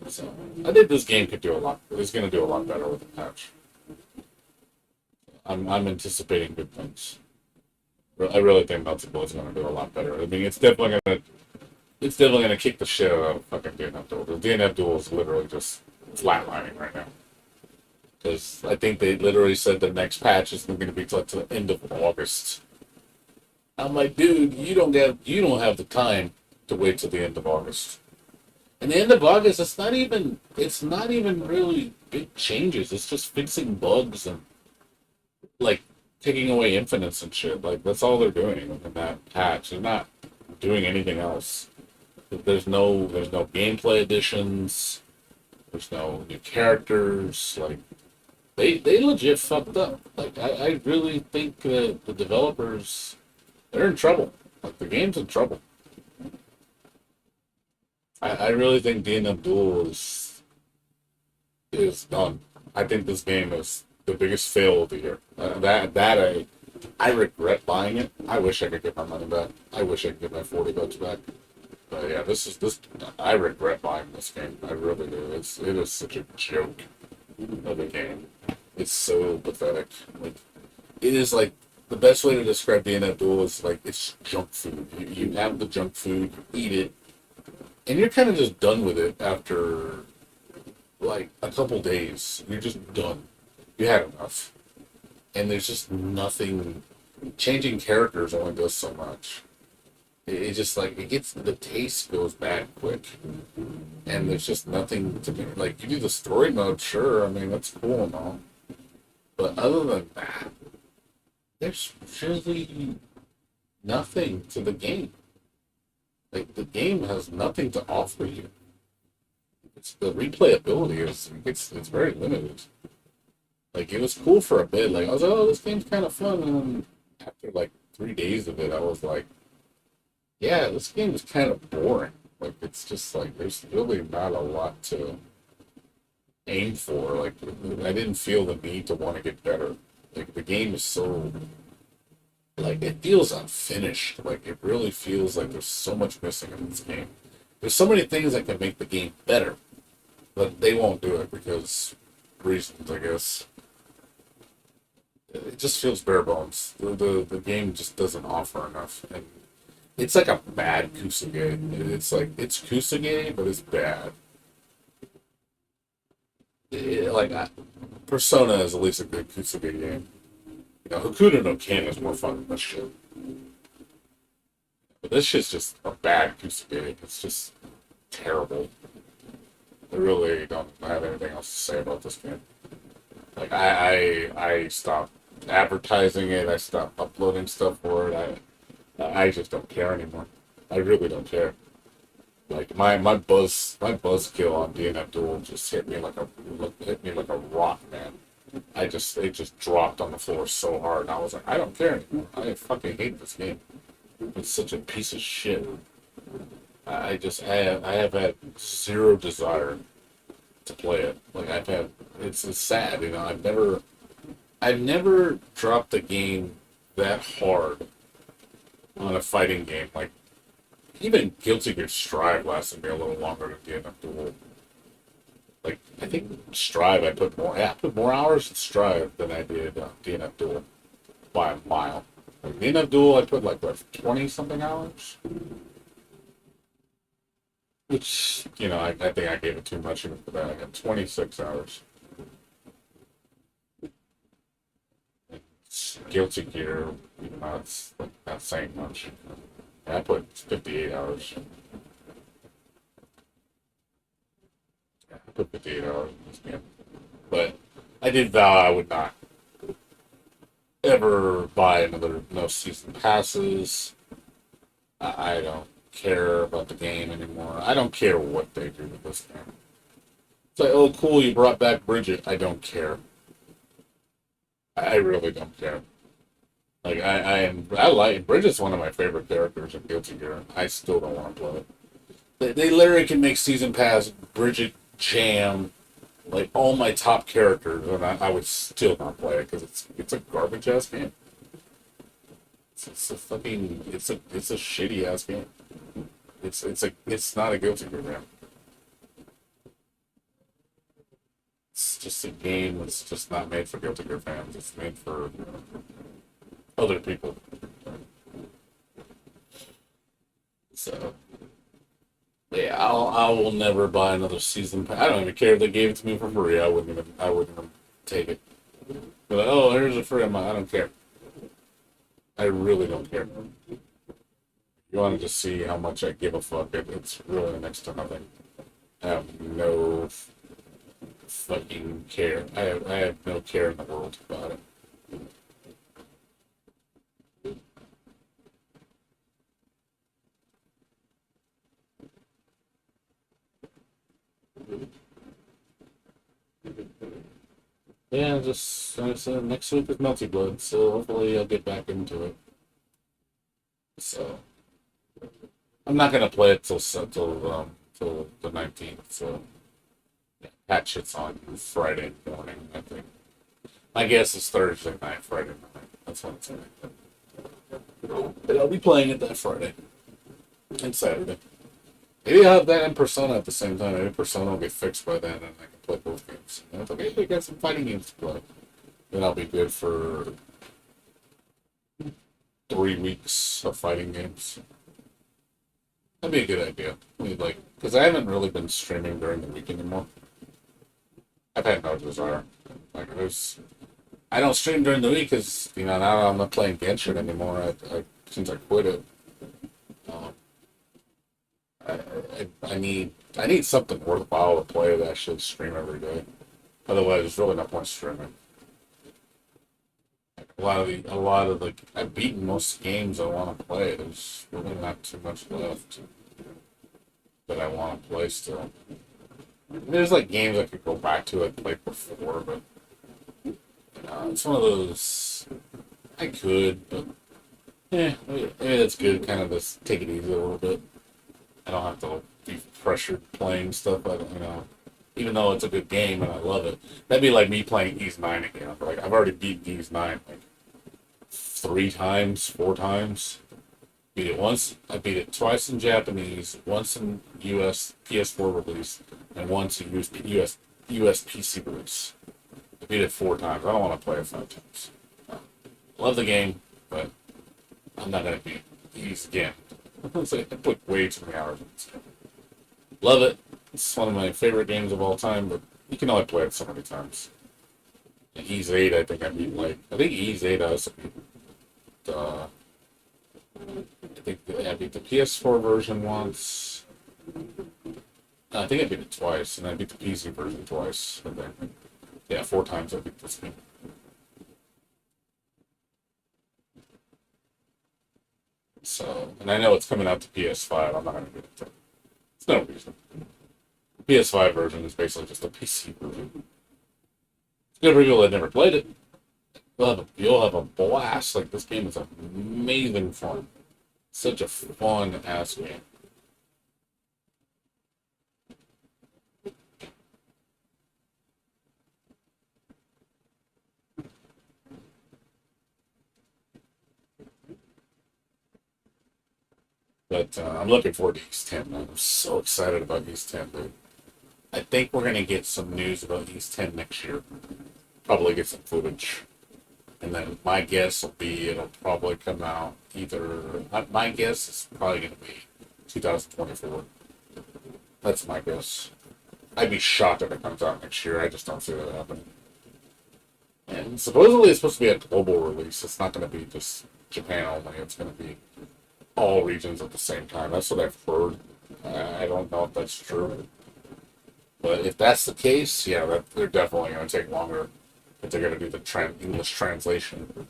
So I think this game could do a lot. It's going to do a lot better with the patch. I'm anticipating good things. I really think Meltable is going to do a lot better. I mean, it's definitely gonna kick the shit out of fucking DNF Duel. The DNF Duel is literally just flatlining right now. Because I think they literally said the next patch is going to be till the end of August. I'm like, dude, you don't have the time to wait till the end of August. And the end of August, it's not even really big changes. It's just fixing bugs and like taking away infinites and shit. Like that's all they're doing in that patch. They're not doing anything else. There's no gameplay additions. There's no new characters. Like they legit fucked up. Like I really think the developers they're in trouble. Like the game's in trouble. I really think DNF Duel is done. I think this game is the biggest fail of the year. I regret buying it. I wish I could get my money back. I wish I could get my $40 back. But yeah, this. I regret buying this game. I really do. It is such a joke of a game. It's so pathetic. Like it is like the best way to describe DNF Duel is like it's junk food. You have the junk food, you eat it, and you're kind of just done with it after like a couple days. You're just done. You had enough, and there's just nothing. Changing characters only does so much. It just like it gets the taste goes bad quick, and there's just nothing to be like. You do the story mode, sure. I mean that's cool and all, but other than that, there's really nothing to the game. Like the game has nothing to offer you. It's the replayability is it's very limited. Like it was cool for a bit. Like I was like, oh, this game's kind of fun, and then after like 3 days of it, I was like, yeah, this game is kind of boring. Like it's just like there's really not a lot to aim for. Like I didn't feel the need to want to get better. Like the game is so like it feels unfinished. Like it really feels like there's so much missing in this game. There's so many things that can make the game better, but they won't do it because reasons, I guess. It just feels bare bones. The game just doesn't offer enough, and it's like a bad Kusage. It's like it's Kusage, but it's bad. Persona is at least a good Kusage game. Hokuto no Ken is more fun than this shit. But this shit's just a bad Kusage. It's just terrible. I really don't have anything else to say about this game. Like I stopped advertising it. I stopped uploading stuff for it. I just don't care anymore. I really don't care. Like my buzzkill on DNF Duel just hit me like a rock, man. It just dropped on the floor so hard, and I was like, I don't care anymore. I fucking hate this game. It's such a piece of shit. I have had zero desire to play it. Like it's sad, you know. I've never dropped a game that hard on a fighting game. Like even Guilty Gear Strive lasted me a little longer than DNF Duel. Like I think Strive, I put more hours in Strive than I did DNF Duel by a mile. Like DNF Duel, I put like what 20 something hours, which I think I gave it too much for that. I got 26 hours. Guilty Gear, it's like not saying much. I put 58 hours. Yeah, I put 58 hours in this game. But I did vow I would not ever buy another no season passes. I don't care about the game anymore. I don't care what they do with this game. It's like, oh, cool, you brought back Bridget. I don't care. I really don't care. Like I like Bridget's one of my favorite characters in Guilty Gear. I still don't want to play it. They literally can make season pass Bridget jam like all my top characters, and I would still not play it because it's a garbage ass game. It's a fucking it's a shitty ass game. It's not a Guilty Gear game. It's just a game that's just not made for Guilty Gear fans. It's made for other people. So yeah, I will never buy another season pass. I don't even care if they gave it to me for free. I wouldn't even take it. But like, oh, here's a free. I don't care. I really don't care. You want to just see how much I give a fuck? It's really next to nothing. I have no fucking care. I have no care in the world about it. Yeah, just like I said, next week is Melty Blood, so hopefully I'll get back into it. So I'm not gonna play it till the 19th. So yeah, patch it's on Friday morning. I think. My guess is Thursday night, Friday night. That's what it's at. But I'll be playing it that Friday and Saturday. Maybe I'll have that and Persona at the same time. Maybe Persona will be fixed by then, and I can play both games. And it's okay, we got some fighting games to play. Then I'll be good for 3 weeks of fighting games. That'd be a good idea. I mean, like, because I haven't really been streaming during the week anymore. I've had no desire. Like, I don't stream during the week because now I'm not playing Genshin anymore. Since I quit it, um, I need something worthwhile to play that I should stream every day. Otherwise, there's really no point streaming. Like, a lot of the I've beaten most games I want to play. There's really not too much left that I want to play still. There's like games I could go back to I played before, but it's one of those I could, but maybe that's good. Kind of just take it easy a little bit. I don't have to be pressured playing stuff. I don't, even though it's a good game and I love it. That'd be like me playing Ease 9 again. Like I've already beaten Ease 9 like 3 times, 4 times. Beat it once. I beat it twice in Japanese, once in U.S. PS4 release, and once in US PC release. I beat it 4 times. I don't want to play it 5 times. Love the game, but I'm not gonna beat Ease again. I put way too many hours in this game. Love it. It's one of my favorite games of all time, but you can only play it so many times. And Ease 8, I think Ease 8 I also beat uh, I beat the PS4 version once. No, I think I beat it twice, and I beat the PC version twice. And then, yeah, 4 times I beat this game. So, and I know it's coming out to PS5. I'm not gonna get it. no reason. PS5 version is basically just a PC version. It's good for people that never played it. You'll have a blast. Like, this game is amazing fun. Such a fun ass game. But I'm looking forward to East 10, man. I'm so excited about East 10, dude. I think we're going to get some news about East 10 next year. Probably get some footage. And then my guess will be it'll probably come out either. My guess is probably going to be 2024. That's my guess. I'd be shocked if it comes out next year. I just don't see that happening. And supposedly it's supposed to be a global release. It's not going to be just Japan only. It's going to be all regions at the same time. That's what I've heard. I don't know if that's true. But if that's the case, yeah, they're definitely going to take longer if they're going to do the English translation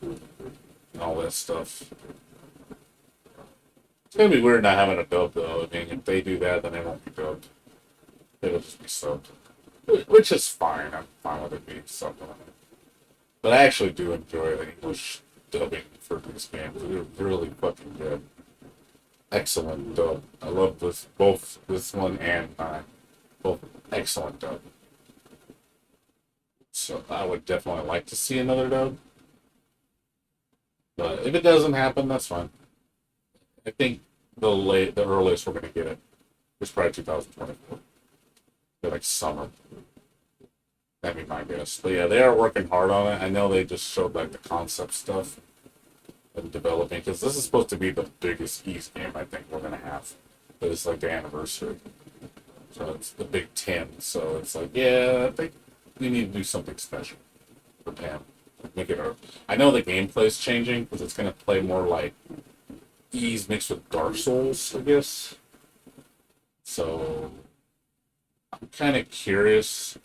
and all that stuff. It's going to be weird not having a dub, though. I mean, if they do that, then it won't be dubbed. It'll just be subbed. Which is fine. I'm fine with it being subbed. But I actually do enjoy the English dubbing for these games. They're really fucking good. Excellent dub. I love both this one and mine. Both excellent dub. So I would definitely like to see another dub. But if it doesn't happen, that's fine. I think the earliest we're gonna get it is probably 2024. Like summer. That'd be my guess. But yeah, they are working hard on it. I know they just showed like the concept stuff and developing, because this is supposed to be the biggest East game I think we're gonna have. But it's like the anniversary. So it's the Big 10. So it's like, yeah, I think we need to do something special for Pam. Make it our. I know the gameplay's changing because it's gonna play more like Ease mixed with Dark Souls, I guess. So I'm kind of curious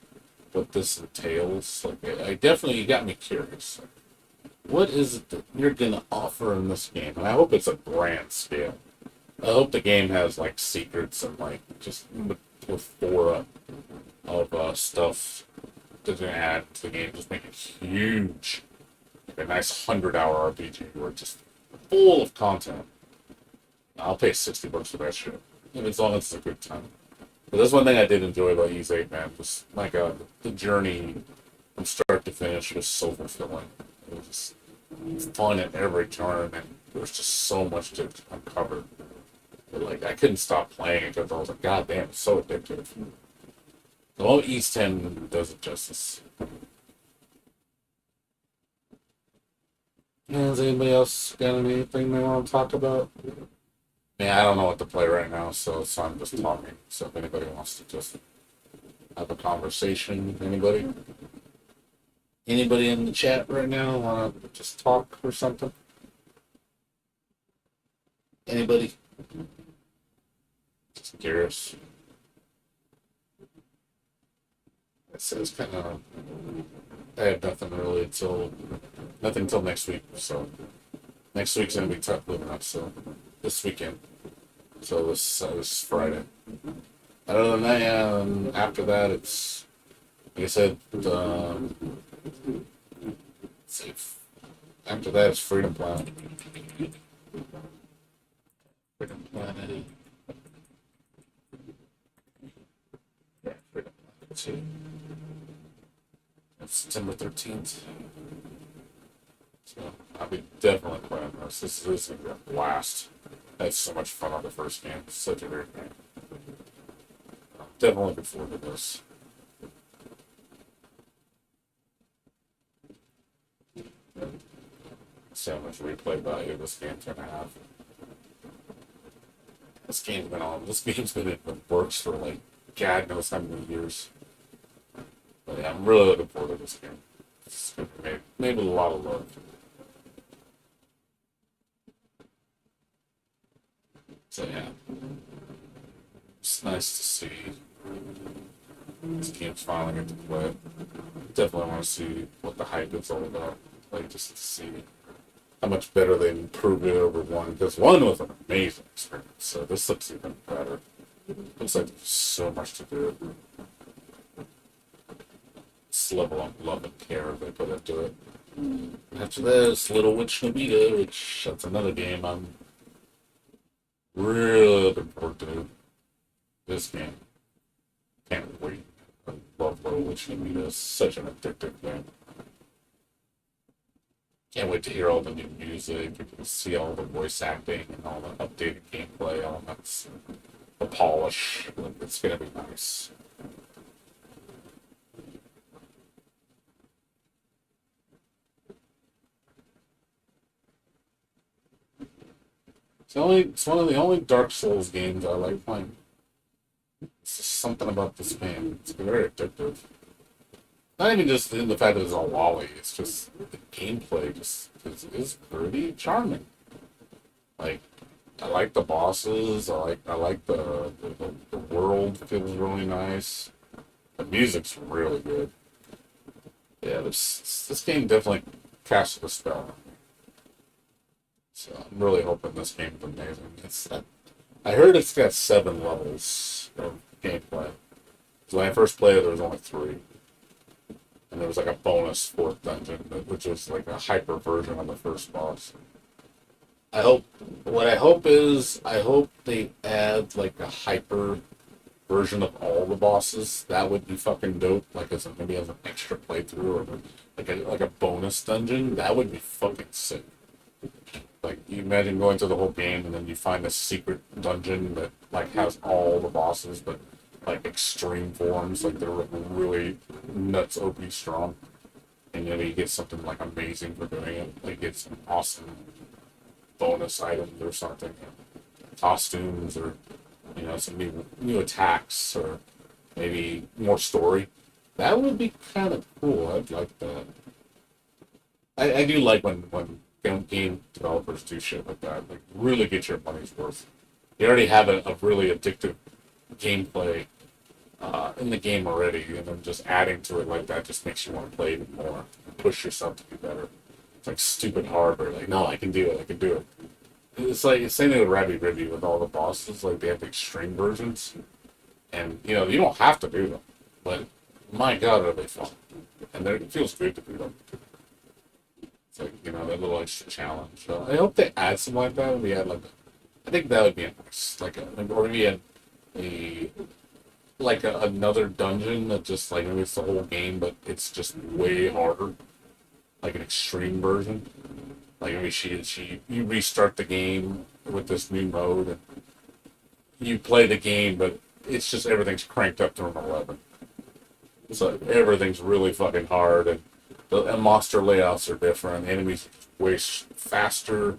what this entails. Like, I definitely, you got me curious. What is it that you're gonna offer in this game? And I hope it's a grand scale. I hope the game has like secrets and like just plethora of stuff to add to the game. Just make it huge, like a nice 100-hour RPG where it's just full of content. I'll pay $60 for that shit, and as long as it's a good time. But that's one thing I did enjoy about Ys 8, man. Was, my God, the journey from start to finish was so fulfilling. It was just fun at every turn, and there was just so much to uncover. But, like, I couldn't stop playing it because I was like, God damn, it's so addictive. The whole East 10 does it justice. Yeah, has anybody else got anything they want to talk about? Yeah, I don't know what to play right now, so I'm just talking. So if anybody wants to just have a conversation, anybody? Anybody in the chat right now want to just talk or something? Anybody? Just curious. It's kind of. I have nothing until next week. So next week's gonna be tough living up. So this weekend. So this Friday. Other than that, yeah, after that, it's like I said. After that, it's Freedom Planet. Freedom Planet. Yeah, Freedom Planet 2. That's September 13th. So I'll be definitely playing this. This is going to be a blast. I had so much fun on the first game. It's such a great game. I'm definitely looking forward to this. See how much replay value this game's going to have. This game's been in the works for like God knows how many years. But yeah, I'm really looking forward to this game. It's going to be made with a lot of love. So yeah, it's nice to see this game's finally get to play. Definitely want to see what the hype is all about. Like, just to see how much better they improved it over one. Because one was an amazing experience, so this looks even better. Looks like there's so much to do. This level of love and care they put into it. After this, Little Witch Nobita, which that's another game I'm really looking forward to. This game. Can't wait. I love Little Witch Nobita. It's such an addictive game. Can't wait to hear all the new music, and see all the voice acting and all the updated gameplay elements, the polish. Like, it's gonna be nice. It's one of the only Dark Souls games I like playing. It's just something about this game. It's very addictive. Not even just in the fact that it's all lolly. It's just the gameplay just is pretty charming. Like I like the bosses. I like the world feels really nice. The music's really good. Yeah, this game definitely casts a spell. So I'm really hoping this game's amazing. I heard it's got 7 levels of gameplay. So when I first played it, there was only 3, and there was like a bonus 4th dungeon, which was like a hyper version of the first boss. I hope. What I hope is, I hope they add like a hyper version of all the bosses. That would be fucking dope. Like maybe as an extra playthrough or like a bonus dungeon. That would be fucking sick. Like you imagine going through the whole game and then you find this secret dungeon that like has all the bosses, but like extreme forms. Like they're really nuts, OP strong, and you get something like amazing for doing it. Like get some awesome bonus items or something, costumes or some new attacks or maybe more story. That would be kind of cool. I'd like that. I do like when game developers do shit like that. Like really get your money's worth. You already have a really addictive gameplay in the game already, and then just adding to it like that just makes you want to play even more and push yourself to be better. It's like stupid hard, but like no, I can do it. I can do it. It's like the same thing with Rabby Ribby with all the bosses. Like they have the extreme versions, and you don't have to do them, but my god, are they fun? And it feels good to do them. It's like that little extra challenge. So I hope they add something like that. We had I think that would be a nice or maybe a like another dungeon that just like maybe it's the whole game, but it's just way harder, like an extreme version. Like maybe you restart the game with this new mode and you play the game, but it's just everything's cranked up to an 11. So everything's really fucking hard, and the monster layouts are different. Enemies way faster.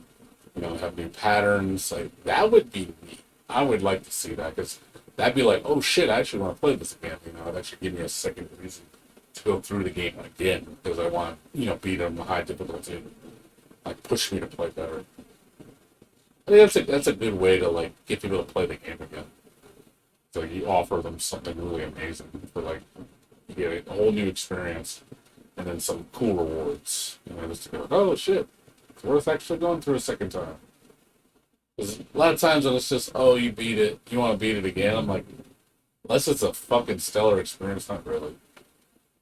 Have new patterns. Like that would be neat. I would like to see that because that'd be like, oh shit, I actually want to play this again. That should give me a second reason to go through the game again because I want beat them high difficulty. Like push me to play better. I think that's a good way to like get people to play the game again. So you offer them something really amazing for like you get a whole new experience and then some cool rewards. Just to go, oh shit, it's worth actually going through a second time. Because a lot of times when it's just, oh, you beat it, you want to beat it again. I'm like, unless it's a fucking stellar experience, not really.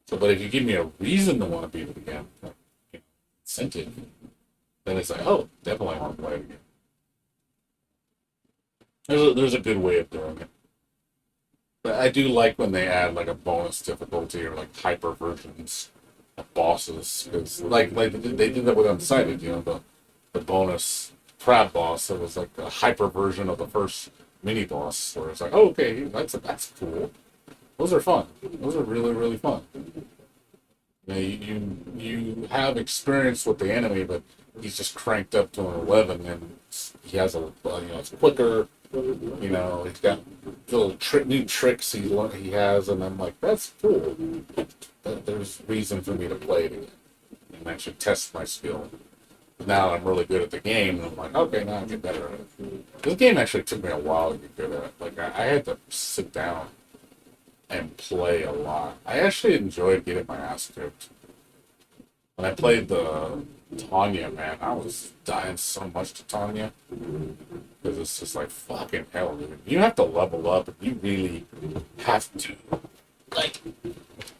So, but if you give me a reason to want to beat it again, like, incentive, then it's like, oh, definitely want to play it again. There's a good way of doing it. But I do like when they add like a bonus difficulty or like hyper versions of bosses because like they did that with Unsighted, the bonus crab boss. It was like a hyper version of the first mini boss where it's like, oh, okay, that's cool. Those are fun. Those are really really fun. You have experience with the enemy, but he's just cranked up to an 11, and he has it's quicker. He's got little new tricks he has, and I'm like, that's cool. There's reason for me to play it again and actually test my skill. Now I'm really good at the game, and I'm like, okay, now I get better at it. This game actually took me a while to get good at it. Like I had to sit down and play a lot. I actually enjoyed getting my ass kicked. When I played Tanya, man, I was dying so much to Tanya because it's just like fucking hell, dude. You have to level up, and you really have to like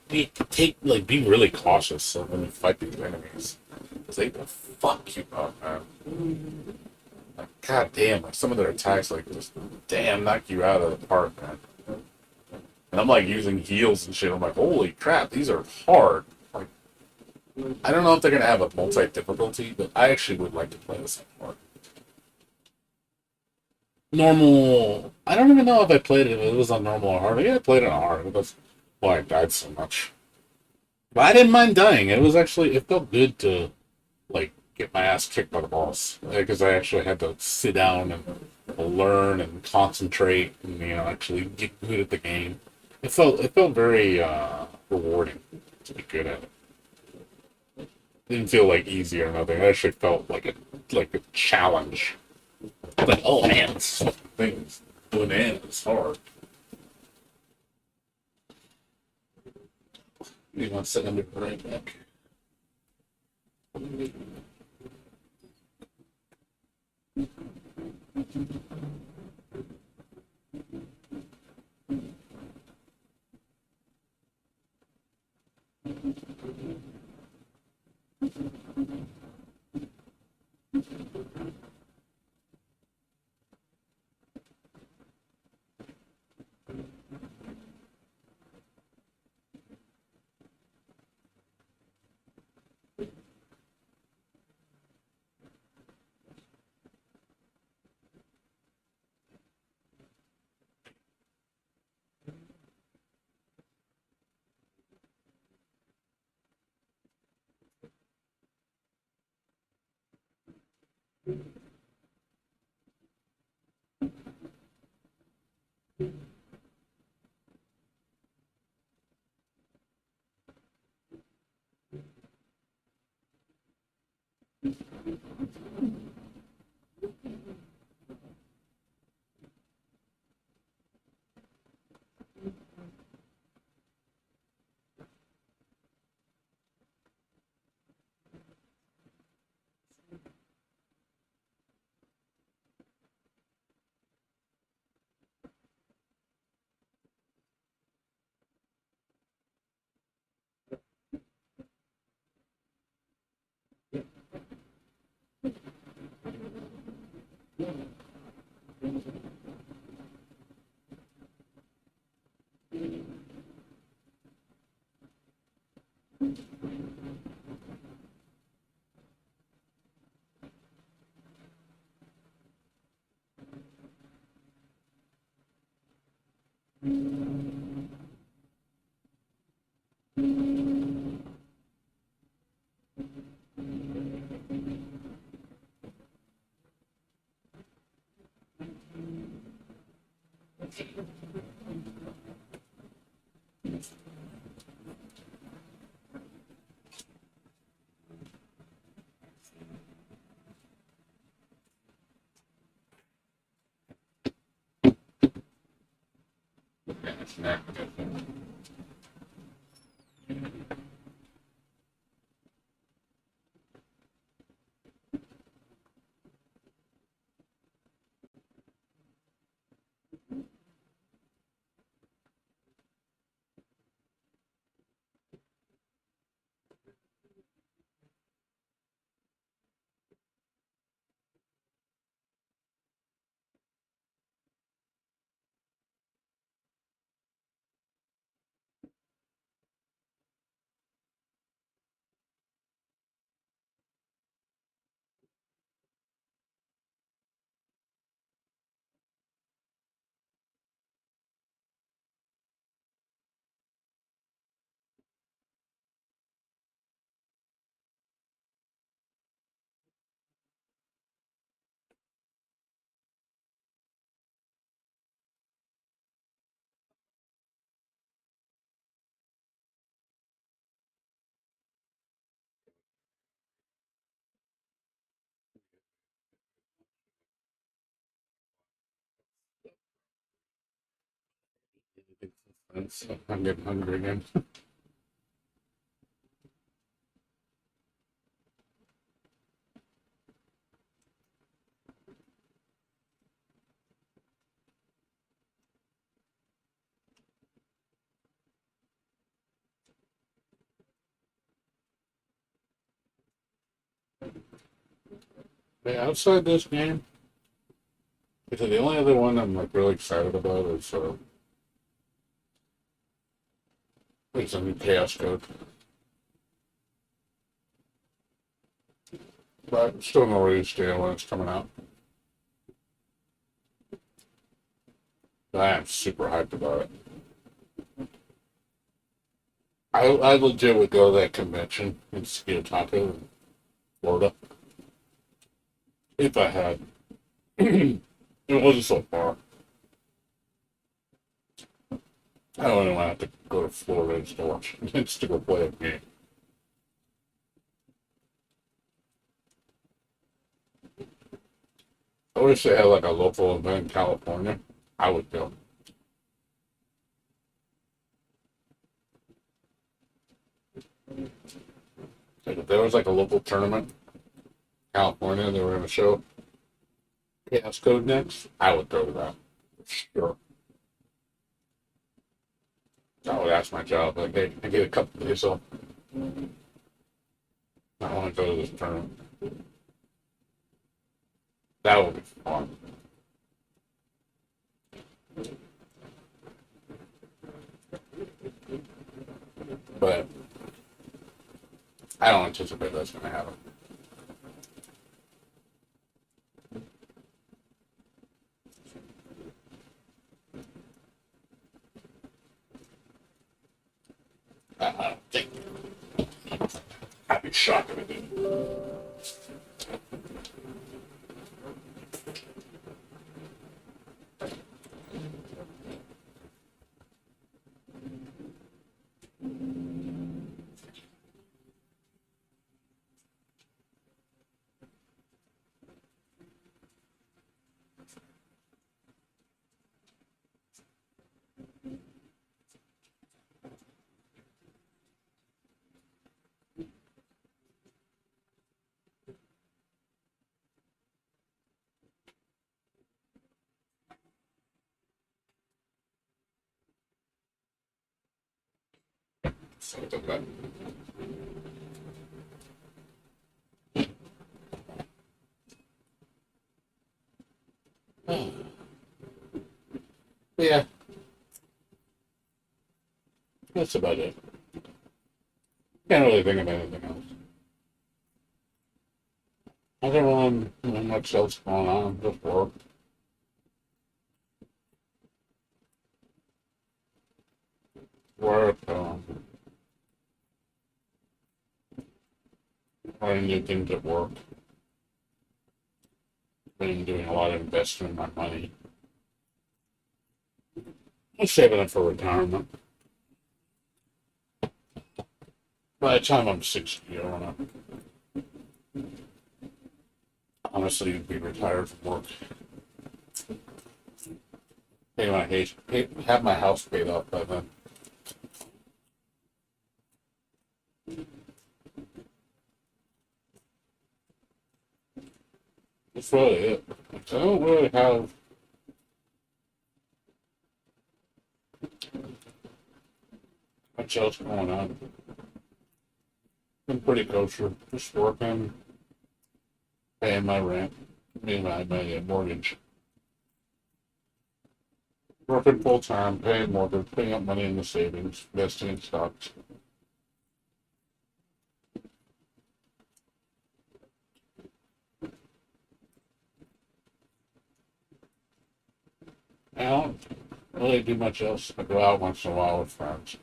be really cautious of when you fight these enemies because they will fuck you up, man. Like, god damn, like some of their attacks like just damn knock you out of the park, man. And I'm like using heals and shit. I'm like, holy crap, these are hard. Like, I don't know if they're gonna have a multi difficulty, but I actually would like to play this on hard. Normal. I don't even know if I played it if it was on normal or hard. Yeah, I played it on hard. That's why I died so much. But I didn't mind dying. It was actually it felt good to like get my ass kicked by the boss because I actually had to sit down and learn and concentrate and actually get good at the game. It felt very rewarding to be good at it. Didn't feel like easy or nothing. It actually felt like a challenge. Like, oh man, this thing's doing it. It's hard. Give me 1 second, I'll be right back. I'm getting hungry again. But outside this game, because the only other one I'm like really excited about is a new Chaos Code. But still no release date when it's coming out. But I am super hyped about it. I legit would go to that convention in Ski Taco in Florida if I had. It wasn't so far. I don't even want to have to go to Florida just to watch, just to go play a game. I wish they had like a local event in California. I would go. Like if there was like a local tournament in California and they were going to show Chaos Code next, I would go to that. Sure. I would ask my job, like, hey, I get a couple of days off. I want to go to this tournament. That would be fun. But I don't anticipate that's going to happen. I don't think. I'd be shocked if it didn't. So it's okay. Yeah, that's about it. Can't really think of anything else. I don't really know much else going on. Just work. Work. Learning new things at work. Been doing a lot of investing in my money. I'm saving up for retirement. By the time I'm 60, I want to honestly be retired from work. Have my house paid off by then. That's really it. I don't really have much else going on. Been pretty kosher. Just working, paying my rent, paying my mortgage. Working full time, paying mortgage, putting up money in the savings, investing in stocks. I don't really do much else. I go out once in a while with friends.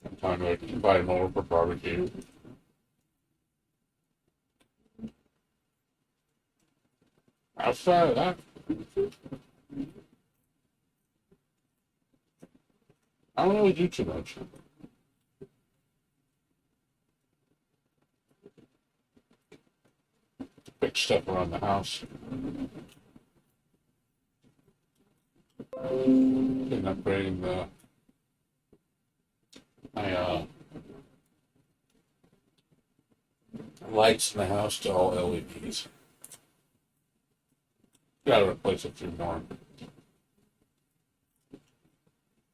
Sometimes I invite them over for barbecue. Outside of that, I don't really do too much. Big stuff around the house. Been upgrading my lights in the house to all LEDs. Gotta replace a few more.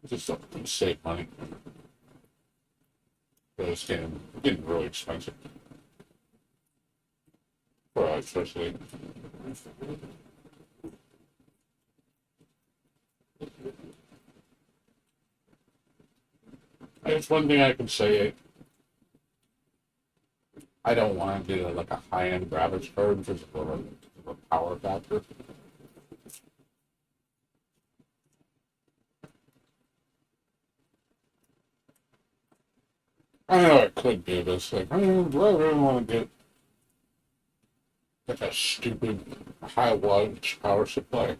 Just to save money. But it's getting really expensive. Well, especially. There's one thing I can say. I don't want to get like a high-end graphics card because of the power factor. I know I could do this. Like, do I really want to get like a stupid high wattage power supply?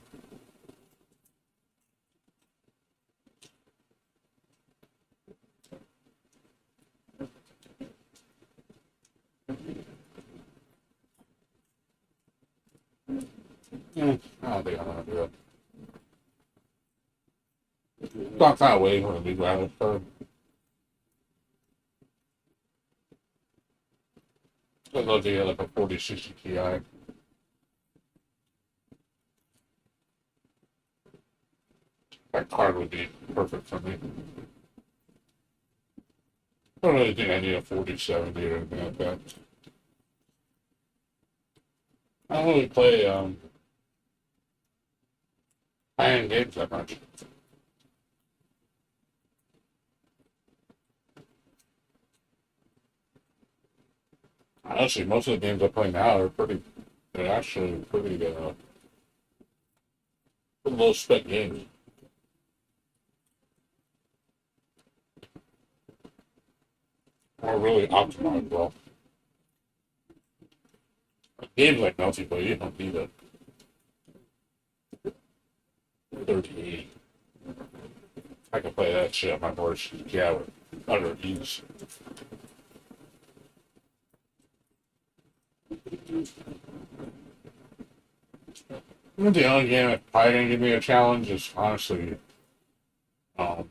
Yeah, I don't think I want to do it. So I'm kind of waiting for a new graphics card. I'd love to get like a 4060 Ti. That card would be perfect for me. I don't really think I need a 4070 or anything like that. I don't really play high-end games that much. Honestly, most of the games I play now are they're actually pretty low spec games. Are really optimized well. Games like multiplayer, you don't need a 3080. I can play that shit on my worst with utter ease. The only game that probably didn't give me a challenge is honestly, what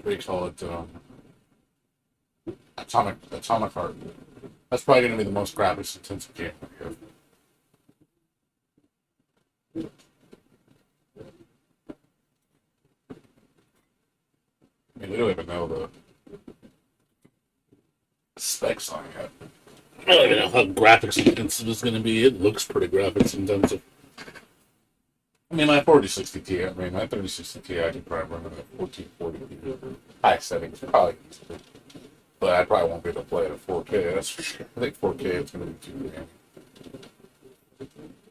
do you call it? Atomic Heart. That's probably going to be the most graphics intensive game I have. I mean, we don't even know the specs on it. I don't even know how graphics intensive is going to be. It looks pretty graphics intensive. I mean, my 4060 Ti, I mean, my 3060 Ti, I can probably run it at 1440 high settings, probably. But I probably won't be able to play it at 4K, that's for sure. I think 4K is going to be too damn.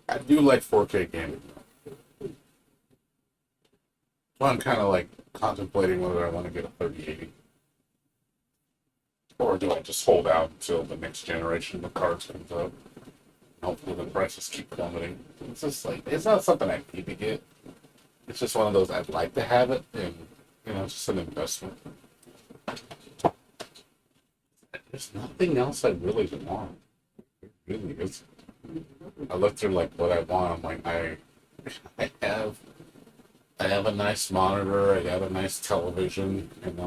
I do like 4K gaming. So I'm kind of like contemplating whether I want to get a 3080. Or do I just hold out until the next generation of cards comes up? Hopefully the prices keep plummeting. It's just like, it's not something I need to get. It's just one of those I'd like to have it, and, it's just an investment. There's nothing else I really want. It really is. I look through like what I want. I'm like, I have I have a nice monitor. I have a nice television, and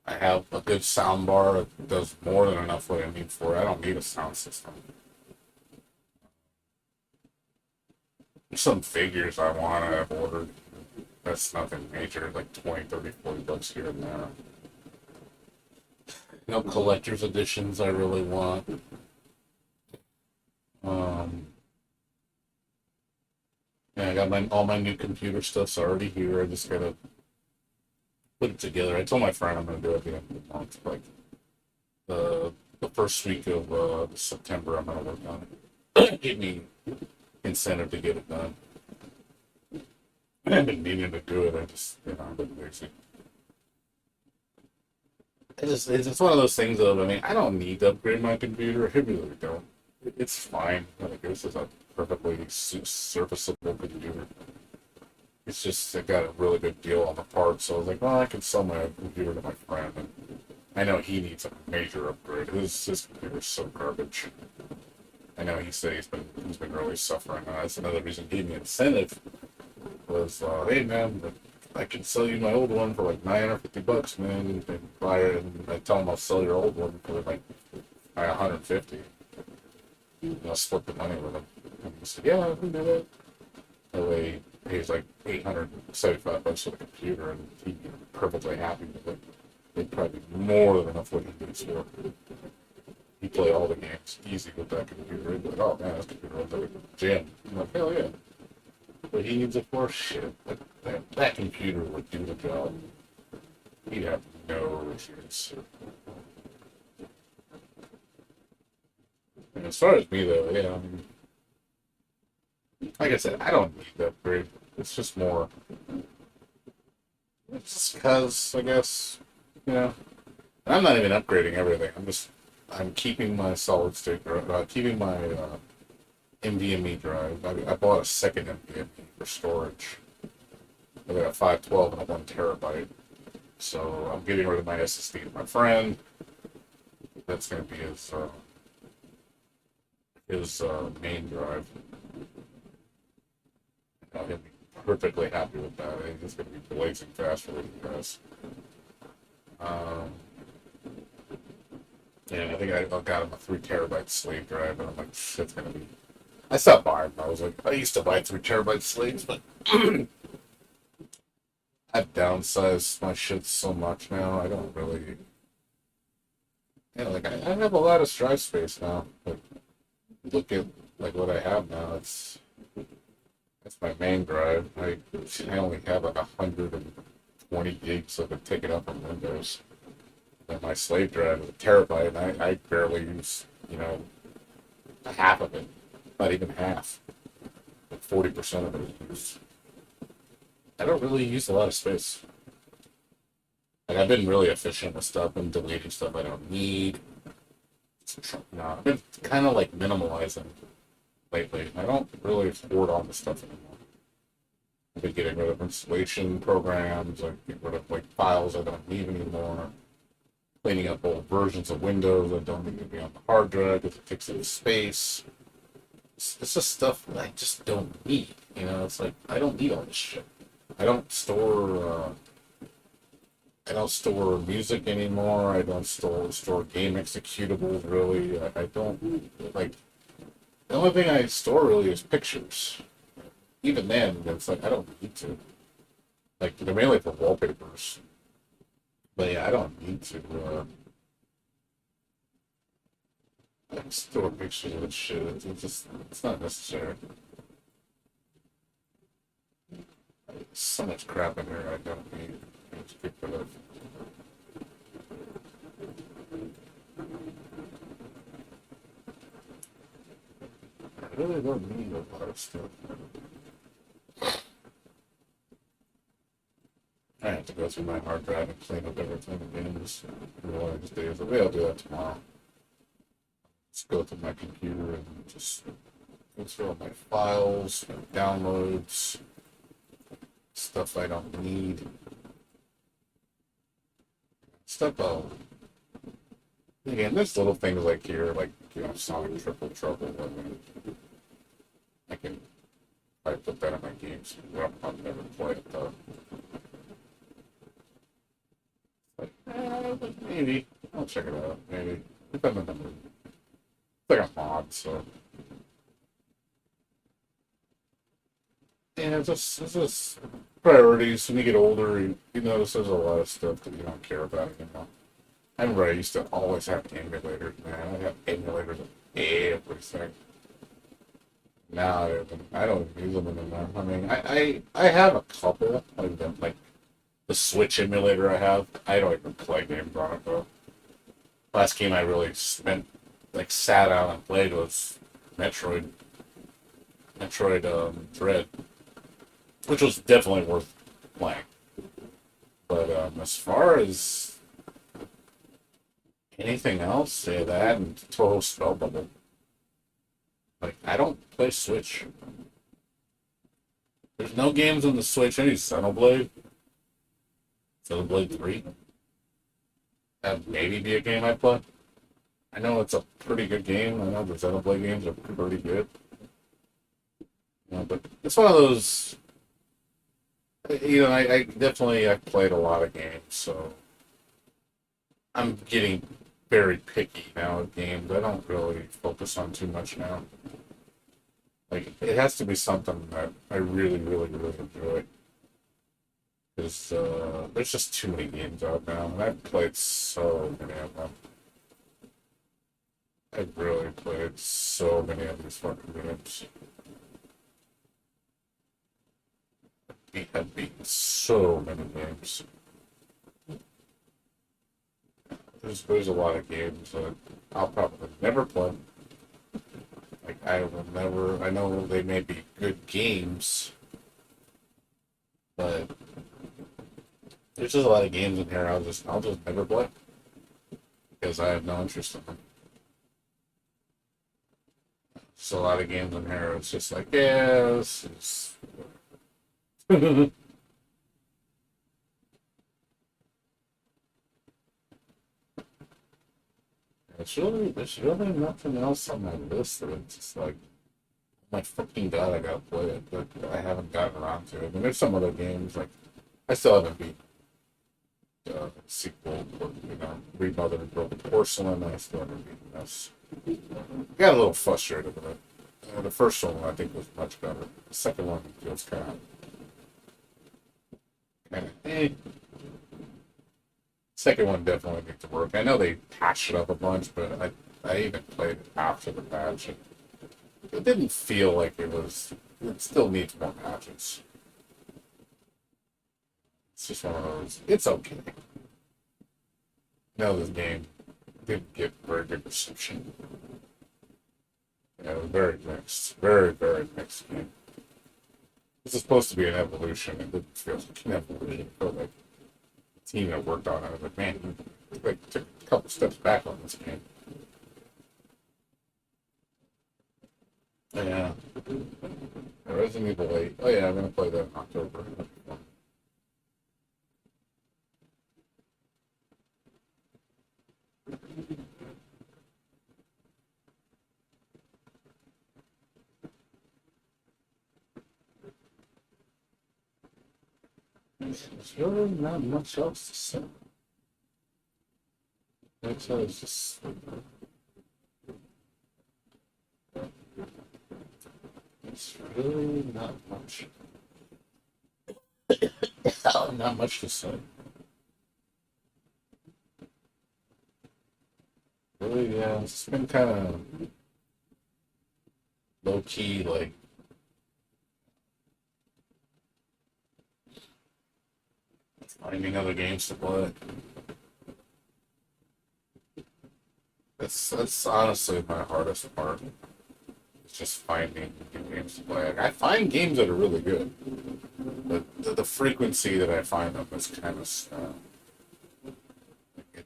I have a good sound bar that does more than enough what I need for it. I don't need a sound system. Some figures I want, I've ordered. That's nothing major, like 20, 30, $40 here and there. No collector's editions I really want. Um, yeah, I got all my new computer stuff's already here. I just gotta put it together. I told my friend I'm gonna do it at the end of the month, like the first week of September. I'm gonna work on it. Give me incentive to get it done. I've been meaning to do it. I just, I've been lazy. It's just one of those things of, I mean, I don't need to upgrade my computer. I really don't. It's fine. Like, this is a perfectly serviceable computer. It's just, I got a really good deal on the parts, so I was like, well, I can sell my computer to my friend. And I know he needs a major upgrade. His computer's so garbage. I know he said he's been really suffering. That's another reason he gave me incentive was, hey man, I can sell you my old one for like $950, man. You can buy it, and I tell him I'll sell your old one for like $150. And I'll split the money with him. And he said, yeah, I can do that. That way, he pays like $875 for the computer, and he'd be perfectly happy with it. It'd probably be more than enough what he needs for. play all the games easy with that computer. He'd be like, oh man, this computer runs like a gym. I'm like, hell yeah. But he needs it for shit. That computer would do the job. He'd have no issues. And as far as me though, yeah, I mean, like I said, I don't need that upgrade. It's just more. It's because I guess you know. I'm not even upgrading everything. I'm keeping my solid state drive, keeping my NVMe drive. I bought a second NVMe for storage. I got a 512 and a 1 TB. So I'm getting rid of my SSD to my friend. That's going to be his main drive. He'll be perfectly happy with that. I think it's going to be blazing fast for you guys. Yeah, I think I got him a 3 TB slave drive, and I'm like, shit's gonna be. I stopped buying them. I was like, I used to buy 3 TB slaves, but I've downsized my shit so much now. I don't really. Yeah, like I have a lot of drive space now. But look at like what I have now. That's my main drive. I only have like 120 gigs of it taken up on Windows. And my slave drive is a terabyte, and I barely use, half of it. Not even half. Like 40% of it is used. I don't really use a lot of space. Like, I've been really efficient with stuff and deleting stuff I don't need. No, I've been kind of like minimalizing lately. I don't really hoard on the stuff anymore. I've been getting rid of installation programs, like get rid of like files I don't need anymore. Cleaning up old versions of Windows that don't need to be on the hard drive because it takes up space. It's just stuff that I just don't need. It's like I don't need all this shit. I don't store. I don't store music anymore. I don't store game executables really. I don't like. The only thing I store really is pictures. Even then, it's like I don't need to. Like they're mainly for wallpapers. But yeah, I don't need to store pictures of shit. It's not necessary. There's so much crap in here I don't need. I need to get rid of. I really don't need a lot of stuff. I have to go through my hard drive and clean up everything again. Just one of these days. Maybe I'll do that tomorrow. Just go through my computer and just go through all my files, my downloads, stuff I don't need. Stuff again, there's little things like here, like, Sonic Triple Trouble. I can probably put that in my games. I'll never play it though. Maybe. I'll check it out. Maybe. Depending on the mood. It's like a mod, so. Yeah, it's just priorities. When you get older, you notice there's a lot of stuff that you don't care about anymore. I remember I used to always have emulators, man. I have emulators of everything. Now I don't use them anymore. I mean, I have a couple, like the Switch emulator I have. I don't even play games on it though. Last game I really sat down and played was Metroid Dread, which was definitely worth playing. But as far as anything else, say that and Toho Spell Bubble. Like, I don't play Switch. There's no games on the Switch. Any Xenoblade 3. That maybe be a game I play. I know it's a pretty good game. I know the Xenoblade games are pretty good. But it's one of those. I definitely I've played a lot of games, so I'm getting very picky now with games. I don't really focus on too much now. Like, it has to be something that I really, really, really enjoy. Because there's just too many games out now, and I've played so many of them. I really played so many of these fucking games. I've beaten so many games. There's a lot of games that I'll probably never play. Like I will never. I know they may be good games, but there's just a lot of games in here I'll just never play because I have no interest in them. There's a lot of games in here. It's just like yeah, this is. There's really nothing else on my list that it's just like, oh my fucking god, I gotta play it, but I haven't gotten around to it. I mean, there's some other games like I still haven't beat sequel, Remother and Broken Porcelain. I still haven't beaten this. Got a little frustrated with it. The first one I think was much better. The second one feels kind of eh. Second one definitely needs to work. I know they patched it up a bunch, but I even played it after the patch. And it didn't feel like it was. It still needs more patches. It's just one of those. It's okay. No, this game didn't get very good reception. Yeah, it was very mixed. Very, very mixed game. This is supposed to be an evolution. It didn't feel like an evolution. It felt like the team that worked on it. I was like, man, you like, took a couple steps back on this game. Yeah. Resident Evil 8. Oh, yeah, I'm going to play that in October. There's really not much else to say. It's just. It's really not much. Not much to say. Really, yeah, it's been kind of low key, like finding other games to play. That's honestly my hardest part. It's just finding new games to play. I find games that are really good, but the frequency that I find them is kind of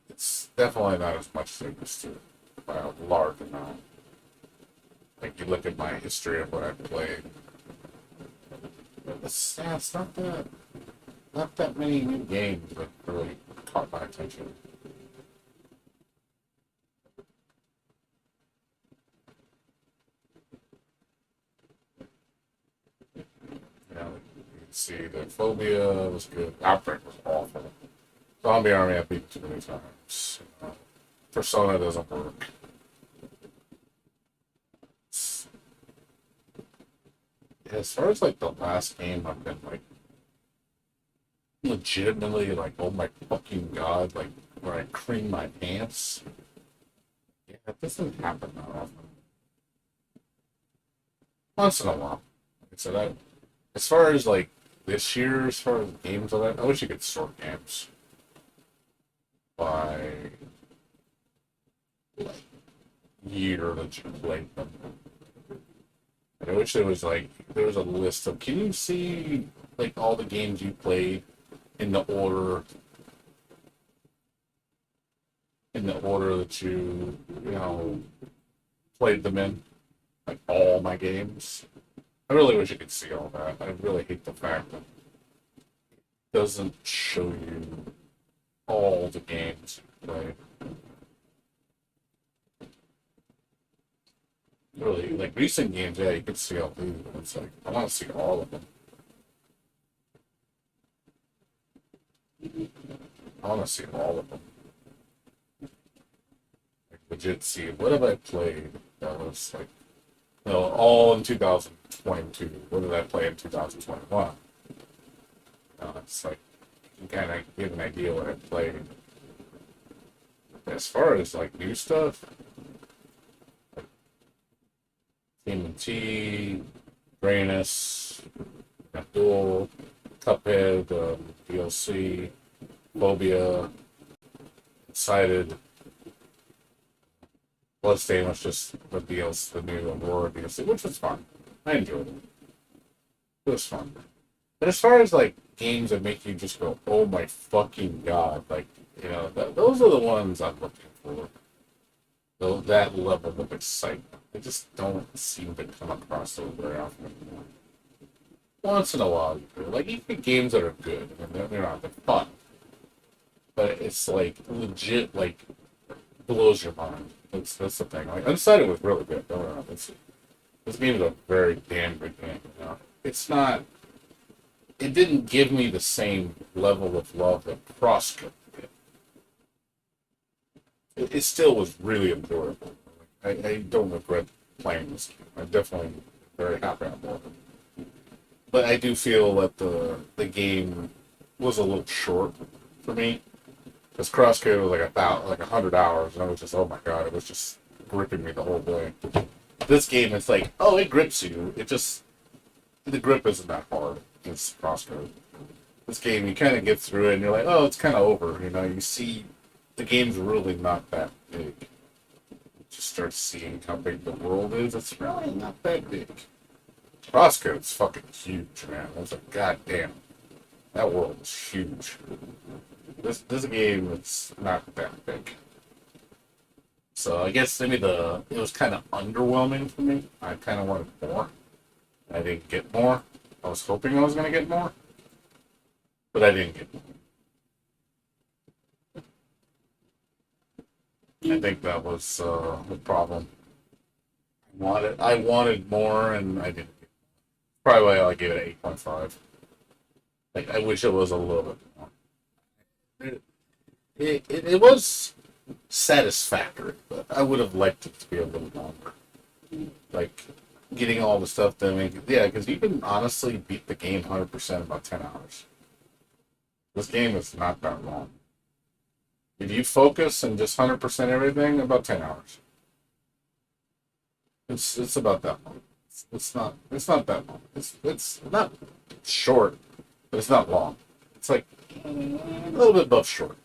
it's definitely not as much as it used to by a large amount. Like you look at my history of what I've played, it's not that many new games that really caught my attention. You know, you can see that Phobia was good. Outbreak was awful. Zombie Army I beat too many times. Persona doesn't work. Yeah, as far as like the last game I've been like legitimately like, oh my fucking god, like where I cream my pants. Yeah, that doesn't happen that often. Once in a while. Like I said, as far as like this year, as far as games of that, I wish you could sort games by year that you played them. I wish there was a list of. Can you see like all the games you played in the order that you played them in? Like all my games. I really wish you could see all that. I really hate the fact that it doesn't show you all the games you played. Really, like recent games, yeah, you can see all these, but it's like I want to see all of them. I want to see all of them. Like legit see what have I played that was like all in 2022. What did I play in 2021? It's like you can kind of give an idea what I played. As far as like new stuff, T, Grayness, Duel, Cuphead, DLC, Phobia, Unsighted. Bloodstain was just the DLC, the new Aurora DLC, which was fun. I enjoyed it. It was fun. But as far as like games that make you just go, "Oh my fucking god!" Like those are the ones I'm looking for. Though that level of excitement, they just don't seem to come across so very often anymore. Once in a while, you do. Like you get games that are good, and they're not they're fun, but it's like legit, like blows your mind. That's the thing. Like Unsighted was really good. Don't get me wrong. This game is a very damn good game. It's not. It didn't give me the same level of love that Crosscut did. It still was really enjoyable. I don't regret playing this game. I'm definitely very happy I bought it. But I do feel that the game was a little short for me. Because Crosscut was like about 100 hours, and I was just, oh my god, it was just gripping me the whole way. This game, it's like, oh, it grips you. The grip isn't that hard. It's Crosscut. This game, you kind of get through it, and you're like, oh, it's kind of over. You see, the game's really not that big. You just start seeing how big the world is. It's really not that big. Crosscode's fucking huge, man. That's a goddamn. That world is huge. This game is not that big. So I guess maybe it was kind of underwhelming for me. I kind of wanted more. I didn't get more. I was hoping I was going to get more, but I didn't get more. I think that was the problem. I wanted more, and I didn't. Probably why I gave it 8.5. Like I wish it was a little bit more. It was satisfactory, but I would have liked it to be a little longer. Like getting all the stuff to make it, yeah, because you can honestly beat the game 100% in about 10 hours. This game is not that long. If you focus and just 100% everything, about 10 hours. It's about that long. It's not that long. It's not short, but it's not long. It's like a little bit above short,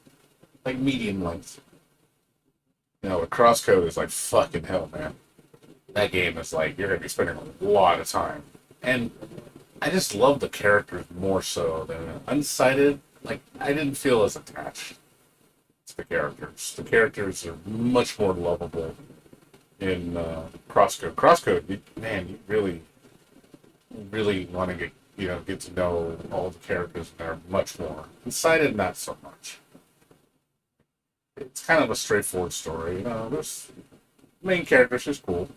like medium length. A crosscode is like fucking hell, man. That game is like you're gonna be spending a lot of time, and I just love the characters more so than Unsighted. Like I didn't feel as attached to the characters. The characters are much more lovable in Crosscode. Crosscode, man, you really want to get to know all the characters in there much more. Unsighted, not so much. It's kind of a straightforward story. There's main character, she's cool.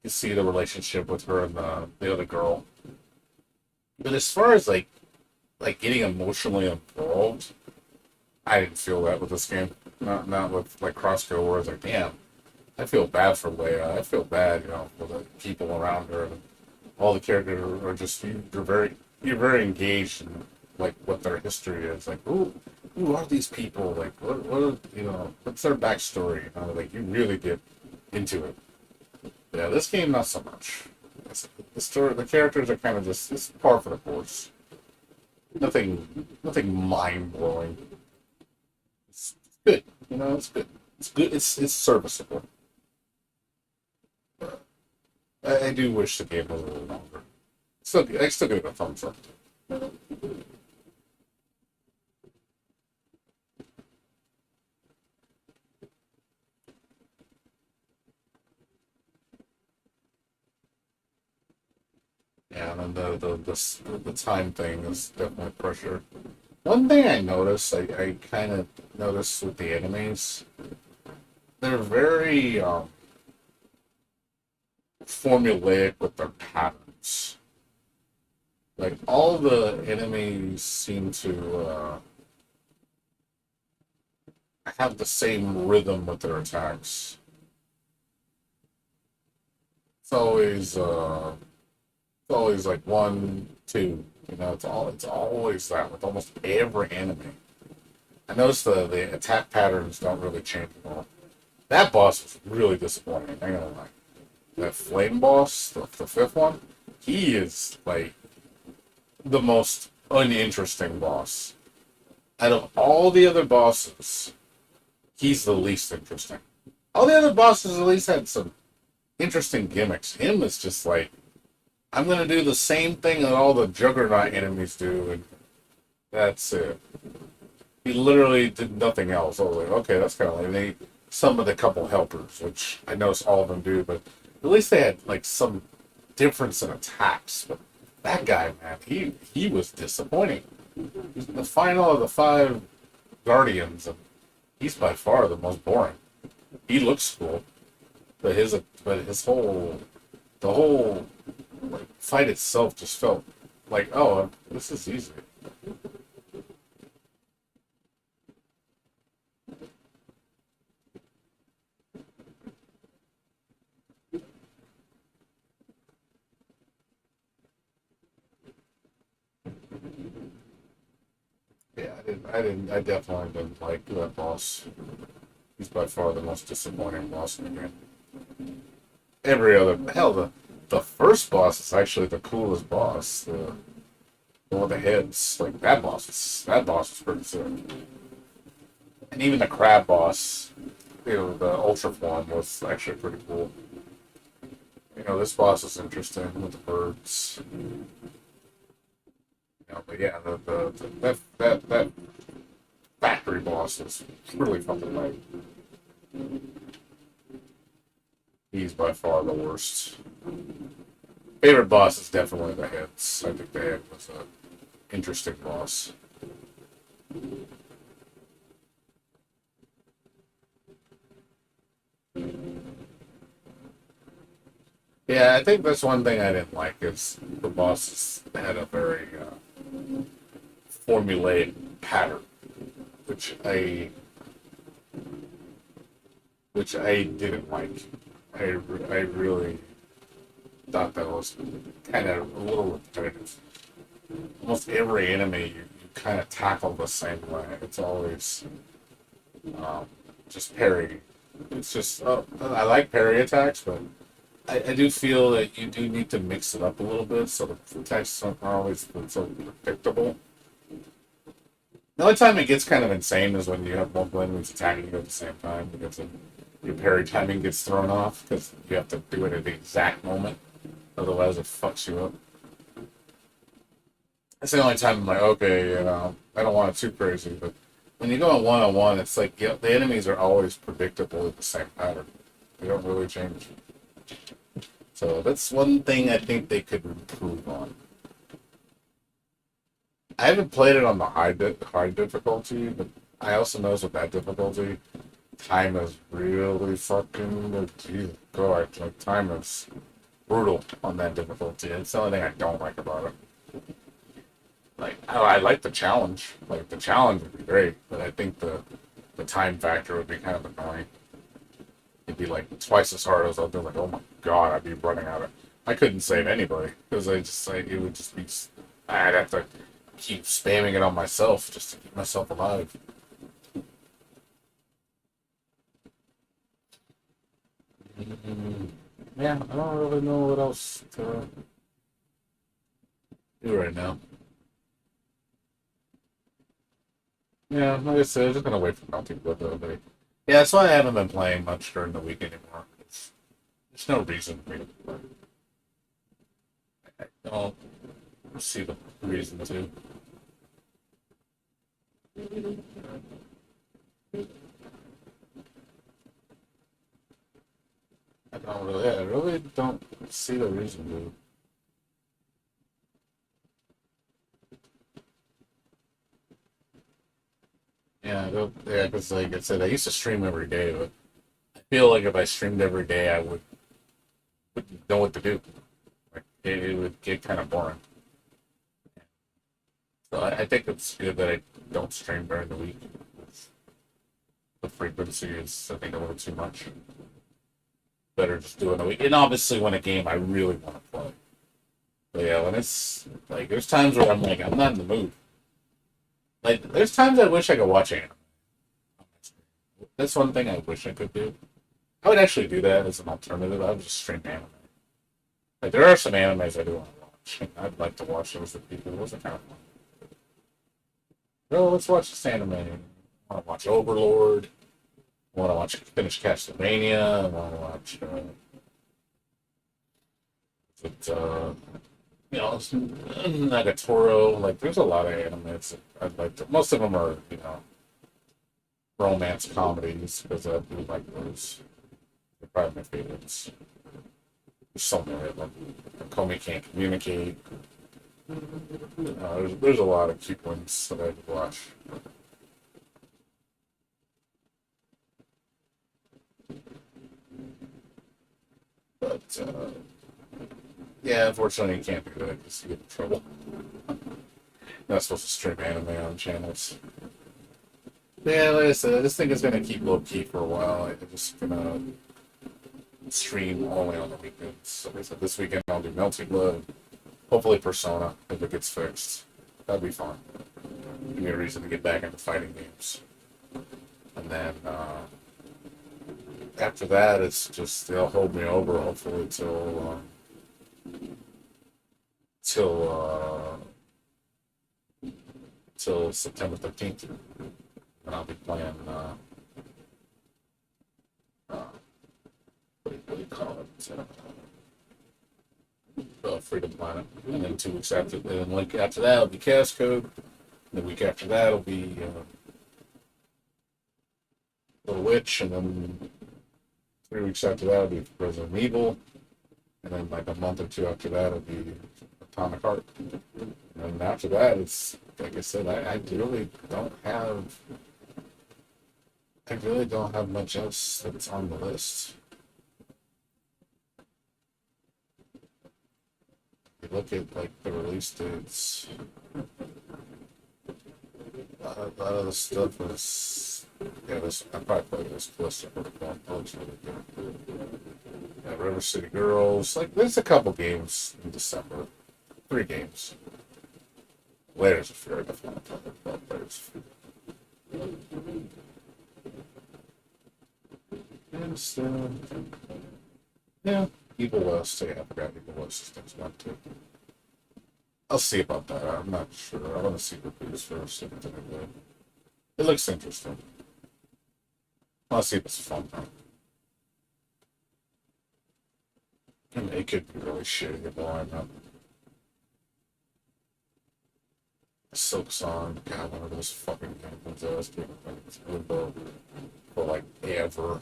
You see the relationship with her and the other girl. But as far as like getting emotionally involved, I didn't feel that with this game. Not with like Crosscode, where it's like, damn, I feel bad for Leia. I feel bad, for the people around her. And all the characters are just you're very engaged in like what their history is. Like, who are these people? Like, what's their backstory? Like you really get into it. Yeah, this game not so much. The story, the characters are kind of just it's par for the course. Nothing mind blowing. It's good, It's good. It's good. It's serviceable. I do wish the game was a little longer. I still give it a thumbs up. Yeah, and then the time thing is definitely pressure. One thing I noticed, I kind of noticed with the enemies, they're very formulaic with their patterns. Like all the enemies seem to have the same rhythm with their attacks. It's always like 1, 2. It's always that with almost every enemy. I noticed the attack patterns don't really change at all. That boss was really disappointing. I'm gonna lie. that flame boss, the fifth one, he is like the most uninteresting boss. Out of all the other bosses, he's the least interesting. All the other bosses at least had some interesting gimmicks. Him is just like, I'm gonna do the same thing that all the Juggernaut enemies do, and that's it. He literally did nothing else. I was like, okay, that's kind of like they summoned a couple helpers, which I noticed all of them do, but at least they had like some difference in attacks. But that guy, man, he was disappointing. He's the final of the five Guardians, and he's by far the most boring. He looks cool, but his whole the whole like fight itself just felt like, oh, this is easy. Yeah, I definitely didn't like that boss. He's by far the most disappointing boss in the game. Every other hell, the first boss is actually the coolest boss. The one with the heads, like that boss is pretty sick. And even the crab boss, the ultra form was actually pretty cool. This boss is interesting with the birds. But yeah, that factory boss is really fucking like he's by far the worst. Favorite boss is definitely the heads. I think the head was an interesting boss. Yeah, I think that's one thing I didn't like is the bosses had a very formulaic pattern, which I which I didn't like. I really thought that was kind of a little repetitive. Almost every enemy you kind of tackle the same way. It's always um, just parry. It's just I like parry attacks, but I do feel that you do need to mix it up a little bit so the attacks aren't always so predictable. The only time it gets kind of insane is when you have multiple enemies attacking you at the same time because your parry timing gets thrown off because you have to do it at the exact moment. Otherwise, it fucks you up. That's the only time I'm like, okay, I don't want it too crazy. But when you go on one, it's like the enemies are always predictable at the same pattern. They don't really change. So that's one thing I think they could improve on. I haven't played it on the hard difficulty, but I also noticed with that difficulty, time is really fucking. Jesus God, like time is brutal on that difficulty. It's the only thing I don't like about it. Like, I like the challenge. Like the challenge would be great, but I think the time factor would be kind of annoying. It'd be like twice as hard as I'd be like, oh my god, I'd be running out of. I couldn't save anybody because it would just be. I'd have to keep spamming it on myself just to keep myself alive. Yeah, I don't really know what else to do right now. Yeah, like I said, I'm just gonna wait for Bounty Blood the other day. Yeah, that's why I haven't been playing much during the week anymore. There's no reason for me to play. I don't see the reason to. I really don't see the reason to. Yeah, yeah, because like I said, I used to stream every day, but I feel like if I streamed every day, I wouldn't know what to do. Like it would get kind of boring. So I think it's good that I don't stream during the week. The frequency is, I think, a little too much. Better just do it in the week. And obviously, when a game I really want to play. But yeah, when it's like, there's times where I'm like, I'm not in the mood. Like, there's times I wish I could watch anime. That's one thing I wish I could do. I would actually do that as an alternative. I would just stream anime. Like there are some animes I do want to watch. I'd like to watch those with people. Those are kind of fun. Oh, let's watch this anime. I want to watch Overlord. I want to watch finish Castlevania. I want to watch it, Nagatoro. Like there's a lot of animes that I'd like to. Most of them are romance comedies because I do like those. They're probably my favorites. There's so many of them. Comey Can't Communicate. There's a lot of cute ones that I would watch. But yeah, unfortunately, you can't do that because you get in trouble. You're not supposed to stream anime on channels. Yeah, like I said, I just think it's gonna keep low key for a while. I'm just gonna stream only on the weekends. So like I said, this weekend I'll do Melting Blood. Hopefully Persona, if it gets fixed. That'd be fun. Give me a reason to get back into fighting games. And then after that, it's just they'll hold me over hopefully till till September 13th, and I'll be playing. Uh, what do you call it? Freedom Planet, and then 2 weeks after, and then like after that, it'll be Chaos Code. The week after that, will be Little Witch, and then 3 weeks after that, will be Resident Evil, and then like a month or two after that, it'll be Atomic Heart, and then after that, it's like I said, I really don't have much else that's on the list. You look at like the release dates. A lot of the stuff is yeah. This I probably played this list of really good. Yeah, River City Girls. Like there's a couple games in December. 3 games. Layers of Fear. I definitely want to talk about Layers of Fear. And yeah, Evil West. Yeah, I forgot Evil West is next month too. I'll see about that. I'm not sure. I want to see reviews first. It looks interesting. I'll see if it's fun. And it could be really shitty if I'm not. Silk Song, God, one of those fucking games I was doing. It's Limbo for like ever.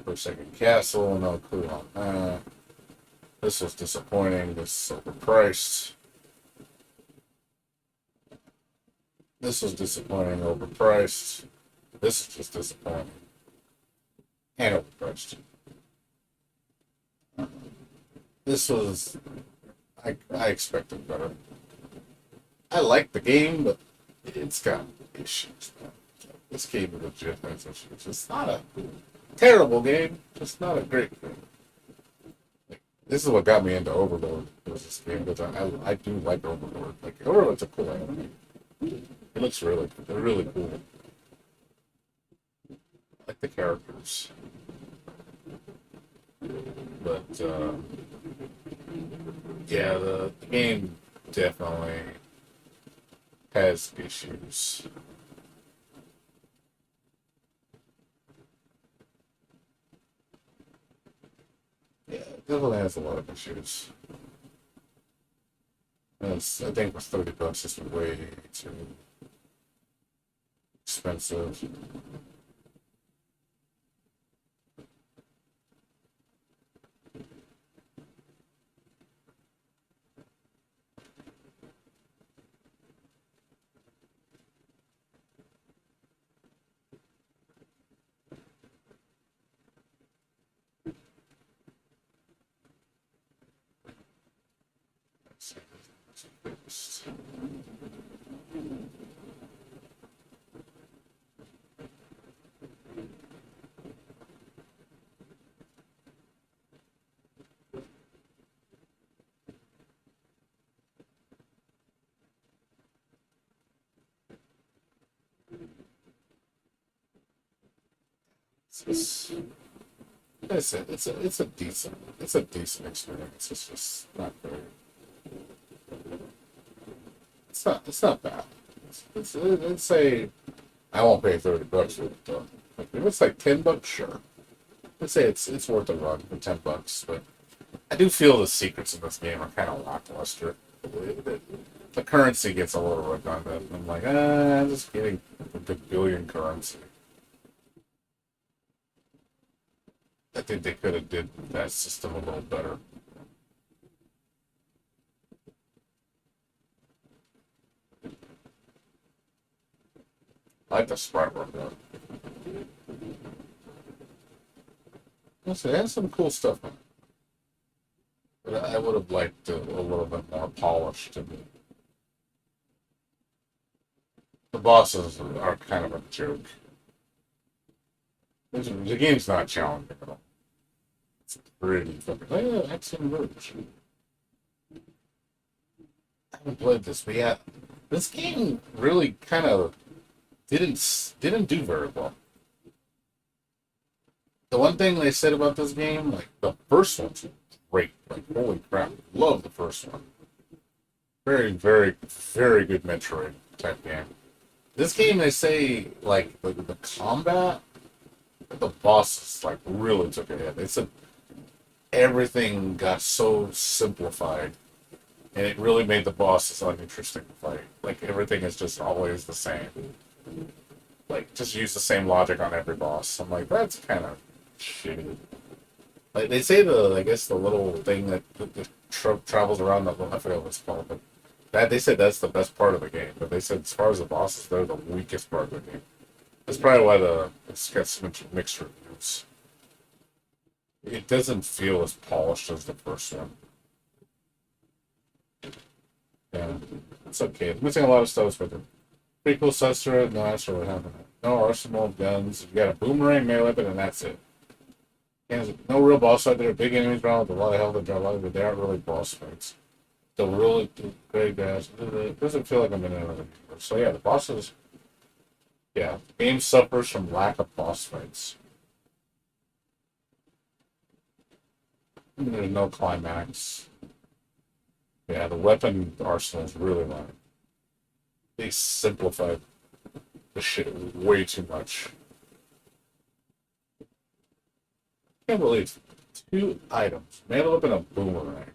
Forsaken Castle, no clue on that. This was disappointing. This is overpriced. This was disappointing, overpriced. This is just disappointing. And overpriced. This was. I expected better. I like the game, but it's got issues. This game legit has issues. It's not a terrible game, just not a great game. Like, this is what got me into Overlord. Was this game, but I do like Overlord. Like Overlord's a cool anime. It looks really cool. I like the characters, but yeah, the game definitely has issues. Yeah, it definitely has a lot of issues. I think for $30, it's way too expensive. It's, it's a decent experience. It's just not very. It's not bad. It's a. I won't pay $30 for it though. Like, if it's like $10, sure. I'd say it's worth a run for $10, but I do feel the secrets in this game are kind of lackluster. The currency gets a little redundant. I'm like, I'm just getting a good billion currency. I think they could have did that system a little better. I like the sprite work though. Listen, it has some cool stuff in it, but I would have liked a little bit more polished. And the bosses are kind of a joke. The game's not challenging at all. It's pretty fucking. Oh, yeah, Axiom Verge. I haven't played this, but yeah, this game really kind of didn't do very well. The one thing they said about this game, like the first one's great. Like holy crap, love the first one. Very, very, very good Metroid type game. This game, they say like the combat, the bosses like really took a hit. They said everything got so simplified, and it really made the bosses uninteresting to fight. Like everything is just always the same. Like just use the same logic on every boss. I'm like, that's kind of shitty. Like they say I guess the little thing that travels around the, I forget what it's called, but that they said that's the best part of the game. But they said as far as the bosses, they're the weakest part of the game. That's probably why it's got so much mixed reviews. It doesn't feel as polished as the first one. Yeah, it's okay. It's missing a lot of stuff, but pretty cool sets to it. No, that's what happened. No arsenal of guns. You got a boomerang, melee weapon, and that's it. And there's no real boss fight there. Big enemies around with a lot of health and drop but they aren't really boss fights. The really great guys. It doesn't feel like I'm in another universe. So yeah, the bosses. Yeah, the game suffers from lack of boss fights. There's no climax. Yeah, the weapon arsenal is really low. They simplified the shit way too much. Can't believe two items. Melee weapon and a boomerang.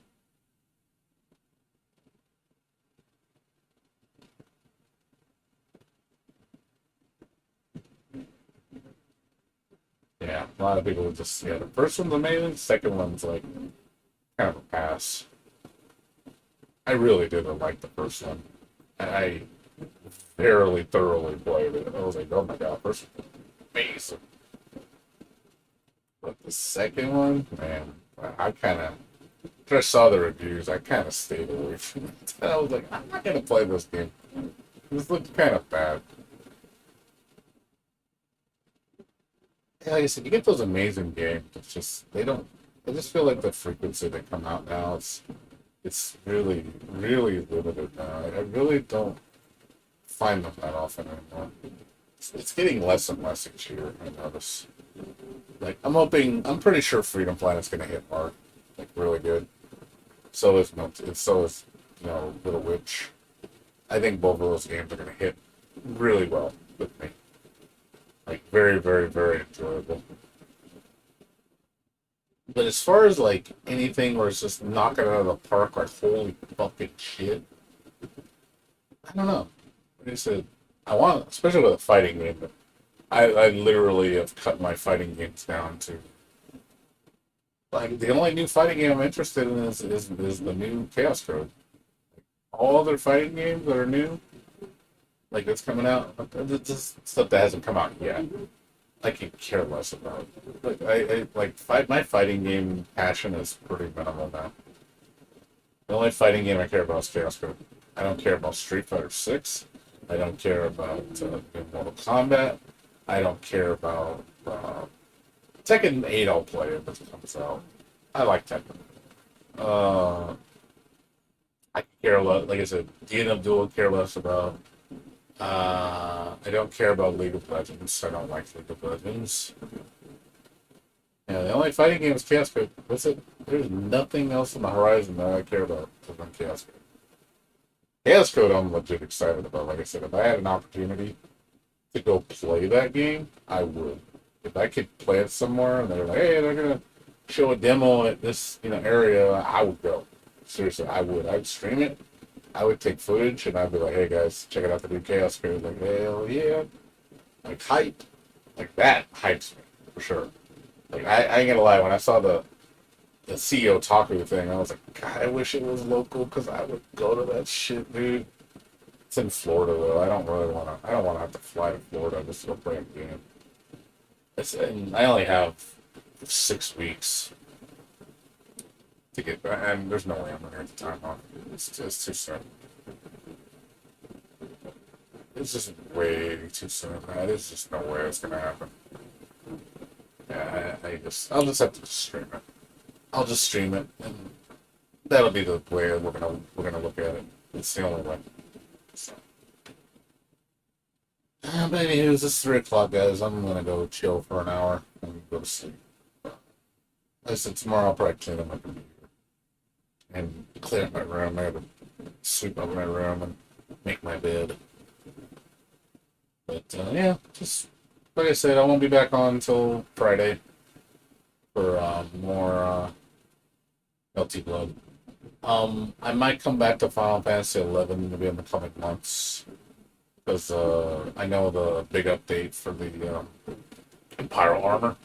Yeah, a lot of people would just the first one's amazing, second one's like kind of a pass. I really didn't like the first one. I fairly thoroughly played it. I was like, oh my god, first one amazing. But the second one, man, I kind of after I saw the reviews, I kind of stayed away from it. I was like, I'm not gonna play this game. This looked kind of bad. Yeah, like I said, you get those amazing games. It's just they don't. I just feel like the frequency they come out now. It's really really limited now. I really don't find them that often anymore. It's getting less and less each year. I notice. Like I'm pretty sure Freedom Planet's gonna hit hard, like really good. So is Little Witch. I think both of those games are gonna hit really well with me. Like very very very enjoyable. But as far as like anything where it's just knocking it out of the park, like holy fucking shit, I don't know. Like I said, I want, especially with a fighting game. But I literally have cut my fighting games down to like the only new fighting game I'm interested in is the new Chaos Code. All other fighting games that are new, like that's coming out, this stuff that hasn't come out yet. I can care less about. Like I like my fighting game passion is pretty minimal now. The only fighting game I care about is Chaos Code. I don't care about Street Fighter 6. I don't care about Mortal Kombat. I don't care about Tekken 8. I'll play it if it comes out. I like Tekken. Uh, I care less. Like I said, D&M Duel care less about. I don't care about League of Legends. I don't like League of Legends. Yeah, the only fighting game is Chaos Code. That's it. There's nothing else on the horizon that I care about other than Chaos Code. Chaos Code, I'm legit excited about. Like I said, if I had an opportunity to go play that game, I would. If I could play it somewhere and they're like, hey, they're gonna show a demo at this area, I would go. Seriously, I would. I'd stream it. I would take footage and I'd be like, hey guys, check it out the new Chaos Code. Like, hell yeah. Like hype. Like that hypes me for sure. Like I ain't gonna lie, when I saw the CEO Taku thing, I was like, God, I wish it was local because I would go to that shit, dude. It's in Florida though. I don't really want to. I don't want to have to fly to Florida just to play a game. And I only have 6 weeks to get back, and there's no way I'm gonna get the time off. It's too soon. It's just way too soon. There's just no way it's gonna happen. Yeah, I'll just have to stream it. I'll just stream it, and that'll be the way we're gonna look at it. It's the only way. So, but anyways, it's 3 o'clock, guys. I'm gonna go chill for an hour and go to sleep. I said tomorrow I'll probably clean up my computer and clean up my room. I gotta sweep up my room and make my bed. But yeah, just like I said, I won't be back on until Friday for more LT Blood. I might come back to Final Fantasy 11 maybe in the coming months because I know the big update for the Pyro Armor.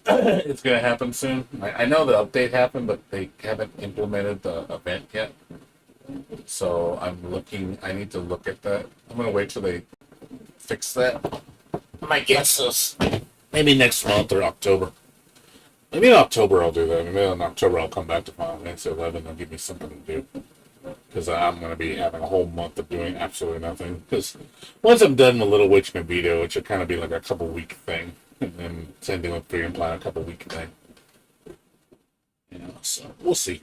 It's gonna happen soon. I know the update happened, but they haven't implemented the event yet. So I need to look at that. I'm gonna wait till they fix that. I might get this maybe next month or October. Maybe in October I'll do that. Maybe in October I'll come back to Final Fantasy 11 and give me something to do. Because I'm going to be having a whole month of doing absolutely nothing. Because once I'm done with Little Witch Mobito, it should kind of be like a couple week thing. And then same thing with Freedom Plan, a couple week thing. So we'll see.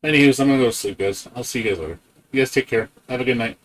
Anywho, I'm going to go to sleep, guys. I'll see you guys later. You guys take care. Have a good night.